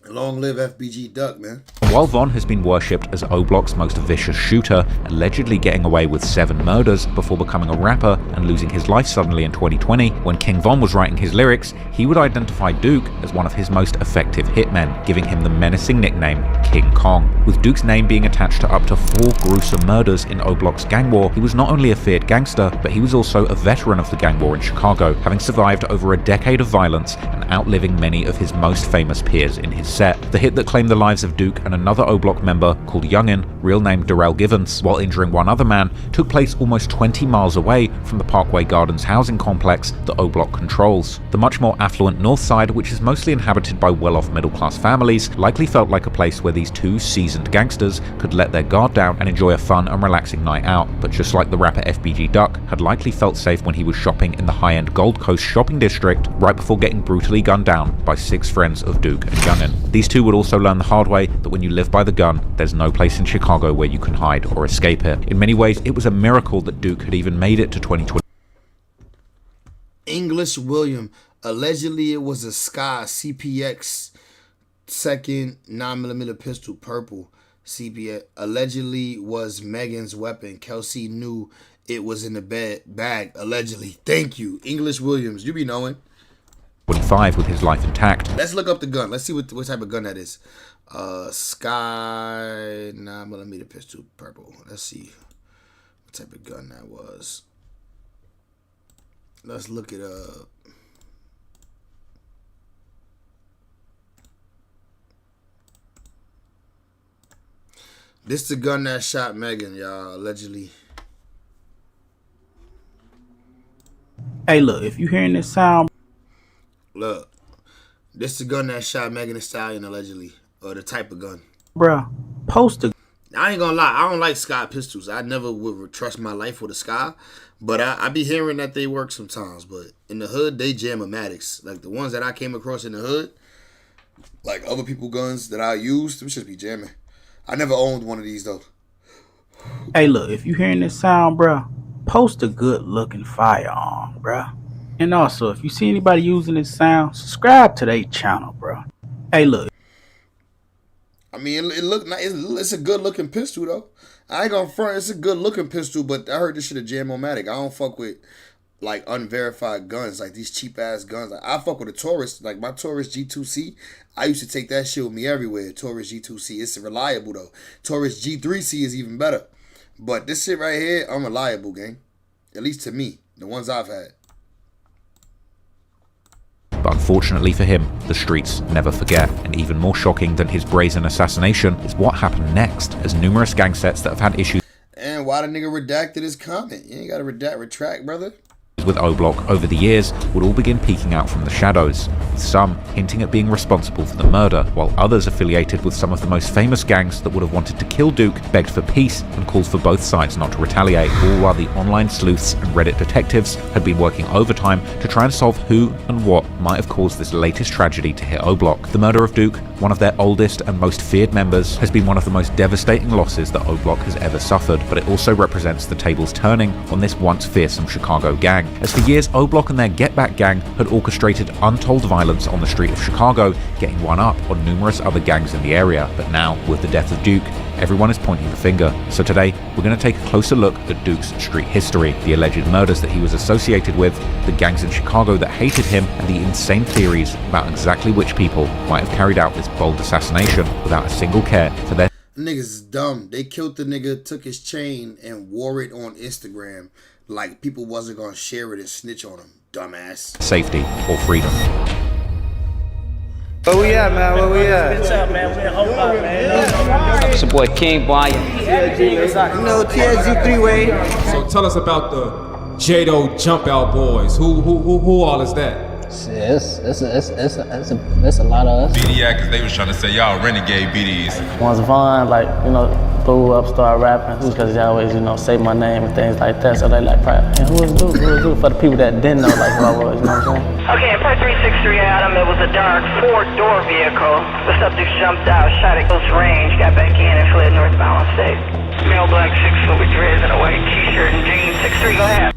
Long live FBG Duck, man. While Von has been worshipped as O-Block's most vicious shooter, allegedly getting away with 7 murders before becoming a rapper and losing his life suddenly in 2020, when King Von was writing his lyrics, he would identify Duke as one of his most effective hitmen, giving him the menacing nickname King Kong. With Duke's name being attached to up to 4 gruesome murders in O-Block's gang war, he was not only a feared gangster, but he was also a veteran of the gang war in Chicago, having survived over a decade of violence and outliving many of his most famous peers in his set. The hit that claimed the lives of Duke and another O-Block member called Youngin, real name Darrell Givens, while injuring one other man, took place almost 20 miles away from the Parkway Gardens housing complex that O-Block controls. The much more affluent north side, which is mostly inhabited by well-off middle-class families, likely felt like a place where these 2 seasoned gangsters could let their guard down and enjoy a fun and relaxing night out. But just like the rapper FBG Duck had likely felt safe when he was shopping in the high-end Gold Coast shopping district right before getting brutally gunned down by 6 friends of Duke and Youngin. These 2 would also learn the hard way that when you live by the gun, there's no place in Chicago where you can hide or escape it. In many ways, it was a miracle that Duke had even made it to 2020. English William. Allegedly, it was a Sky CPX second 9mm pistol, purple CPX. Allegedly was Megan's weapon. Kelsey knew it was in the bag. Allegedly. Thank you, English Williams. You be knowing. 25 with his life intact. Let's look up the gun. Let's see what type of gun that is. Sky 9mm pistol, purple. Let's see what type of gun that was. Let's look it up. This the gun that shot Megan, y'all, allegedly. Hey, look, if you hearing this sound, look, this the gun that shot Megan Thee Stallion, allegedly, or the type of gun. Bruh, post the. I ain't gonna lie, I don't like Sky pistols. I never would trust my life with a Sky, but I be hearing that they work sometimes. But in the hood, they jam-o-matics. Like the ones that I came across in the hood, like other people guns that I used, them should be jamming. I never owned one of these though. Hey, look, if you hearing this sound, bruh, post a good-looking firearm, bruh. And also, if you see anybody using this sound, subscribe to their channel, bruh. Hey, look. I mean, it look nice. It's a good-looking pistol, though. I ain't gonna front. It's a good-looking pistol, but I heard this shit a jam-o-matic. I don't fuck with, like, unverified guns, like these cheap-ass guns. Like, I fuck with a Taurus. Like, my Taurus G2C, I used to take that shit with me everywhere. Taurus G2C. It's reliable, though. Taurus G3C is even better. But this shit right here, unreliable, gang. At least to me, the ones I've had. But unfortunately for him, the streets never forget. And even more shocking than his brazen assassination is what happened next, as numerous gang sets that have had issues. And why the nigga redacted his comment? You ain't gotta retract, brother. with O-Block over the years would all begin peeking out from the shadows, with some hinting at being responsible for the murder, while others affiliated with some of the most famous gangs that would have wanted to kill Duke begged for peace and called for both sides not to retaliate, all while the online sleuths and Reddit detectives had been working overtime to try and solve who and what might have caused this latest tragedy to hit O-Block. The murder of Duke, one of their oldest and most feared members, has been one of the most devastating losses that O-Block has ever suffered, but it also represents the tables turning on this once fearsome Chicago gang. As for years, O-Block and their Get Back gang had orchestrated untold violence on the street of Chicago, getting one up on numerous other gangs in the area. But now, with the death of Duke, everyone is pointing the finger. So today, we're going to take a closer look at Duke's street history, the alleged murders that he was associated with, the gangs in Chicago that hated him, and the insane theories about exactly which people might have carried out this bold assassination without a single care for their Niggas is dumb. They killed the nigga, took his chain, and wore it on Instagram like people wasn't gonna share it and snitch on him. Dumbass. safety or freedom. Where we at, man? Where we at? What's up, man? We in Oakland, man. It's your boy King Brian. You know, TSG 3-way. So tell us about the J-Do Jump Out Boys. Who all is that? It's a lot of us. BD cause they was trying to say y'all renegade BDs. Once Vaughn, like, you know, blew up, started rapping, because he always, you know, say my name and things like that. So they like, and who is Duke? Who is Duke? For the people that didn't know, like, who I was, you know what I'm saying? Okay, per 363 Adam, it was a dark four-door vehicle. The subject jumped out, shot at close range, got back in and fled northbound on State. Male black, 6 foot with dreads and a white t-shirt and jeans. 6'3", go ahead.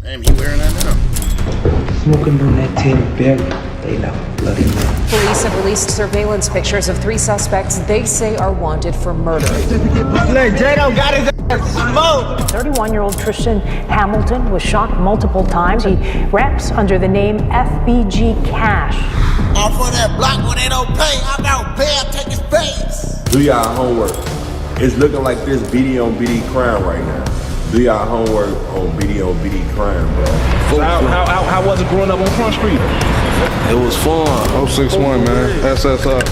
Damn, he wearing that now. Smoking on that 10 barrel, they know bloody man. Police have released surveillance pictures of 3 suspects they say are wanted for murder. Look, J-Do got his ass smoked. 31-year-old Tristan Hamilton was shot multiple times. He raps under the name FBG Cash. Off for that block when they don't pay, I'm out bail, take his face. Do y'all homework. It's looking like this BD on BD crime right now. Do y'all homework on BD crime, bro. How was it growing up on Front Street? It was fun. 061, man. SSR.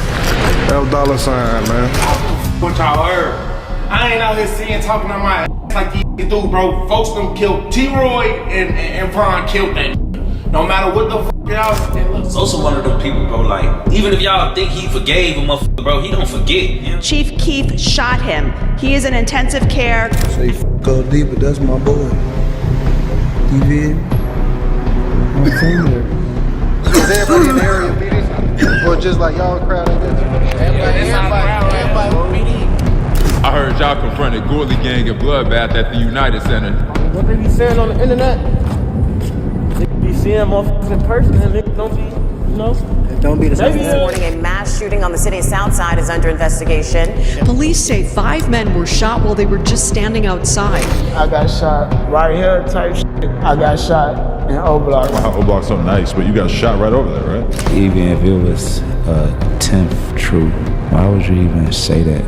F dollar sign, man. What y'all heard? I ain't out here seeing talking on my ass like these dudes, bro. Folks them killed T-Roy and Vaughn killed that. No matter what the fuck y'all. It's also one of them people, bro, like, even if y'all think he forgave a motherfucker, bro, he don't forget. You know? Chief Keith shot him. He is in intensive care. Say go deep, but that's my boy. You did? I'm from there. Is everybody in the area BD? Or just like y'all crowd like this? Everybody. I heard y'all confronted Gourley Gang and Bloodbath at the United Center. What they be saying on the internet? They be seeing motherfuckers in person and niggas don't be, you know? Don't be the same. This morning, a mass shooting on the city's south side is under investigation. Police say 5 men were shot while they were just standing outside. I got shot right here type shit. I got shot in O-Block. Wow, O-Block's so nice, but you got shot right over there, right? Even if it was 10th true, why would you even say that?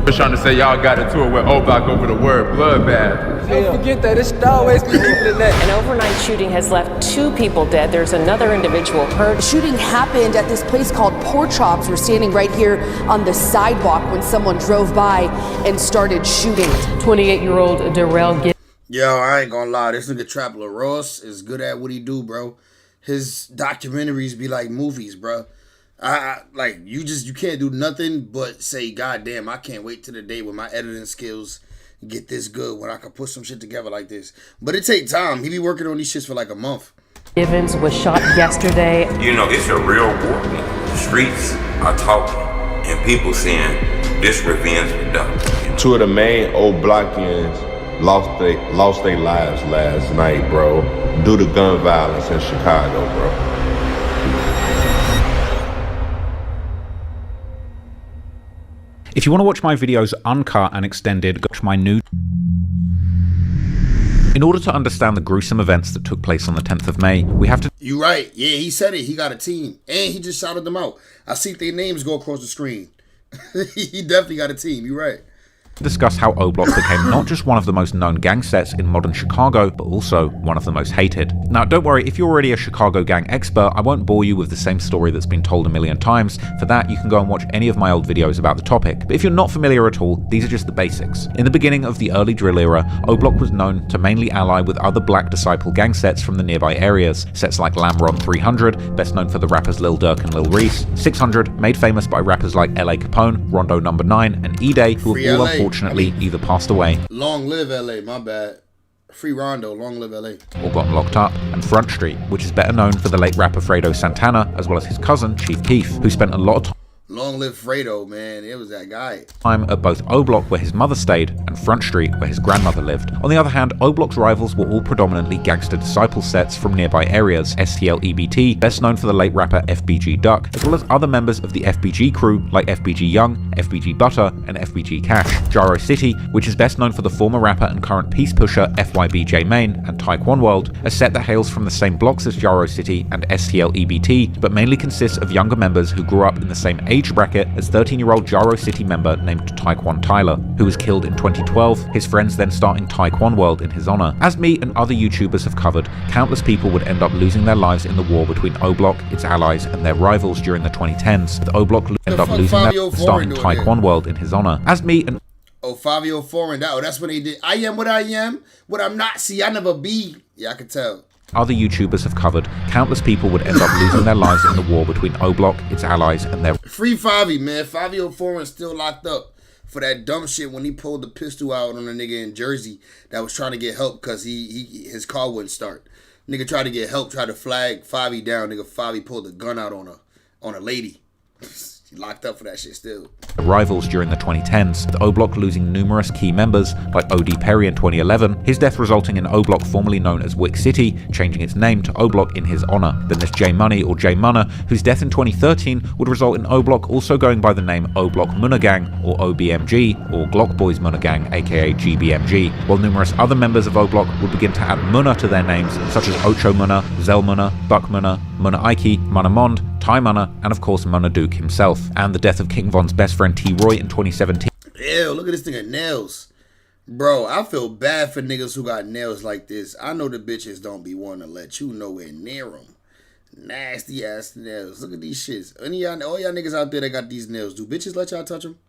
We're trying to say y'all got into it with O-Block over the word Bloodbath. Don't forget that. It should always be deeper than that. An overnight shooting has left 2 people dead. There's another individual hurt. The shooting happened at this place called Pork Chops. We're standing right here on the sidewalk when someone drove by and started shooting. 28-year-old Darrell Gibbs. Yo, I ain't gonna lie. This nigga Trap LaRosse is good at what he do, bro. His documentaries be like movies, bro. Like, you can't do nothing but say, God damn, I can't wait till the day when my editing skills get this good, when I can put some shit together like this. But it take time. He be working on these shits for like a month. Givens was shot yesterday. You know, it's a real war. The streets are talking, and people saying this revenge was done. 2 of the main O-Blockians lost their lives last night, bro, due to gun violence in Chicago, bro. If you want to watch my videos uncut and extended, go watch my new... In order to understand the gruesome events that took place on the 10th of May, we have to... You right. Yeah, he said it. He got a team. And he just shouted them out. I see their names go across the screen. He definitely got a team. You right. discuss how O Block became not just one of the most known gang sets in modern Chicago, but also one of the most hated. Now, don't worry, if you're already a Chicago gang expert, I won't bore you with the same story that's been told a million times. For that, you can go and watch any of my old videos about the topic. But if you're not familiar at all, these are just the basics. In the beginning of the early drill era, O Block was known to mainly ally with other black disciple gang sets from the nearby areas. Sets like Lamron 300, best known for the rappers Lil Durk and Lil Reese, 600, made famous by rappers like L.A. Capone, Rondo No. 9, and E-Day, who have all unfortunately either passed away. Long live L.A., my bad. Free Rondo, long live L.A. Or gotten locked up, and Front Street, which is better known for the late rapper Fredo Santana, as well as his cousin, Chief Keef, who spent a lot of time Long live Fredo, man. It was that guy. At both O Block, where his mother stayed, and Front Street, where his grandmother lived. On the other hand, O Block's rivals were all predominantly gangster disciple sets from nearby areas. STL EBT, best known for the late rapper FBG Duck, as well as other members of the FBG crew like FBG Young, FBG Butter, and FBG Cash. Gyro City, which is best known for the former rapper and current peace pusher FYB J Main, and Taekwon World, a set that hails from the same blocks as Gyro City and STL EBT, but mainly consists of younger members who grew up in the same age bracket as 13-year-old Gyro City member named Taekwon Tyler, who was killed in 2012, his friends then starting Taekwon World in his honor. As me and other YouTubers have covered, countless people would end up losing their lives in the war between O Block, its allies, and their rivals during the 2010s, with O Block end up losing their starting Taekwon World in his honor. As me and Fabio Foreign, that's when he did I am what I am, what I'm not, see I never be. Yeah, I could tell. Other YouTubers have covered, countless people would end up losing their lives in the war between O Block, its allies, and their... Free Favi, man. Fabio Foreign's still locked up for that dumb shit when he pulled the pistol out on a nigga in Jersey that was trying to get help because his car wouldn't start. Nigga tried to get help, tried to flag Favi down. Nigga Favi pulled a gun out on a lady. He locked up for that shit still. Rivals during the 2010s, with O Block losing numerous key members like OD Perry in 2011, his death resulting in O Block, formerly known as Wick City, changing its name to O Block in his honor. Then there's J Money or J Munna, whose death in 2013 would result in O Block also going by the name O Block Munna Gang or OBMG, or Glock Boys Munna Gang aka GBMG, while numerous other members of O Block would begin to add Munna to their names, such as Ocho Munna, Zell Munna, Buck Munna, Munna Ike, Munna Mond, Ty Munna, and of course Munna Duke himself. And the death of King Von's best friend T Roy in 2017. Ew, look at this thing at nails. Bro, I feel bad for niggas who got nails like this. I know the bitches don't be wanting to let you nowhere near them. Nasty ass nails. Look at these shits. All y'all niggas out there that got these nails, do bitches let y'all touch them?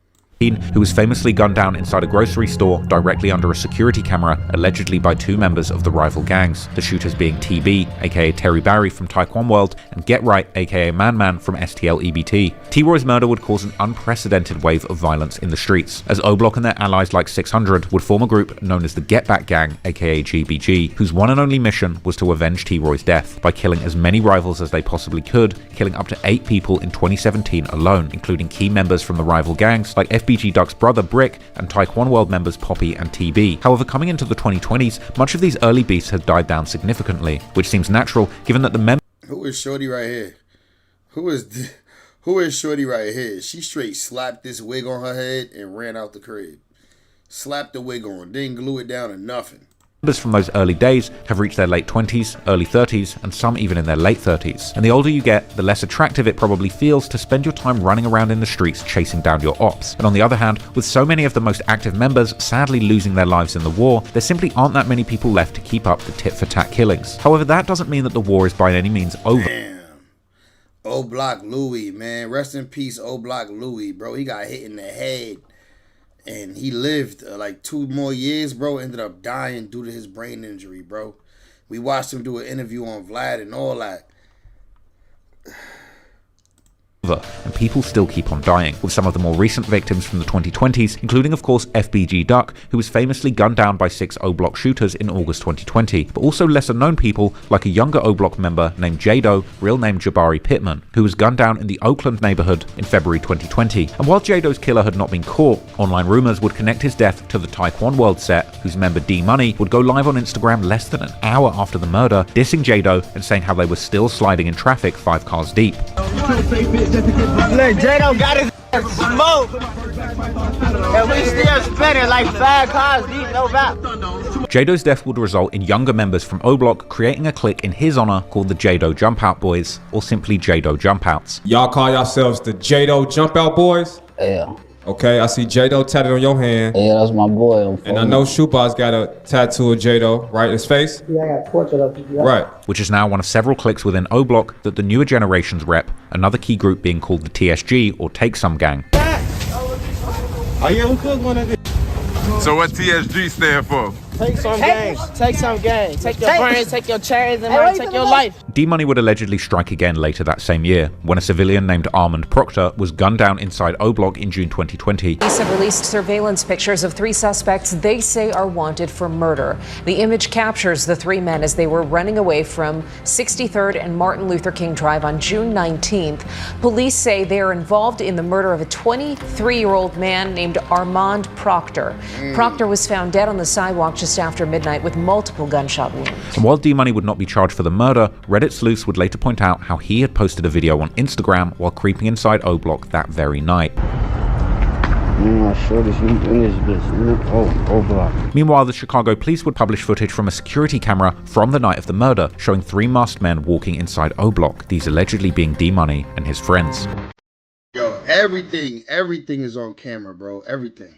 Who was famously gunned down inside a grocery store directly under a security camera, allegedly by two members of the rival gangs, the shooters being TB, aka Terry Barry from Taekwon World, and Get Right, aka Man Man from STL EBT. T-Roy's murder would cause an unprecedented wave of violence in the streets, as O Block and their allies like 600 would form a group known as the Get Back Gang, aka GBG, whose one and only mission was to avenge T-Roy's death by killing as many rivals as they possibly could, killing up to 8 people in 2017 alone, including key members from the rival gangs like FBG Duck's brother Brick and Taekwon World members Poppy and TB. However, coming into the 2020s, much of these early beefs had died down significantly, which seems natural given that the members... Who is Shorty right here? Who is Shorty right here? She straight slapped this wig on her head and ran out the crib. Slapped the wig on, didn't glue it down or nothing. Members from those early days have reached their late 20s, early 30s, and some even in their late 30s. And the older you get, the less attractive it probably feels to spend your time running around in the streets chasing down your ops. And on the other hand, with so many of the most active members sadly losing their lives in the war, there simply aren't that many people left to keep up the tit-for-tat killings. However, that doesn't mean that the war is by any means over. Damn. O Block Louie, man. Rest in peace, O Block Louie, bro. He got hit in the head. And he lived like 2 more years, bro. Ended up dying due to his brain injury, bro. We watched him do an interview on Vlad and all that. And people still keep on dying, with some of the more recent victims from the 2020s, including of course FBG Duck, who was famously gunned down by 6 O Block shooters in August 2020, but also lesser known people like a younger O Block member named Jado, real name Jabari Pittman, who was gunned down in the Oakland neighborhood in February 2020. And while Jado's killer had not been caught, online rumors would connect his death to the Taekwon World set, whose member D Money would go live on Instagram less than an hour after the murder, dissing Jado and saying how they were still sliding in traffic 5 cars deep. Look, Jado got his smoke, and we still spinning like 5 cars deep, no doubt. Jado's death would result in younger members from O Block creating a clique in his honor called the Jado Jump Out Boys, or simply Jado Jump Outs. Y'all call yourselves the Jado Jump Out Boys? Yeah. Okay, I see J-Do tatted on your hand. Yeah, that's my boy. And I know Shootbox got a tattoo of J-Do, right in his face? Yeah, I got a portrait of him. Right. Which is now one of several cliques within O Block that the newer generations rep, another key group being called the TSG, or Take Some Gang. Are you cook one of these? So what TSG stand for? Take some gang. Take some gang. Take your brains, take your cherries, and take your life. D-Money would allegedly strike again later that same year, when a civilian named Armand Proctor was gunned down inside O Block in June 2020. Police have released surveillance pictures of 3 suspects they say are wanted for murder. The image captures the 3 men as they were running away from 63rd and Martin Luther King Drive on June 19th. Police say they are involved in the murder of a 23-year-old man named Armand Proctor. Proctor was found dead on the sidewalk just after midnight with multiple gunshot wounds. And while D-Money would not be charged for the murder, Reddit sleuths would later point out how he had posted a video on Instagram while creeping inside O Block that very night. Meanwhile, the Chicago police would publish footage from a security camera from the night of the murder, showing 3 masked men walking inside O Block, these allegedly being D-Money and his friends. Yo, everything is on camera, bro. Everything.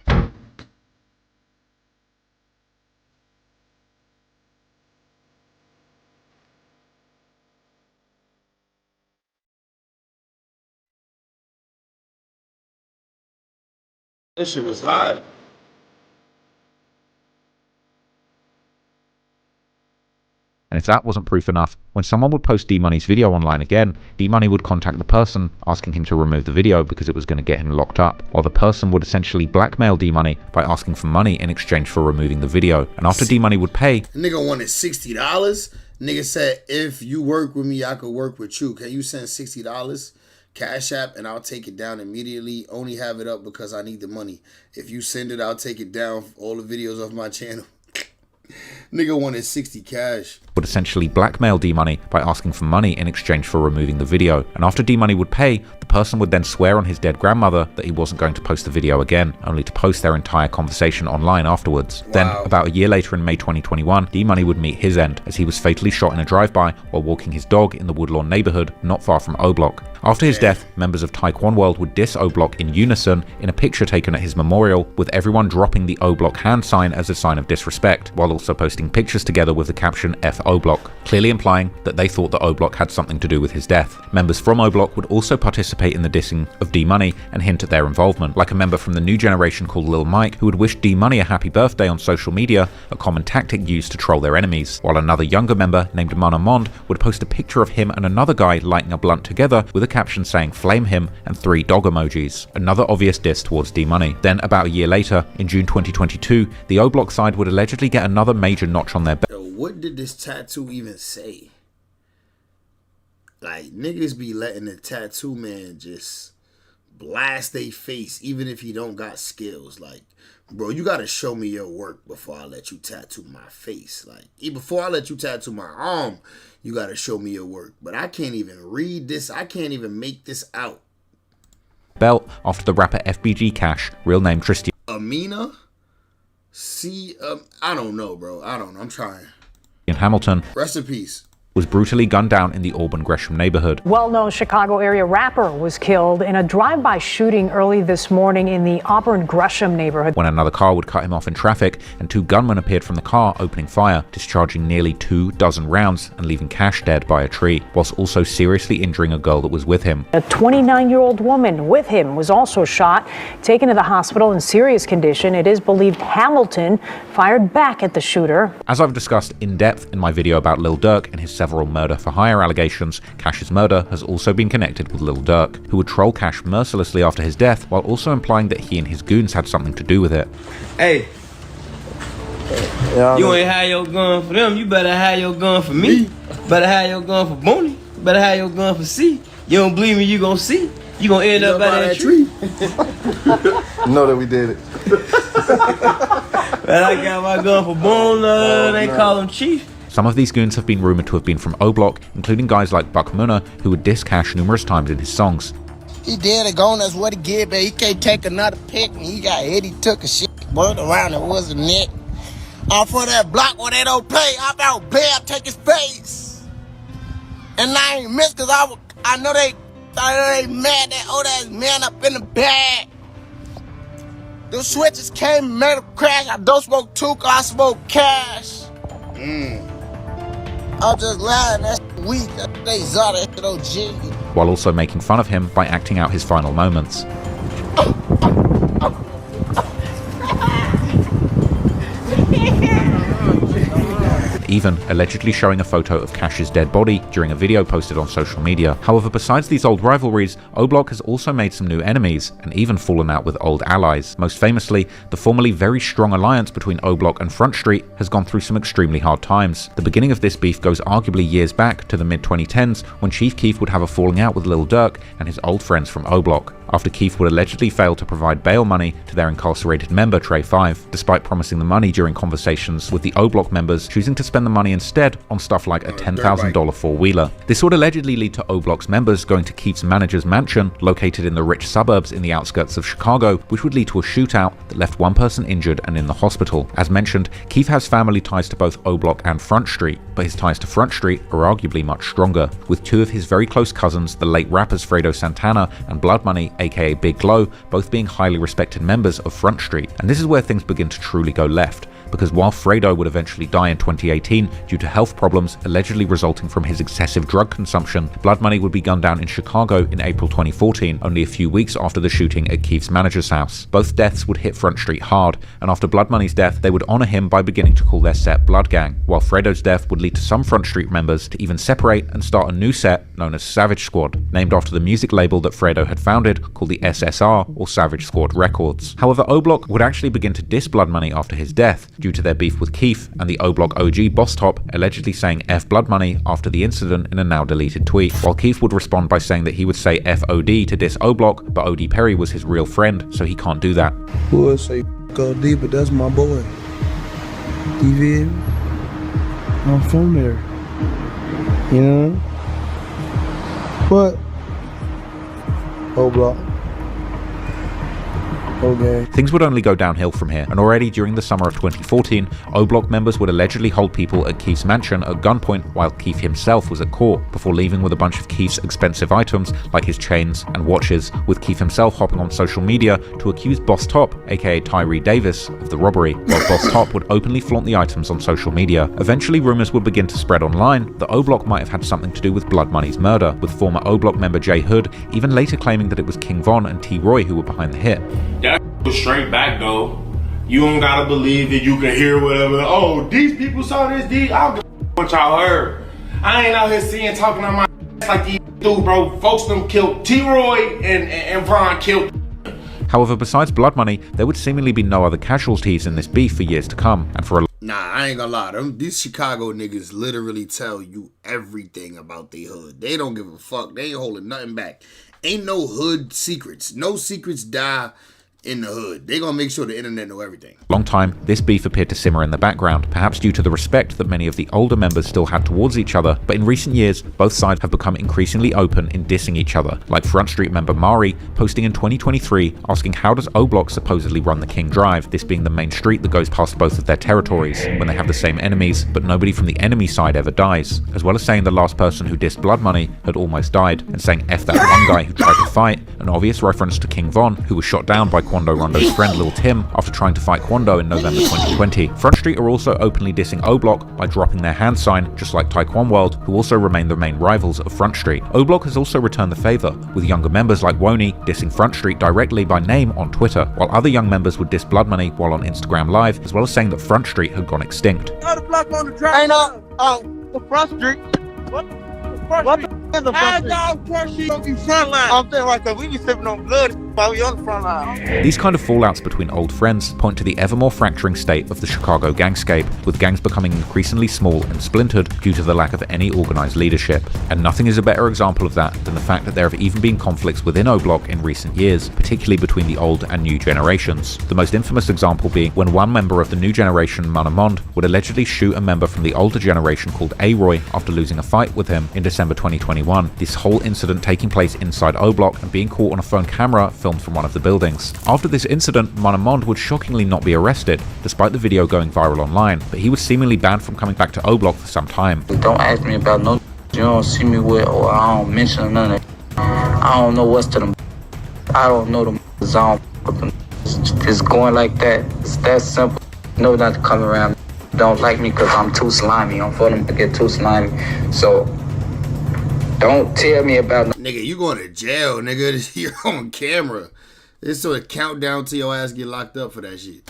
This shit was hot. And if that wasn't proof enough, when someone would post D-Money's video online again, D-Money would contact the person, asking him to remove the video because it was going to get him locked up, while the person would essentially blackmail D-Money by asking for money in exchange for removing the video. And after D-Money would pay... Nigga wanted $60. Nigga said, if you work with me, I could work with you. Can you send $60? Cash App, and I'll take it down immediately. Only have it up because I need the money. If you send it, I'll take it down. All the videos off my channel. Nigga wanted 60 cash. Would essentially blackmail D-Money by asking for money in exchange for removing the video. And after D-Money would pay, the person would then swear on his dead grandmother that he wasn't going to post the video again, only to post their entire conversation online afterwards. Wow. Then, about a year later in May 2021, D-Money would meet his end, as he was fatally shot in a drive-by while walking his dog in the Woodlawn neighborhood not far from O Block. After his death, members of Taekwon World would diss O Block in unison in a picture taken at his memorial, with everyone dropping the O Block hand sign as a sign of disrespect, while also posting pictures together with the caption F O Block, clearly implying that they thought that O Block had something to do with his death. Members from O Block would also participate in the dissing of D-Money and hint at their involvement, like a member from the new generation called Lil Mike, who would wish D-Money a happy birthday on social media, a common tactic used to troll their enemies, while another younger member named Mana Mond would post a picture of him and another guy lighting a blunt together with a caption saying flame him and 3 dog emojis, another obvious diss towards D-Money. Then about a year later, in June 2022, the O Block side would allegedly get another major notch on their belt. What did this tattoo even say? Like, niggas be letting the tattoo man just blast their face even if he don't got skills. Like, bro, you gotta show me your work before I let you tattoo my face. Like, even before I let you tattoo my arm, you gotta show me your work. But I can't even read this. I can't even make this out. Belt after the rapper FBG Cash, real name Tristan Amina? I don't know, bro. I don't know. I'm trying. in Hamilton. Rest in peace. Was brutally gunned down in the Auburn Gresham neighborhood. Well-known Chicago area rapper was killed in a drive-by shooting early this morning in the Auburn Gresham neighborhood. When another car would cut him off in traffic and 2 gunmen appeared from the car opening fire, discharging nearly 24 rounds and leaving Cash dead by a tree, whilst also seriously injuring a girl that was with him. A 29-year-old woman with him was also shot, taken to the hospital in serious condition. It is believed Hamilton fired back at the shooter. As I've discussed in depth in my video about Lil Durk and his several murder-for-hire allegations, Cash's murder has also been connected with Lil Durk, who would troll Cash mercilessly after his death, while also implying that he and his goons had something to do with it. Hey, you ain't have your gun for them, you better have your gun for me. Better have your gun for Booney. Better have your gun for C. You don't believe me, you gonna see. You gonna end up by that tree. Know that we did it. But I got my gun for Boone, they call him Chief. Some of these goons have been rumored to have been from O Block, including guys like Buck Munna, who would diss Cash numerous times in his songs. He dead and gone, that's what he get, but he can't take another pick. And he got hit, he took a shit, burned around, it wasn't it. I'm for that block where they don't play, I'm out there, take his face. And I ain't missed, cause I know they mad, that old ass man up in the bag. Them switches came and made them crash. I don't smoke Tuka, I smoke cash. I'm just lying, that's weak. They saw that shit OG. While also making fun of him by acting out his final moments. Even allegedly showing a photo of Cash's dead body during a video posted on social media. However, besides these old rivalries, O-Block has also made some new enemies, and even fallen out with old allies. Most famously, the formerly very strong alliance between O-Block and Front Street has gone through some extremely hard times. The beginning of this beef goes arguably years back to the mid-2010s, when Chief Keef would have a falling out with Lil Durk and his old friends from O-Block, after Keef would allegedly fail to provide bail money to their incarcerated member Trey 5, despite promising the money during conversations with the O-Block members choosing to spend the money instead on stuff like a $10,000 four-wheeler. This would allegedly lead to O-Block's members going to Keef's manager's mansion, located in the rich suburbs in the outskirts of Chicago, which would lead to a shootout that left one person injured and in the hospital. As mentioned, Keef has family ties to both O-Block and Front Street, but his ties to Front Street are arguably much stronger, with two of his very close cousins, the late rappers Fredo Santana and Blood Money, aka Big Glow, both being highly respected members of Front Street. And this is where things begin to truly go left, because while Fredo would eventually die in 2018 due to health problems allegedly resulting from his excessive drug consumption, Blood Money would be gunned down in Chicago in April 2014, only a few weeks after the shooting at Keef's manager's house. Both deaths would hit Front Street hard, and after Blood Money's death, they would honor him by beginning to call their set Blood Gang, while Fredo's death would lead to some Front Street members to even separate and start a new set known as Savage Squad, named after the music label that Fredo had founded, called the SSR, or Savage Squad Records. However, O-Block would actually begin to diss Blood Money after his death, due to their beef with Keef and the O-Block OG Boss Top allegedly saying F Blood Money after the incident in a now deleted tweet, while Keef would respond by saying that he would say FOD to diss O-Block, but OD Perry was his real friend, so he can't do that. Who would say OD, but that's my boy. You feel me? I'm from there. You know? But O-Block. Okay. Things would only go downhill from here, and already during the summer of 2014, O-Block members would allegedly hold people at Keef's mansion at gunpoint while Keef himself was at court, before leaving with a bunch of Keef's expensive items like his chains and watches, with Keef himself hopping on social media to accuse Boss Top, aka Tyree Davis, of the robbery, while Boss Top would openly flaunt the items on social media. Eventually, rumors would begin to spread online that O-Block might have had something to do with Blood Money's murder, with former O-Block member J Hood even later claiming that it was King Von and T Roy who were behind the hit. That was straight back though. You don't gotta believe that you can hear whatever. Oh, these people saw this. I don't give a what y'all heard. I ain't out here seeing talking on my ass like these dudes, bro. Folks them killed T Roy and Von killed. However, besides Blood Money, there would seemingly be no other casualties in this beef for years to come, and for a Nah, I ain't gonna lie. These Chicago niggas literally tell you everything about their hood. They don't give a fuck. They ain't holding nothing back. Ain't no hood secrets. No secrets die in the hood. They gonna make sure the internet know everything. long time, this beef appeared to simmer in the background, perhaps due to the respect that many of the older members still had towards each other, but in recent years, both sides have become increasingly open in dissing each other, like Front Street member Mari posting in 2023 asking how does O-Block supposedly run the King Drive, this being the main street that goes past both of their territories, when they have the same enemies, but nobody from the enemy side ever dies, as well as saying the last person who dissed Blood Money had almost died, and saying F that one guy who tried to fight, an obvious reference to King Von, who was shot down by Quando Rondo's friend Lil Tim after trying to fight Quando in November 2020. Front Street are also openly dissing O-Block by dropping their hand sign, just like Taekwon World, who also remain the main rivals of Front Street. O-Block has also returned the favour, with younger members like Woney dissing Front Street directly by name on Twitter, while other young members would diss Blood Money while on Instagram Live, as well as saying that Front Street had gone extinct. The Front Street. What the Front Street? I'm saying like that we be sipping on blood while we on the front line. These kind of fallouts between old friends point to the ever more fracturing state of the Chicago gangscape, with gangs becoming increasingly small and splintered due to the lack of any organised leadership. And nothing is a better example of that than the fact that there have even been conflicts within O-Block in recent years, particularly between the old and new generations. The most infamous example being when one member of the new generation, Manamond, would allegedly shoot a member from the older generation called A-Roy after losing a fight with him in December 2021. This whole incident taking place inside O-Block and being caught on a phone camera filmed from one of the buildings. After this incident, Manamond would shockingly not be arrested, despite the video going viral online, but he was seemingly banned from coming back to O-Block for some time. Don't ask me about no you don't see me with, or I don't mention none of that. I don't know what's to them. I don't know them. I don't It's going like that. It's that simple. No, not to come around. Don't like me because I'm too slimy. I'm for them to get too slimy. So don't tell me about. Nigga, you going to jail, nigga. You're on camera. It's a countdown till your ass get locked up for that shit.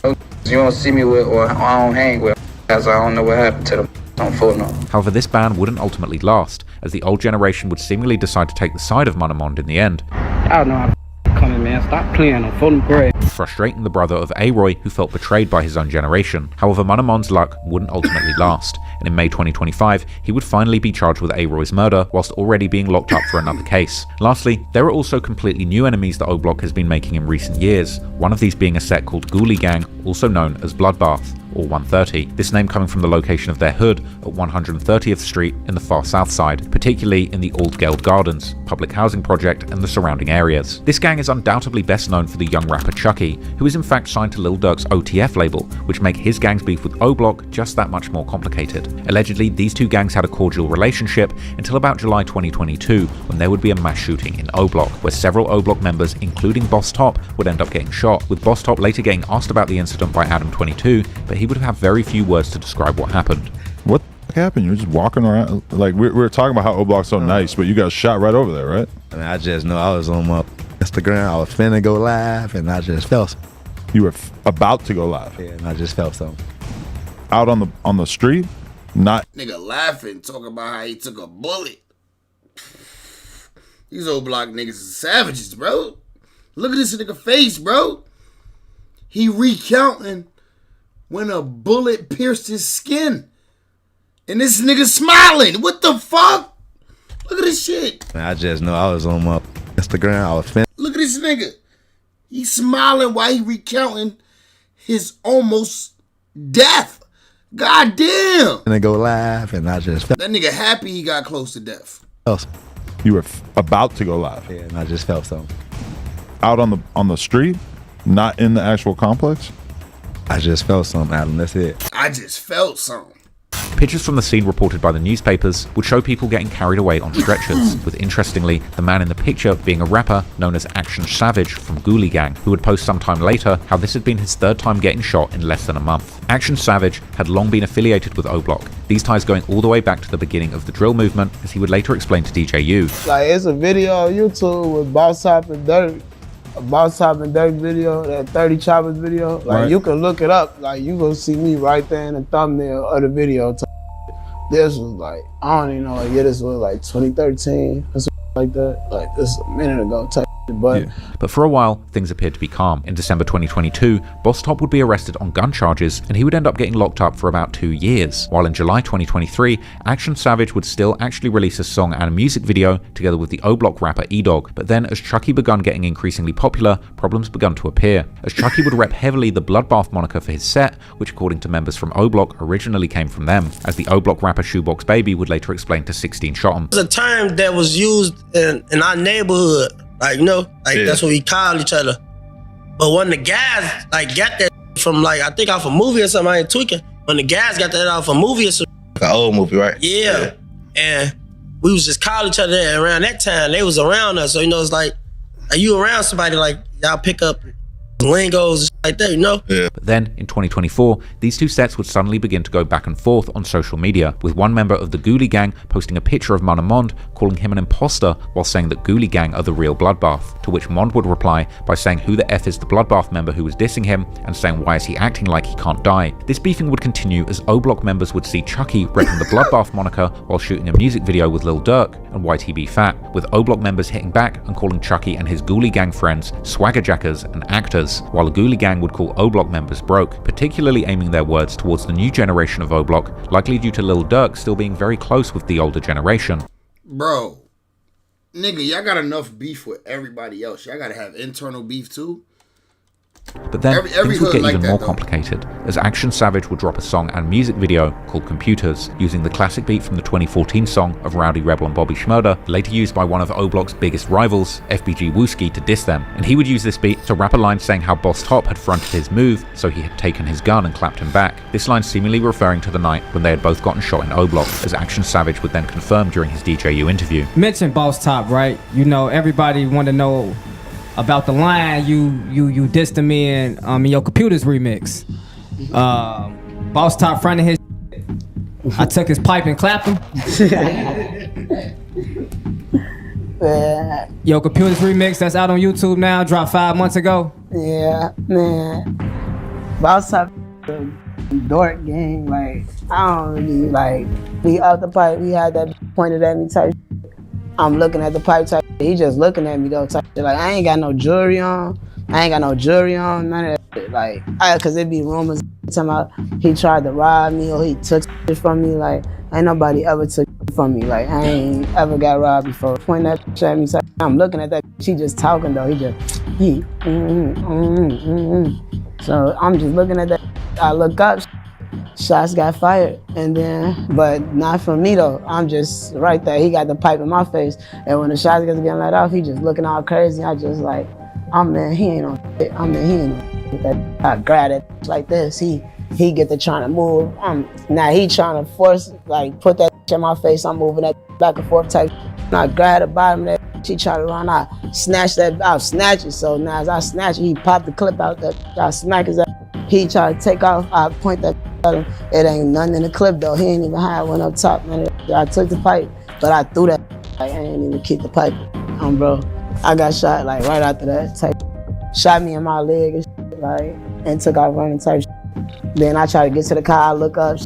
You don't see me with, or I don't hang with, as I don't know what happened to them. Don't fool no. However, this ban wouldn't ultimately last, as the old generation would seemingly decide to take the side of Manamond in the end. I don't know how to coming, man. Stop playing on phone grade. Frustrating the brother of A-Roy, who felt betrayed by his own generation. However, Manamond's luck wouldn't ultimately last, and in May 2025, he would finally be charged with A-Roy's murder, whilst already being locked up for another case. Lastly, there are also completely new enemies that O-Block has been making in recent years, one of these being a set called Ghoulie Gang, also known as Bloodbath, or 130, this name coming from the location of their hood at 130th Street in the far south side, particularly in the Aldgeld Gardens, public housing project and the surrounding areas. This gang is undoubtedly best known for the young rapper Chucky, who is in fact signed to Lil Durk's OTF label, which make his gang's beef with O-Block just that much more complicated. Allegedly, these two gangs had a cordial relationship until about July 2022, when there would be a mass shooting in O-Block, where several O-Block members, including Boss Top, would end up getting shot, with Boss Top later getting asked about the incident by Adam22, but he would have very few words to describe what happened. What the happened? You're just walking around, like we're talking about how O-Block's so nice, but you got shot right over there, right? I mean, I just know I was on my Instagram, I was finna go live, and I just felt something. You were about to go live? Yeah, and I just felt something. Out on the street? Not nigga laughing, talking about how he took a bullet. These O-Block niggas is savages, bro. Look at this nigga face, bro. He recounting when a bullet pierced his skin. And this nigga smiling. What the fuck? Look at this shit. Man, I just know I was on my Instagram, I was finna. Look at this nigga. He's smiling while he recounting his almost death. God damn. Finna go live, and I just felt. That nigga happy he got close to death. You were about to go live? Yeah, and I just felt something. Out on the street? Not in the actual complex? I just felt something, Adam, that's it. I just felt something. Pictures from the scene reported by the newspapers would show people getting carried away on stretchers, with interestingly, the man in the picture being a rapper known as Action Savage from Ghoulie Gang, who would post sometime later how this had been his third time getting shot in less than a month. Action Savage had long been affiliated with O-Block, these ties going all the way back to the beginning of the drill movement, as he would later explain to DJ U. Like, it's a video on YouTube with Boss Top and Dirk. A Boss Top and Dirk video, that 30 Choppers video. Like, right. You can look it up. Like, you gonna see me right there in the thumbnail of the video. This was like, I don't even know, like, yeah, this was like 2013 or something like that. Like, this is a minute ago type. But for a while, things appeared to be calm. In December 2022, Boss Top would be arrested on gun charges, and he would end up getting locked up for about 2 years. While in July 2023, Action Savage would still actually release a song and a music video together with the O-Block rapper E-Dog. But then, as Chucky begun getting increasingly popular, problems begun to appear. As Chucky would rep heavily the Bloodbath moniker for his set, which according to members from O-Block originally came from them, as the O-Block rapper Shoebox Baby would later explain to 16 Shot 'em. It's a term that was used in our neighborhood. Like, you know, like that's what we call each other. But when the guys like got that from, like, I think off a movie or something, I ain't tweaking. When the guys got that off a movie or something. Like an old movie, right? Yeah. And we was just calling each other, and around that time, they was around us. So, you know, it's like, are you around somebody, like, y'all pick up lingos and shit like that, you know? Yeah. But then, in 2024, these two sets would suddenly begin to go back and forth on social media, with one member of the Ghoulie Gang posting a picture of Manamond, calling him an imposter, while saying that Ghoulie Gang are the real Bloodbath, to which Mond would reply by saying who the F is the Bloodbath member who was dissing him, and saying why is he acting like he can't die. This beefing would continue as O-Block members would see Chucky repping the Bloodbath moniker while shooting a music video with Lil Durk and YTB Fat, with O-Block members hitting back and calling Chucky and his Ghoulie Gang friends swaggerjackers and actors, while the Ghoulie Gang would call O-Block members broke, particularly aiming their words towards the new generation of O-Block, likely due to Lil Durk still being very close with the older generation. Bro, nigga, y'all got enough beef with everybody else. Y'all gotta have internal beef too. But then things would get even more complicated, as Action Savage would drop a song and music video called Computers, using the classic beat from the 2014 song of Rowdy Rebel and Bobby Shmurda, later used by one of O-Block's biggest rivals, FBG Wooski, to diss them. And he would use this beat to rap a line saying how Boss Top had fronted his move, so he had taken his gun and clapped him back. This line seemingly referring to the night when they had both gotten shot in O-Block, as Action Savage would then confirm during his DJU interview. Mention Boss Top, right? You know, everybody want to know about the line you dissed him in your Computers remix. Boss Top fronted his I took his pipe and clapped him. Yo, Computers remix that's out on YouTube now, dropped 5 months ago. Yeah, man. Boss Top dork gang, like I don't really like we out the pipe, he had that pointed at me type. I'm looking at the pipe type. He just looking at me though type shit. Like I ain't got no jewelry on. None of that shit. Like cause it be rumors talking about he tried to rob me or he took shit from me. Like ain't nobody ever took from me. Like I ain't ever got robbed before. Point that shit at me. So I'm looking at that. She just talking though. So I'm just looking at that. I look up. Shots got fired, and then, but not from me though. I'm just right there. He got the pipe in my face, and when the shots get getting let off, he just looking all crazy. I just like, he ain't on shit. He ain't on that. I grab it like this. He get to trying to move. Now he trying to force, like, put that in my face. I'm moving that back and forth type. And I grab the bottom of that. She try to run. I snatch that. I'll snatch it. So now as I snatch it, he popped the clip out that. I smack his ass. He try to take off. I point that at him. It ain't nothing in the clip though. He ain't even have one up top, man. I took the pipe, but I threw that. Like, I ain't even keep the pipe. Bro, I got shot like right after that type. Shot me in my leg and shit, like, and took off running type. Then I tried to get to the car. I look up.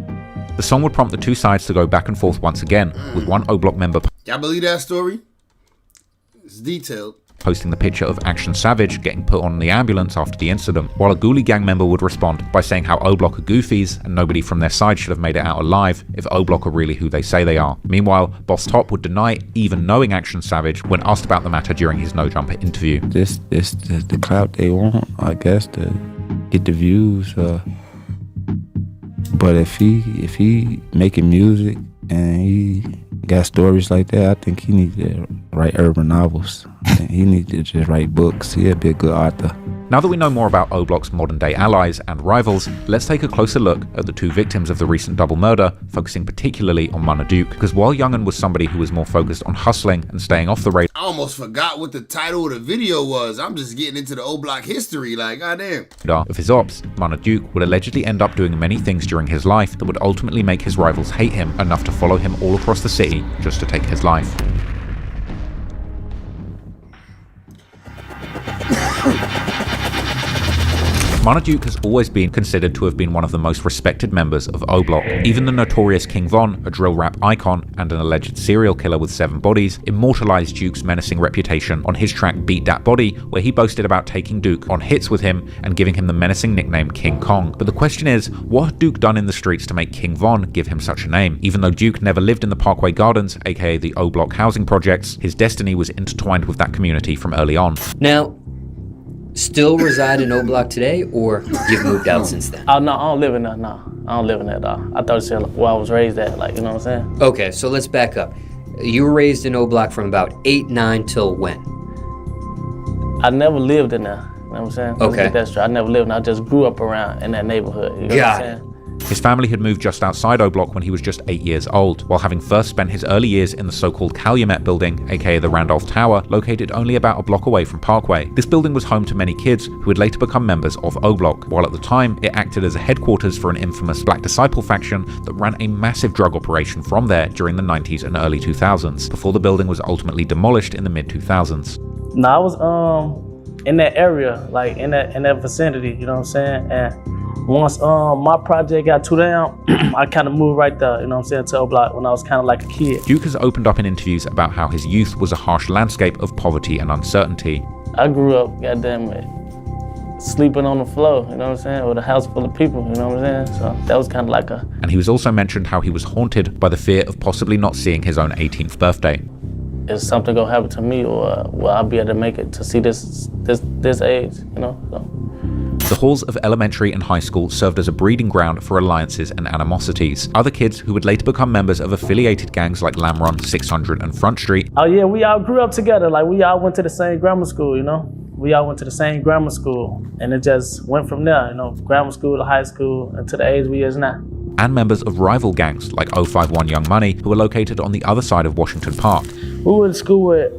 The song would prompt the two sides to go back and forth once again, with one O Block member. Y'all believe that story? It's detailed. Posting the picture of Action Savage getting put on the ambulance after the incident, while a Ghoulie gang member would respond by saying how O Block are goofies and nobody from their side should have made it out alive if O Block are really who they say they are. Meanwhile, Boss Top would deny even knowing Action Savage when asked about the matter during his No Jumper interview. This the clout they want, I guess, to get the views. But if he making music and he got stories like that, I think he needs to write urban novels. He needs to just write books. He'd be a good author. Now that we know more about O Block's modern day allies and rivals, let's take a closer look at the two victims of the recent double murder, focusing particularly on Mana Duke, because while Young'un was somebody who was more focused on hustling and staying off the radar. I almost forgot what the title of the video was. I'm just getting into the O Block history, like, goddamn. Of his ops, Mana Duke would allegedly end up doing many things during his life that would ultimately make his rivals hate him enough to follow him all across the city just to take his life. Mana Duke has always been considered to have been one of the most respected members of O Block. Even the notorious King Von, a drill rap icon and an alleged serial killer with 7 bodies, immortalized Duke's menacing reputation on his track Beat Dat Body, where he boasted about taking Duke on hits with him and giving him the menacing nickname King Kong. But the question is, what had Duke done in the streets to make King Von give him such a name? Even though Duke never lived in the Parkway Gardens, aka the O Block housing projects, his destiny was intertwined with that community from early on. Now, still reside in O Block today, or you've moved out since then? Oh, no, I don't live in there, no. I don't live in there at all. I thought you said where I was raised at, like, you know what I'm saying? Okay, so let's back up. You were raised in O Block from about 8, 9 till when? I never lived in there, you know what I'm saying? Okay. That's true. I never lived in there. I just grew up around in that neighborhood, you know what I'm saying? His family had moved just outside O Block when he was just 8 years old, while having first spent his early years in the so-called Calumet building, aka the Randolph Tower, located only about a block away from Parkway. This building was home to many kids who would later become members of O Block, while at the time it acted as a headquarters for an infamous Black Disciple faction that ran a massive drug operation from there during the 90s and early 2000s, before the building was ultimately demolished in the mid-2000s. No, I was in that area, like in that vicinity, you know what I'm saying? And once my project got too down, I kind of moved right there, you know what I'm saying, to O Block when I was kind of like a kid. Duke has opened up in interviews about how his youth was a harsh landscape of poverty and uncertainty. I grew up, goddamn it, sleeping on the floor, you know what I'm saying, with a house full of people, you know what I'm saying? So that was kind of like a... And he was also mentioned how he was haunted by the fear of possibly not seeing his own 18th birthday. Is something gonna happen to me, or will I be able to make it to see this age, you know? So. The halls of elementary and high school served as a breeding ground for alliances and animosities. Other kids who would later become members of affiliated gangs like Lamron, 600 and Front Street. Oh yeah, we all grew up together. Like we all went to the same grammar school, you know? We all went to the same grammar school, and it just went from there, you know, grammar school to high school and to the age we is now. And members of rival gangs like 051 Young Money, who were located on the other side of Washington Park. We went to school with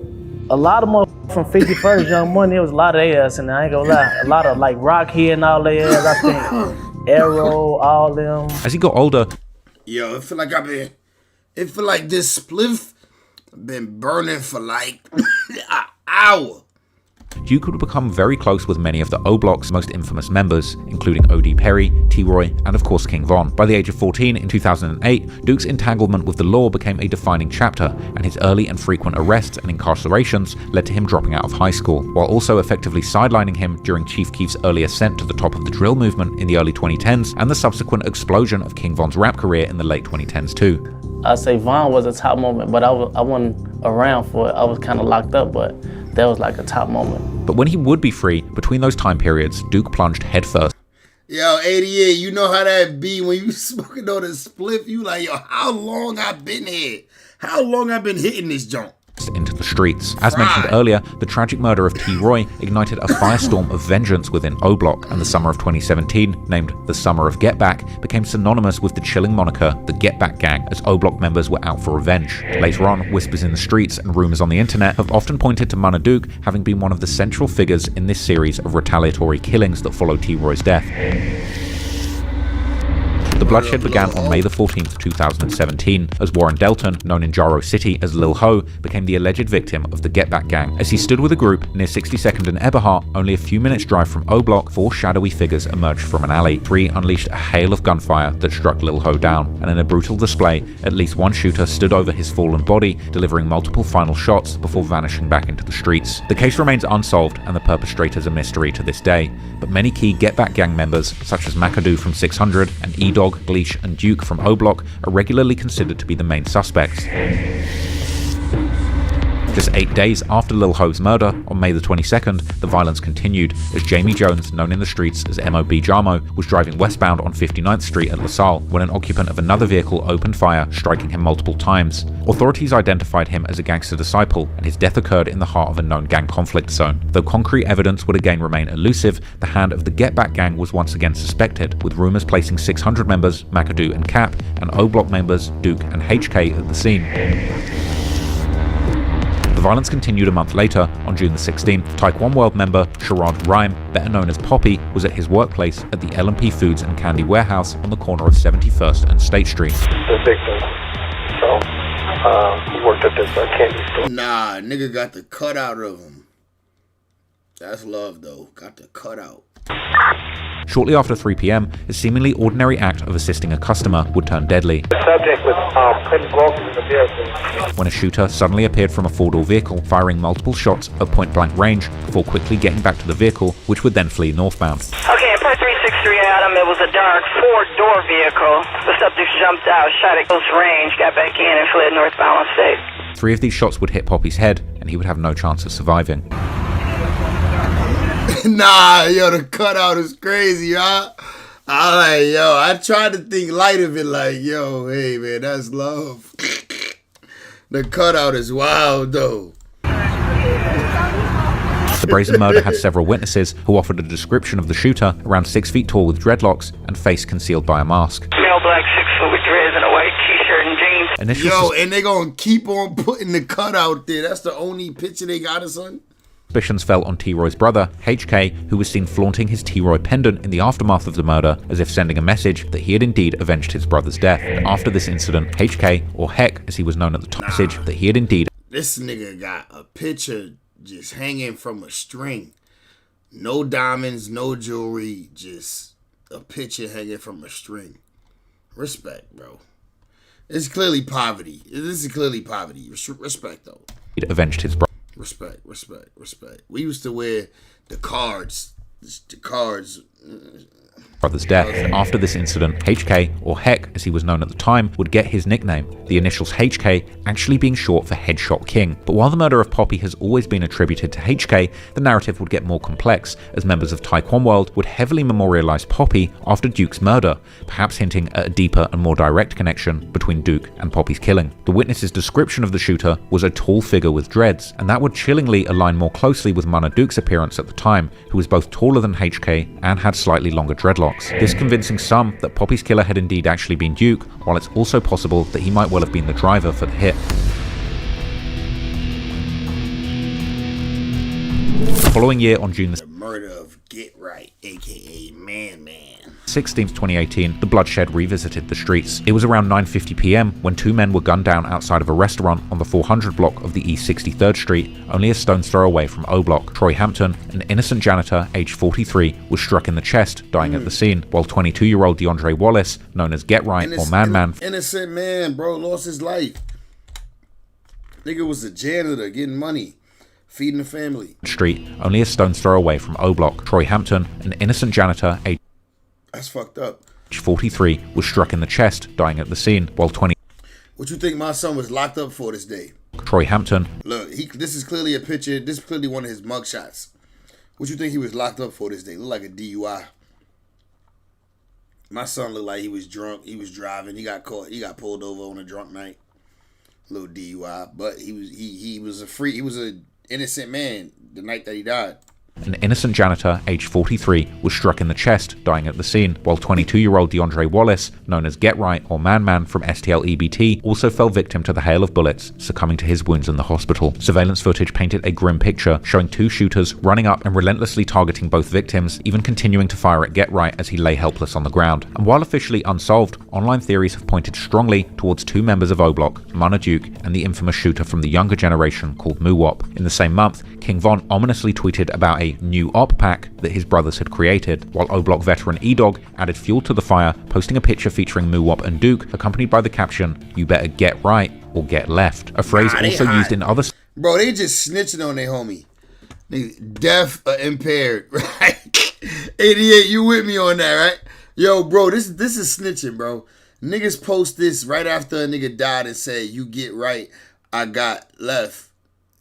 a lot of motherfuckers from 51st Young Money, it was a lot of their ass in there, I ain't gonna lie. A lot of like Rockhead and all their ass, I think. Arrow, all them. As he got older, yo, it feel like this spliff been burning for like an hour. Duke would become very close with many of the O-Block's most infamous members, including O.D. Perry, T-Roy, and of course King Von. By the age of 14 in 2008, Duke's entanglement with the law became a defining chapter, and his early and frequent arrests and incarcerations led to him dropping out of high school, while also effectively sidelining him during Chief Keef's early ascent to the top of the drill movement in the early 2010s, and the subsequent explosion of King Von's rap career in the late 2010s too. I'd say Von was a top moment, but I wasn't around for it. I was kind of locked up, but that was like a top moment. But when he would be free, between those time periods, Duke plunged headfirst. Yo, 88, you know how that be when you smoking on a spliff, you like, yo, how long I been here? How long I been hitting this junk? Into the streets. As mentioned earlier, the tragic murder of T-Roy ignited a firestorm of vengeance within O-Block, and the summer of 2017, named the Summer of Get Back, became synonymous with the chilling moniker the Get Back Gang, as O-Block members were out for revenge. Later on, whispers in the streets and rumors on the internet have often pointed to Munna Duke having been one of the central figures in this series of retaliatory killings that followed T-Roy's death. The bloodshed began on May the 14th, 2017, as Warren Delton, known in Jaro City as Lil Ho, became the alleged victim of the Get Back Gang. As he stood with a group near 62nd and Eberhart, only a few minutes drive from O-Block, 4 shadowy figures emerged from an alley. 3 unleashed a hail of gunfire that struck Lil Ho down, and in a brutal display, at least one shooter stood over his fallen body, delivering multiple final shots before vanishing back into the streets. The case remains unsolved, and the perpetrators a mystery to this day, but many key Get Back Gang members, such as McAdoo from 600 and E-Dog, Bleach, and Duke from O-Block, are regularly considered to be the main suspects. Just 8 days after Lil Ho's murder, on May the 22nd, the violence continued as Jamie Jones, known in the streets as MOB Jamo, was driving westbound on 59th Street at LaSalle when an occupant of another vehicle opened fire, striking him multiple times. Authorities identified him as a gangster disciple, and his death occurred in the heart of a known gang conflict zone. Though concrete evidence would again remain elusive, the hand of the Get Back Gang was once again suspected, with rumors placing 600 members, McAdoo and Cap, and O-Block members, Duke and HK, at the scene. The violence continued a month later. On June the 16th, Taekwondo World member Sherrod Rhyme, better known as Poppy, was at his workplace at the L&P Foods and Candy Warehouse on the corner of 71st and State Street. The victim, so he worked at this candy store. Nah, nigga got the cutout of him. That's love though, got the cutout. Shortly after 3 p.m., a seemingly ordinary act of assisting a customer would turn deadly. The subject was putting groceries in the vehicle when a shooter suddenly appeared from a 4-door vehicle, firing multiple shots at point-blank range before quickly getting back to the vehicle, which would then flee northbound. Okay, at part 363 Adam, it was a dark 4-door vehicle. The subject jumped out, shot at close range, got back in, and fled northbound on State. 3 of these shots would hit Poppy's head, and he would have no chance of surviving. Nah, yo, the cutout is crazy, huh? I tried to think light of it, like, yo, hey, man, that's love. The cutout is wild, though. The brazen murder had several witnesses who offered a description of the shooter, around 6 feet tall with dreadlocks and face concealed by a mask. Male black, 6 foot with dreads and a white t-shirt and jeans. And they gonna keep on putting the cutout there. That's the only picture they got us on. Suspicions fell on T-Roy's brother, HK, who was seen flaunting his T-Roy pendant in the aftermath of the murder, as if sending a message that he had indeed avenged his brother's death. And after this incident, HK, or Heck as he was known at the time, message that he had indeed... This nigga got a picture just hanging from a string. No diamonds, no jewelry, just a picture hanging from a string. Respect, bro. It's clearly poverty. This is clearly poverty. Respect, though. He'd avenged his brother. Respect. We used to wear the cards. Brother's death. After this incident, HK, or Heck as he was known at the time, would get his nickname, the initials HK actually being short for Headshot King. But while the murder of Poppy has always been attributed to HK, the narrative would get more complex, as members of Taekwondo World would heavily memorialize Poppy after Duke's murder, perhaps hinting at a deeper and more direct connection between Duke and Poppy's killing. The witness's description of the shooter was a tall figure with dreads, and that would chillingly align more closely with Munna Duke's appearance at the time, who was both taller than HK and had slightly longer dreadlocks. This convincing some that Poppy's killer had indeed actually been Duke, while it's also possible that he might well have been the driver for the hit. following year, on June The murder of Get Right, aka Man. 16th, 2018, the bloodshed revisited the streets. It was around 9:50 p.m. when two men were gunned down outside of a restaurant on the 400 block of the East 63rd Street, only a stone's throw away from O Block. Troy Hampton, an innocent janitor, aged 43, was struck in the chest, dying at the scene, while 22-year-old DeAndre Wallace, known as Get Right or Man. Innocent man, bro, lost his life. Nigga was a janitor getting money, feeding the family. Street, only a stone's throw away from O Block. Troy Hampton, an innocent janitor, aged That's fucked up. 43, was struck in the chest, dying at the scene, while 20. What you think my son was locked up for this day? Troy Hampton. Look, this is clearly a picture. This is clearly one of his mugshots. What you think he was locked up for this day? Looked like a DUI. My son looked like he was drunk. He was driving. He got caught. He got pulled over on a drunk night. Little DUI, but he was an innocent man the night that he died. An innocent janitor, aged 43, was struck in the chest, dying at the scene, while 22-year-old DeAndre Wallace, known as Get Right or Man from STL EBT, also fell victim to the hail of bullets, succumbing to his wounds in the hospital. Surveillance footage painted a grim picture, showing two shooters running up and relentlessly targeting both victims, even continuing to fire at Get Right as he lay helpless on the ground. And while officially unsolved, online theories have pointed strongly towards two members of O Block, Munna Duke and the infamous shooter from the younger generation called Moo-Wop. In the same month, King Von ominously tweeted about a new op pack that his brothers had created, while O Block veteran E-Dog added fuel to the fire, posting a picture featuring Moo-Wop and Duke, accompanied by the caption, "You better get right or get left," a phrase also used in other... Bro, they just snitching on their homie. Deaf or impaired, right? 88, you with me on that, right? Yo, bro, this is snitching, bro. Niggas post this right after a nigga died and say, "You get right, I got left,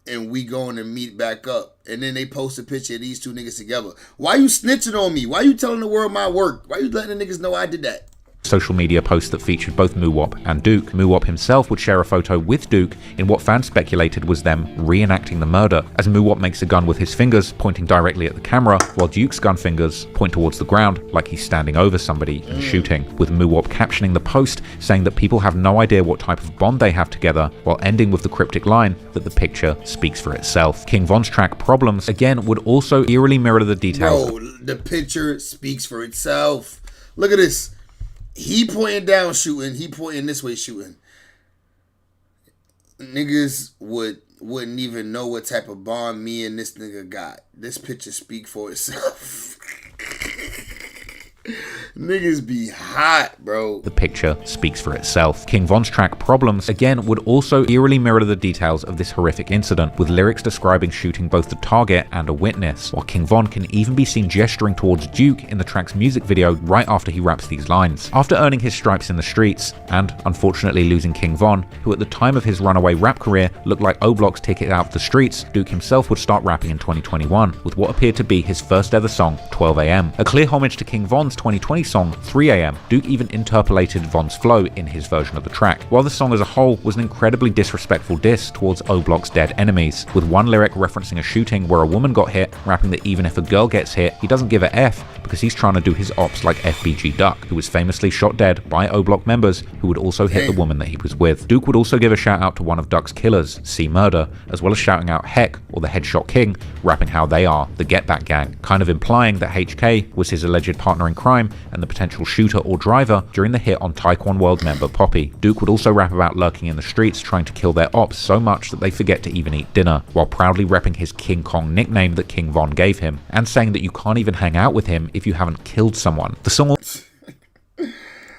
and we going to meet back up." And then they post a picture of these two niggas together. Why you snitching on me? Why you telling the world my work? Why you letting the niggas know I did that? Social media posts that featured both Moo-Wop and Duke. Moo-Wop himself would share a photo with Duke in what fans speculated was them reenacting the murder, as Moo-Wop makes a gun with his fingers pointing directly at the camera, while Duke's gun fingers point towards the ground like he's standing over somebody and shooting, with Moo-Wop captioning the post saying that people have no idea what type of bond they have together, while ending with the cryptic line that the picture speaks for itself. King Von's track Problems again would also eerily mirror the details. Bro, the picture speaks for itself. Look at this. He pointing down shooting, he pointing this way shooting. Niggas wouldn't even know what type of bond me and this nigga got. This picture speak for itself. Niggas be hot, bro. The picture speaks for itself. King Von's track Problems again would also eerily mirror the details of this horrific incident, with lyrics describing shooting both the target and a witness, while King Von can even be seen gesturing towards Duke in the track's music video right after he raps these lines. After earning his stripes in the streets, and unfortunately losing King Von, who at the time of his runaway rap career looked like O Block's ticket out of the streets, Duke himself would start rapping in 2021, with what appeared to be his first ever song, 12 AM. A clear homage to King Von's 2020 song 3 AM, Duke even interpolated Von's flow in his version of the track, while the song as a whole was an incredibly disrespectful diss towards O Block's dead enemies, with one lyric referencing a shooting where a woman got hit, rapping that even if a girl gets hit, he doesn't give a F because he's trying to do his ops like FBG Duck, who was famously shot dead by O Block members who would also hit the woman that he was with. Duke would also give a shout out to one of Duck's killers, C Murder, as well as shouting out Heck or the Headshot King, rapping how they are the Get Back Gang, kind of implying that HK was his alleged partner in crime and the potential shooter or driver during the hit on Taekwon World member Poppy. Duke would also rap about lurking in the streets trying to kill their ops so much that they forget to even eat dinner, while proudly repping his King Kong nickname that King Von gave him, and saying that you can't even hang out with him if you haven't killed someone. The song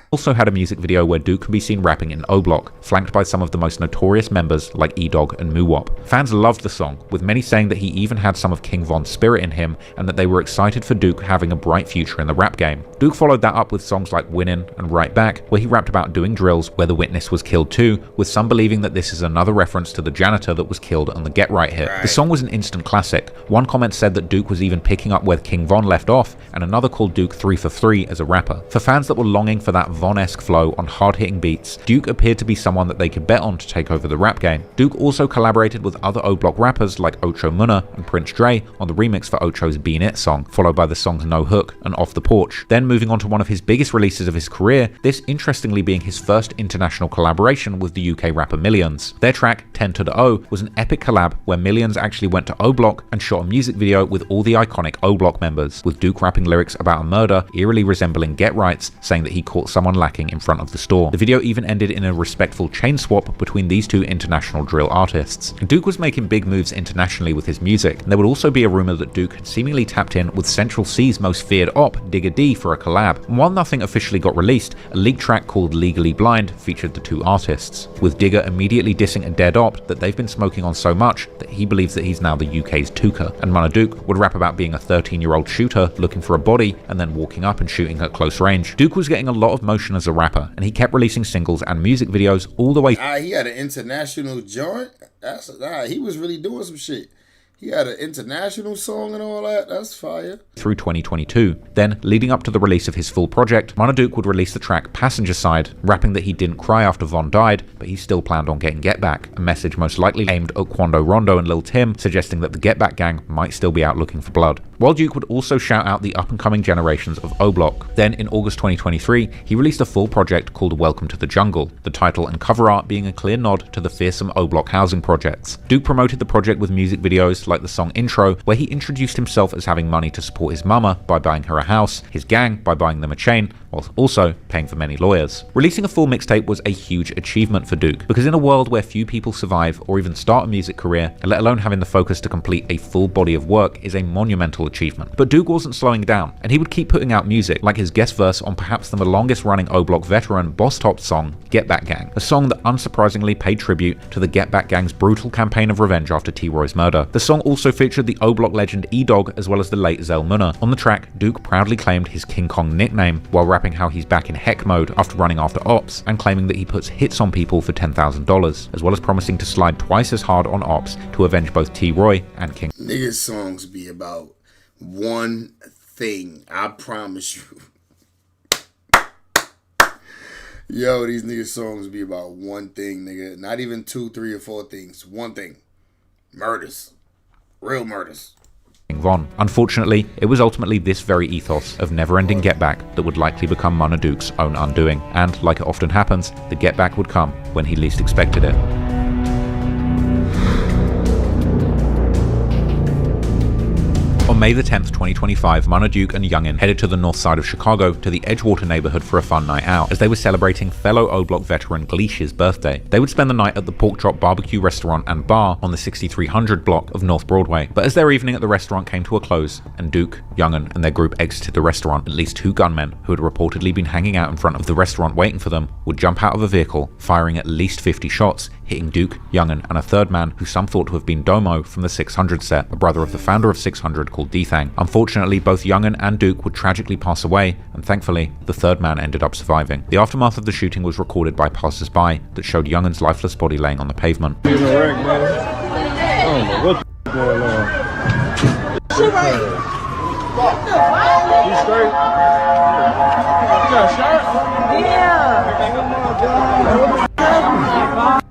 also had a music video where Duke can be seen rapping in O Block, flanked by some of the most notorious members like E-Dog and Moo-Wop. Fans loved the song, with many saying that he even had some of King Von's spirit in him and that they were excited for Duke having a bright future in the rap game. Duke followed that up with songs like Winnin' and Right Back, where he rapped about doing drills where the witness was killed too, with some believing that this is another reference to the janitor that was killed on the Get Right hit. The song was an instant classic. One comment said that Duke was even picking up where King Von left off, and another called Duke 3 for 3 as a rapper. For fans that were longing for that Von-esque flow on hard-hitting beats, Duke appeared to be someone that they could bet on to take over the rap game. Duke also collaborated with other O-Block rappers like Ocho Munna and Prince Dre on the remix for Ocho's Bean It song, followed by the songs No Hook and Off the Porch. Then moving on to one of his biggest releases of his career, this interestingly being his first international collaboration with the UK rapper Millions. Their track 10 to the O was an epic collab where Millions actually went to O-Block and shot a music video with all the iconic O-Block members, with Duke rapping lyrics about a murder eerily resembling Get Right's, saying that he caught someone lacking in front of the store. The video even ended in a respectful chain swap between these two international drill artists. Duke was making big moves internationally with his music, and there would also be a rumor that Duke had seemingly tapped in with Central C's most feared op, Digga D, for a collab. And while nothing officially got released, a leaked track called Legally Blind featured the two artists, with Digga immediately dissing a dead op that they've been smoking on so much that he believes that he's now the UK's Tuka. And Mana Duke would rap about being a 13-year-old shooter looking for a body and then walking up and shooting at close range. Duke was getting a lot of motion as a rapper, and he kept releasing singles and music videos all the way. He had an international joint. He was really doing some shit. He had an international song and all that. That's fire. Through 2022. Then, leading up to the release of his full project, Mana Duke would release the track Passenger Side, rapping that he didn't cry after Von died, but he still planned on getting Get Back, a message most likely aimed at Quando Rondo and Lil Tim, suggesting that the Get Back gang might still be out looking for blood. While Duke would also shout out the up-and-coming generations of O-Block. Then, in August 2023, he released a full project called Welcome to the Jungle, the title and cover art being a clear nod to the fearsome O-Block housing projects. Duke promoted the project with music videos like the song Intro, where he introduced himself as having money to support his mama by buying her a house, his gang by buying them a chain, whilst also paying for many lawyers. Releasing a full mixtape was a huge achievement for Duke, because in a world where few people survive or even start a music career, let alone having the focus to complete a full body of work, is a monumental achievement. But Duke wasn't slowing down, and he would keep putting out music, like his guest verse on perhaps the longest running O-Block veteran Boss Top's song, Get Back Gang, a song that unsurprisingly paid tribute to the Get Back Gang's brutal campaign of revenge after T-Roy's murder. The song also featured the O-Block legend E-Dog as well as the late Zell Munna. On the track, Duke proudly claimed his King Kong nickname while rapping how he's back in heck mode after running after ops, and claiming that he puts hits on people for $10,000, as well as promising to slide twice as hard on ops to avenge both T-Roy and King. Niggas' songs be about one thing, I promise you. Yo, these niggas' songs be about one thing, nigga. Not even 2, 3, or 4 things. One thing. Murders. Real murders. Von. Unfortunately, it was ultimately this very ethos of never-ending Get Back that would likely become Mana Duke's own undoing. And, like it often happens, the Get Back would come when he least expected it. On May the 10th, 2025, Mana Duke and Youngin headed to the north side of Chicago to the Edgewater neighborhood for a fun night out, as they were celebrating fellow O-Block veteran Gleesh's birthday. They would spend the night at the Pork Chop Barbecue Restaurant and Bar on the 6300 block of North Broadway. But as their evening at the restaurant came to a close, and Duke, Youngin, and their group exited the restaurant, at least 2 gunmen, who had reportedly been hanging out in front of the restaurant waiting for them, would jump out of a vehicle, firing at least 50 shots, hitting Duke, Youngin, and a third man who some thought to have been Domo from the 600 set, a brother of the founder of 600 called D-Thang. Unfortunately, both Youngin and Duke would tragically pass away, and thankfully, the third man ended up surviving. The aftermath of the shooting was recorded by passers-by that showed Youngin's lifeless body laying on the pavement. He's a wreck, man. I don't know what the going on. You straight? You got shot? Yeah.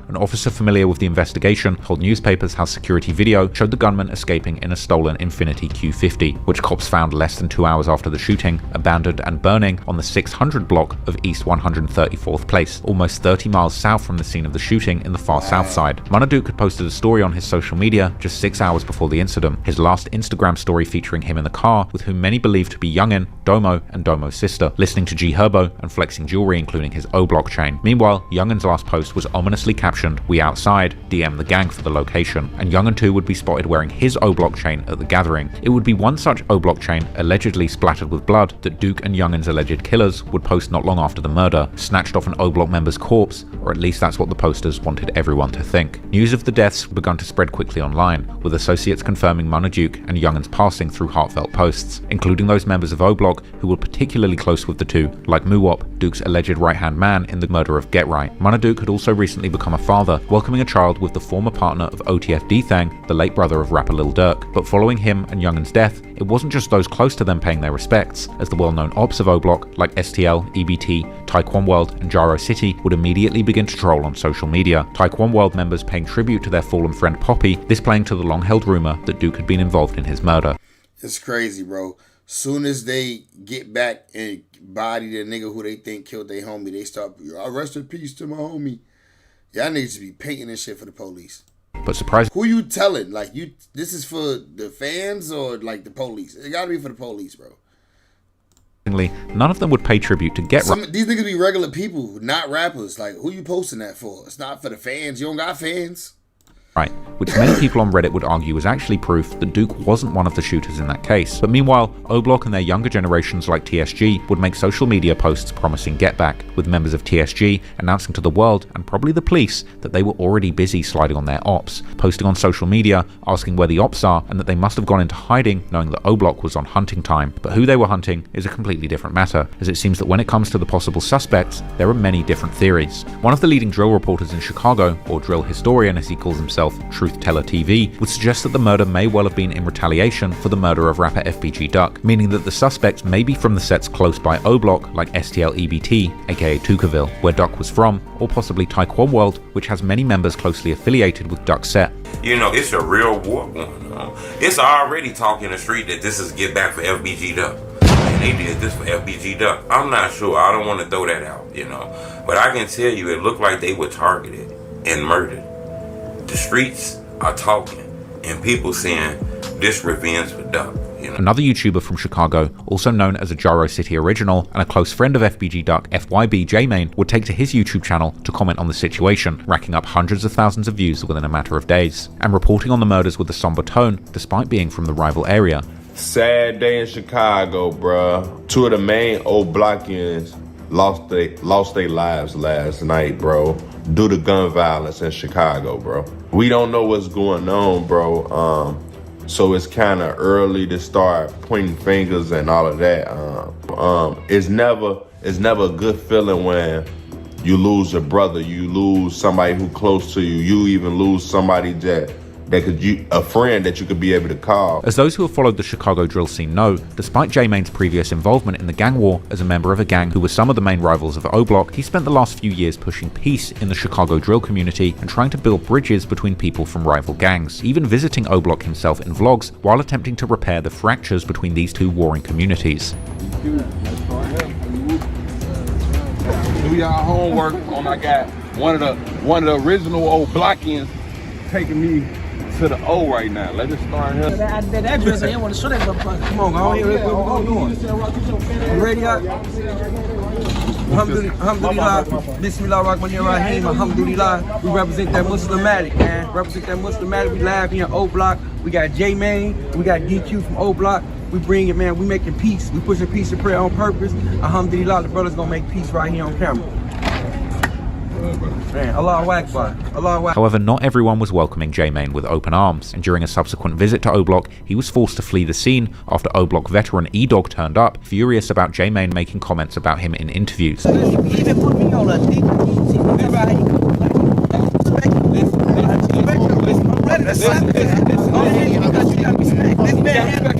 An officer familiar with the investigation told newspapers how security video showed the gunman escaping in a stolen Infiniti Q50, which cops found less than 2 hours after the shooting, abandoned and burning on the 600 block of East 134th Place, almost 30 miles south from the scene of the shooting in the far south side. Mana Duke had posted a story on his social media just 6 hours before the incident, his last Instagram story featuring him in the car with whom many believe to be Youngin, Domo, and Domo's sister, listening to G Herbo and flexing jewelry including his O-Block chain. Meanwhile, Youngin's last post was ominously captioned, "We outside, DM the gang for the location," and Youngin 2 would be spotted wearing his O-Block chain at the gathering. It would be one such O-Block chain, allegedly splattered with blood, that Duke and Youngin's alleged killers would post not long after the murder, snatched off an O-Block member's corpse, or at least that's what the posters wanted everyone to think. News of the deaths begun to spread quickly online, with associates confirming Mana Duke and Youngin's passing through heartfelt posts, including those members of O-Block who were particularly close with the two, like Muwop, Duke's alleged right-hand man in the murder of Get Right. Mana Duke had also recently become a father father, welcoming a child with the former partner of OTF D-Thang, the late brother of rapper Lil Durk. But following him and Youngin's death, it wasn't just those close to them paying their respects, as the well-known ops of O-Block, like STL, EBT, Taekwon World, and Gyro City, would immediately begin to troll on social media. Taekwon World members paying tribute to their fallen friend Poppy, this playing to the long-held rumor that Duke had been involved in his murder. It's crazy, bro. Soon as they get back and body the nigga who they think killed their homie, they start, rest in peace to my homie. Y'all niggas should be painting this shit for the police. But surprisingly, who you telling? Like, this is for the fans or like the police? It gotta be for the police, bro. None of them would pay tribute to Get Right. These niggas be regular people, not rappers. Like, who you posting that for? It's not for the fans. You don't got fans. Right, which many people on Reddit would argue was actually proof that Duke wasn't one of the shooters in that case. But meanwhile, O-Block and their younger generations like TSG would make social media posts promising get back, with members of TSG announcing to the world, and probably the police, that they were already busy sliding on their ops, posting on social media, asking where the ops are, and that they must have gone into hiding knowing that O-Block was on hunting time. But who they were hunting is a completely different matter, as it seems that when it comes to the possible suspects, there are many different theories. One of the leading drill reporters in Chicago, or drill historian as he calls himself, Truth Teller TV, would suggest that the murder may well have been in retaliation for the murder of rapper FBG Duck, meaning that the suspects may be from the sets close by O-Block, like STL EBT, aka Tukaville, where Duck was from, or possibly Taekwon World, which has many members closely affiliated with Duck's set. You know, it's a real war going on. It's already talk in the street that this is get back for FBG Duck. And they did this for FBG Duck. I'm not sure. I don't want to throw that out, you know. But I can tell you, it looked like they were targeted and murdered. The streets are talking, and people saying this revenge for Duck. You know? Another YouTuber from Chicago, also known as a Gyro City original and a close friend of FBG Duck, FYB J-Main, would take to his YouTube channel to comment on the situation, racking up hundreds of thousands of views within a matter of days, and reporting on the murders with a somber tone, despite being from the rival area. Sad day in Chicago, bruh. Two of the main O-Blockians lost their lives last night, bro, due to gun violence in Chicago, bro. We don't know what's going on, bro. So it's kind of early to start pointing fingers and all of that. It's never a good feeling when you lose a brother, you lose somebody who close to you, you even lose somebody a friend that you could be able to call. As those who have followed the Chicago drill scene know, despite J-Main's previous involvement in the gang war as a member of a gang who was some of the main rivals of O-Block, he spent the last few years pushing peace in the Chicago drill community and trying to build bridges between people from rival gangs, even visiting O-Block himself in vlogs while attempting to repair the fractures between these two warring communities. Do y'all homework on I got one of the original old Blockians taking me to the O right now. Let's just start here. That address, I didn't want to show that motherfucker. Come on, go on here. You ready up? Alhamdulillah, Bismillah, Rahman Rahim, Alhamdulillah. We represent that Muslimatic, man. Represent that Muslimatic. We live here in O-Block. We got J-Main, we got DQ from O-Block. We bring it, man. We making peace. We pushing peace and prayer on purpose. Alhamdulillah, the brothers gonna make peace right here on camera. Man, Allahu Akbar. Allahu Akbar. However, not everyone was welcoming J-Main with open arms, and during a subsequent visit to O-Block, he was forced to flee the scene after O-Block veteran E-Dog turned up, furious about J-Main making comments about him in interviews. He even put me on a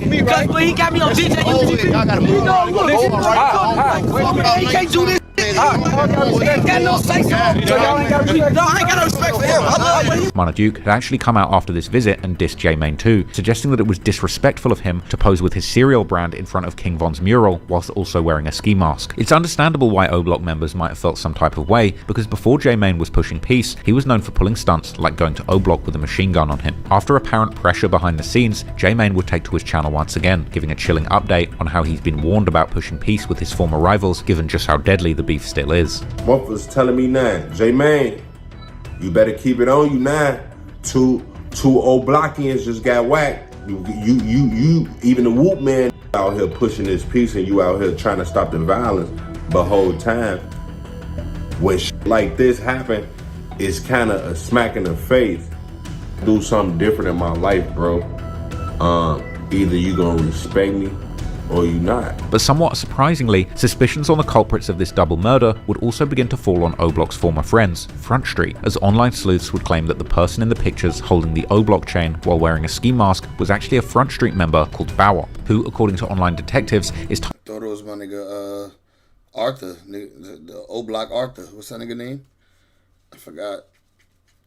because he got me on DJ. He can't do this. Mana Duke had actually come out after this visit and dissed J-Main too, suggesting that it was disrespectful of him to pose with his cereal brand in front of King Von's mural whilst also wearing a ski mask. It's understandable why O-Block members might have felt some type of way, because before J-Main was pushing peace, he was known for pulling stunts like going to O-Block with a machine gun on him. After apparent pressure behind the scenes, J-Main would take to his channel once again, giving a chilling update on how he's been warned about pushing peace with his former rivals, given just how deadly the beef still is. Motherfuckers telling me now, J-Main, you better keep it on you now. Two O-Blockians just got whacked. You even the Whoop man out here pushing this peace and you out here trying to stop the violence. But whole time, when shit like this happen, it's kind of a smack in the face. Do something different in my life, bro. Either you gonna respect me or you not. But somewhat surprisingly, suspicions on the culprits of this double murder would also begin to fall on O-Block's former friends, Front Street, as online sleuths would claim that the person in the pictures holding the O-Block chain while wearing a ski mask was actually a Front Street member called Bower, who, according to online detectives, is... I thought it was my nigga, Arthur, the O-Block Arthur. What's that nigga name? I forgot.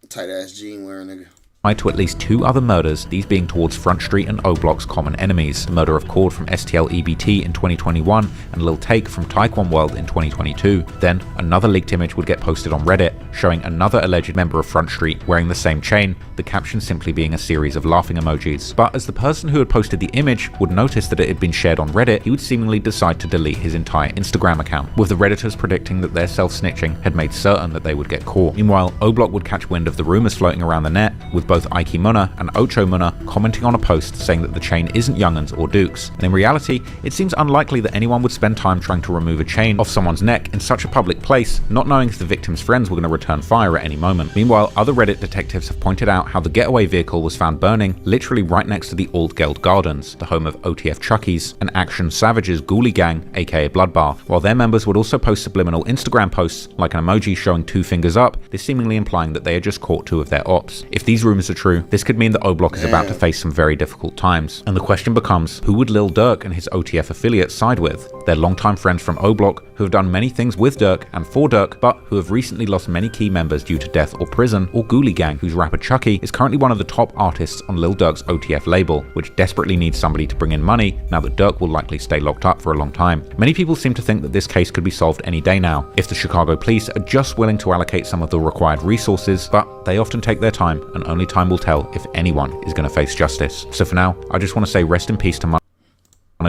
Tight ass jean wearing nigga. Tied to at least 2 other murders, these being towards Front Street and O-Block's common enemies. The murder of Cord from STL EBT in 2021 and Lil Take from Taekwon World in 2022. Then, another leaked image would get posted on Reddit, showing another alleged member of Front Street wearing the same chain, the caption simply being a series of laughing emojis. But as the person who had posted the image would notice that it had been shared on Reddit, he would seemingly decide to delete his entire Instagram account, with the Redditors predicting that their self-snitching had made certain that they would get caught. Meanwhile, O-Block would catch wind of the rumors floating around the net, with both Ike Muna and Ocho Muna commenting on a post saying that the chain isn't Youngun's or Duke's. And in reality, it seems unlikely that anyone would spend time trying to remove a chain off someone's neck in such a public place, not knowing if the victim's friends were going to return fire at any moment. Meanwhile, other Reddit detectives have pointed out how the getaway vehicle was found burning literally right next to the Old Geld Gardens, the home of OTF Chuckies, and Action Savage's Ghoulie Gang, aka Bloodbath, while their members would also post subliminal Instagram posts, like an emoji showing 2 fingers up, this seemingly implying that they had just caught 2 of their ops. If these rumors are true, this could mean that O-Block is about to face some very difficult times. And the question becomes, who would Lil Durk and his OTF affiliates side with? They're longtime friends from O-Block, who have done many things with Durk and for Durk, but who have recently lost many key members due to death or prison, or Ghoulie Gang, whose rapper Chucky is currently one of the top artists on Lil Durk's OTF label, which desperately needs somebody to bring in money now that Durk will likely stay locked up for a long time. Many people seem to think that this case could be solved any day now, if the Chicago police are just willing to allocate some of the required resources, but they often take their time, and only time will tell if anyone is going to face justice. So for now, I just want to say rest in peace to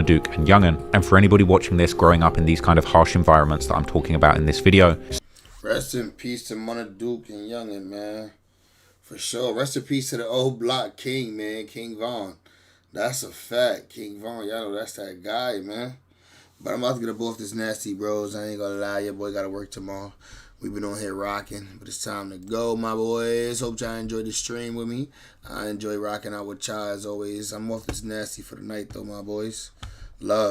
Duke and Youngun, and for anybody watching this growing up in these kind of harsh environments that I'm talking about in this video. Rest in peace to Duke and Youngun, man. For sure. Rest in peace to the O-Block King, man. King Von. That's a fact. King Von, y'all know that's that guy, man. But I'm about to get up off this nasty, bros. I ain't gonna lie, your boy gotta work tomorrow. We've been on here rocking, but it's time to go, my boys. Hope y'all enjoyed the stream with me. I enjoy rocking out with y'all as always. I'm off this nasty for the night, though, my boys. Love, man.